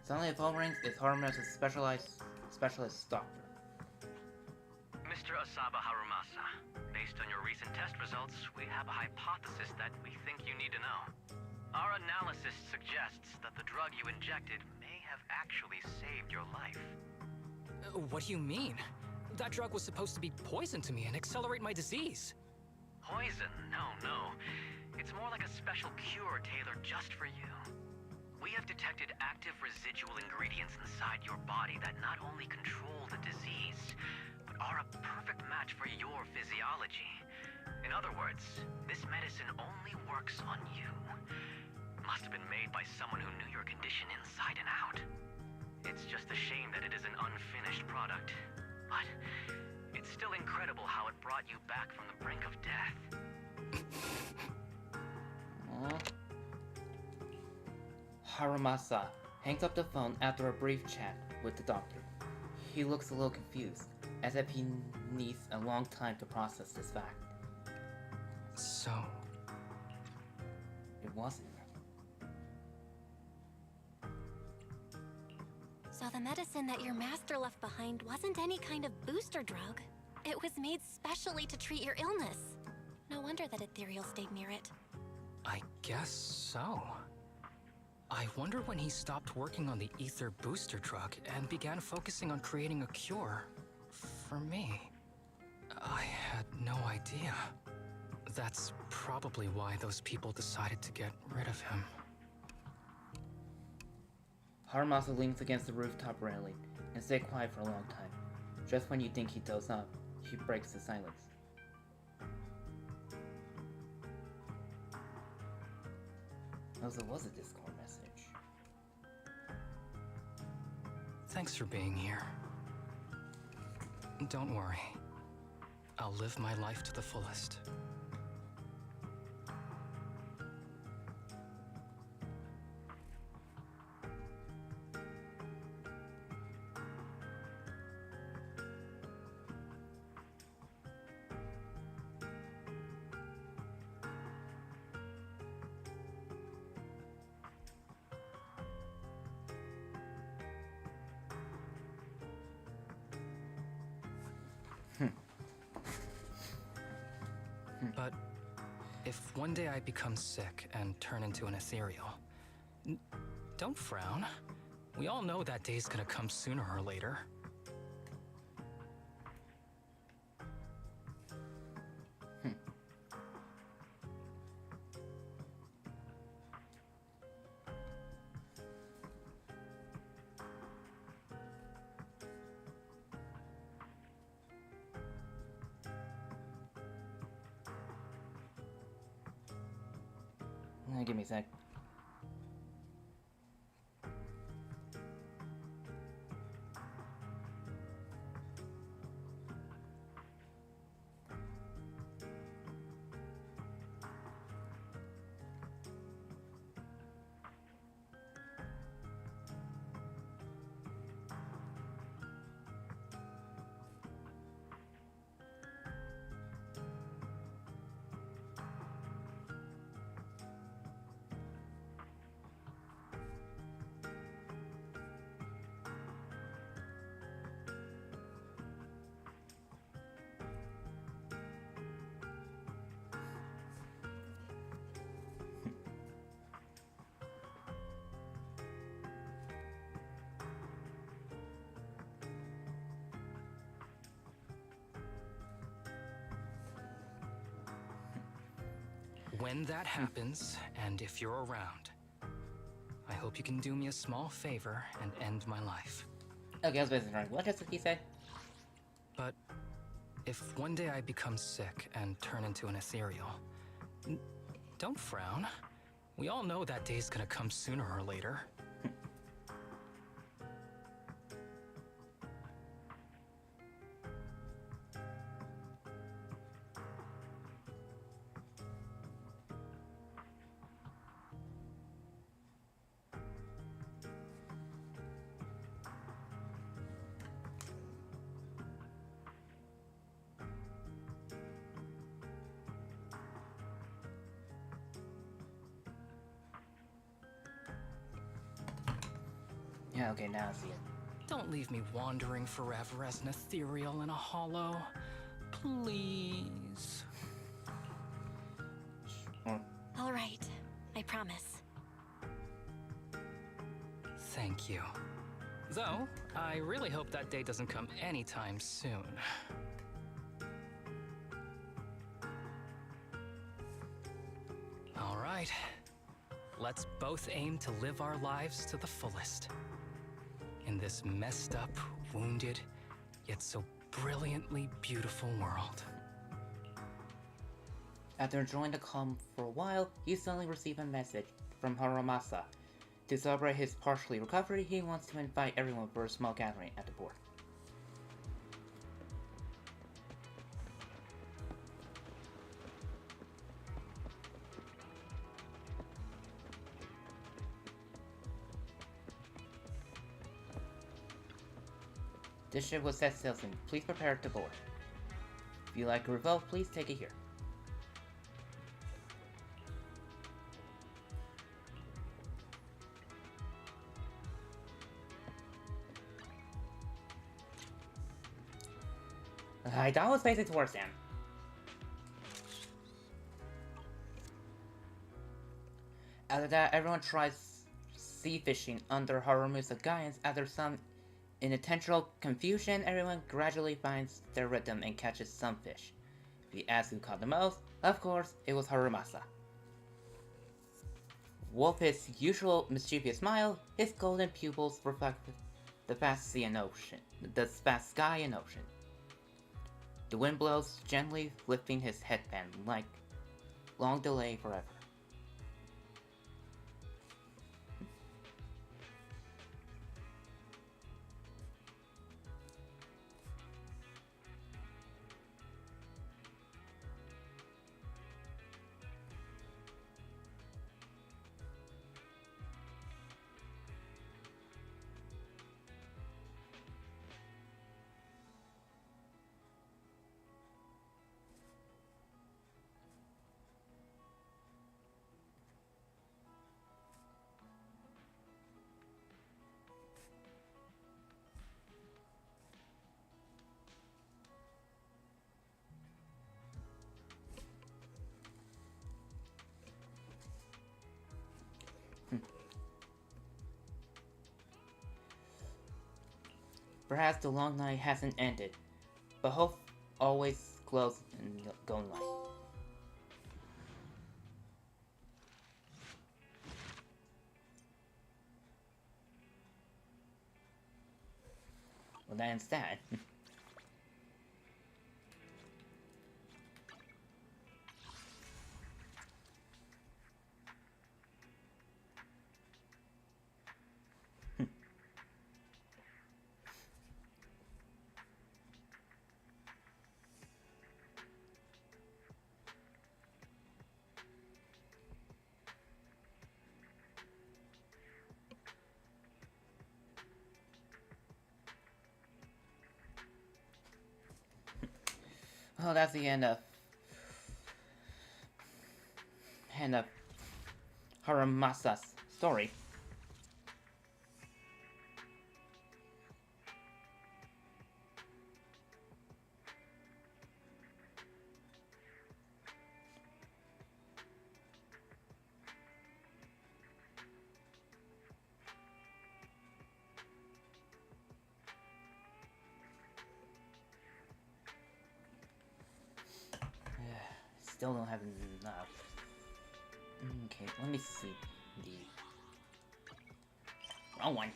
Suddenly the phone rings. It's Harumasa's specialist doctor. Mr. Asaba Harumasa, based on your recent test results, we have a hypothesis that we think you need to know. Our analysis suggests that the drug you injected may have actually saved your life. What do you mean? That drug was supposed to be poison to me and accelerate my disease. Poison? No. It's more like a special cure tailored just for you. We have detected active residual ingredients inside your body that not only control the disease, but are a perfect match for your physiology. In other words, this medicine only works on you. Must have been made by someone who knew your condition inside and out. It's just a shame that it is an unfinished product. But it's still incredible how it brought you back from the brink of death. Harumasa hangs up the phone after a brief chat with the doctor. He looks a little confused, as if he needs a long time to process this fact. So... it wasn't. So the medicine that your master left behind wasn't any kind of booster drug. It was made specially to treat your illness. No wonder that ethereal stayed near it. I guess so. I wonder when he stopped working on the ether booster drug and began focusing on creating a cure for me. I had no idea. That's probably why those people decided to get rid of him. Harumasa leans against the rooftop railing and stays quiet for a long time. Just when you think he dozed off, he breaks the silence. Oh, so it was a Discord message. Thanks for being here. Don't worry. I'll live my life to the fullest. But if one day I become sick and turn into an ethereal, don't frown. We all know that day's gonna come sooner or later. Give me a sec. When that happens, and if you're around, I hope you can do me a small favor and end my life. Okay, I was basically wrong. What does he say? But if one day I become sick and turn into an ethereal, don't frown. We all know that day's gonna come sooner or later. Yeah, okay, now I see it. Don't leave me wandering forever as an ethereal in a hollow. Please. All right, I promise. Thank you. Though, I really hope that day doesn't come anytime soon. All right. Let's both aim to live our lives to the fullest. In this messed up, wounded, yet so brilliantly beautiful world. After enjoying the calm for a while, you suddenly receive a message from Harumasa. To celebrate his partial recovery, he wants to invite everyone for a small gathering at the board. This ship will set sail soon. Please prepare to board. If you like a revolt, please take it here. That was facing towards him. After that, everyone tries sea fishing under Harumusa's guidance. After some intentional confusion, everyone gradually finds their rhythm and catches some fish. If you ask who caught the most, of course, it was Harumasa. With his usual mischievous smile, his golden pupils reflect the vast sea and ocean, the vast sky and ocean. The wind blows gently, lifting his headband like long delay forever. Perhaps the long night hasn't ended, but hope always glows in the golden light. Well, that ends that. Well, that's the end of Harumasa's story. Still don't have enough. Okay, let me see the wrong one.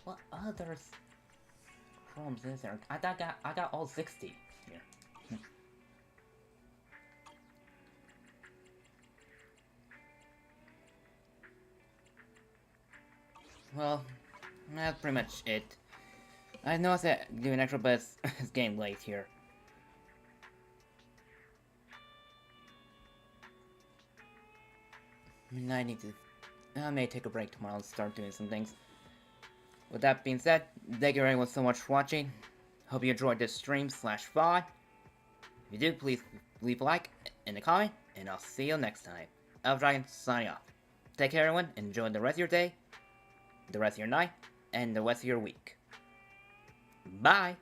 What others chromes is there? I got all 60 here. Well, that's pretty much it. I know I said do an extra, but it's getting late here. I may take a break tomorrow and start doing some things. With that being said, thank you everyone so much for watching. Hope you enjoyed this stream/VOD. If you did, please leave a like and a comment, and I'll see you next time. Elfdragon signing off. Take care everyone, enjoy the rest of your day, the rest of your night, and the rest of your week. Bye!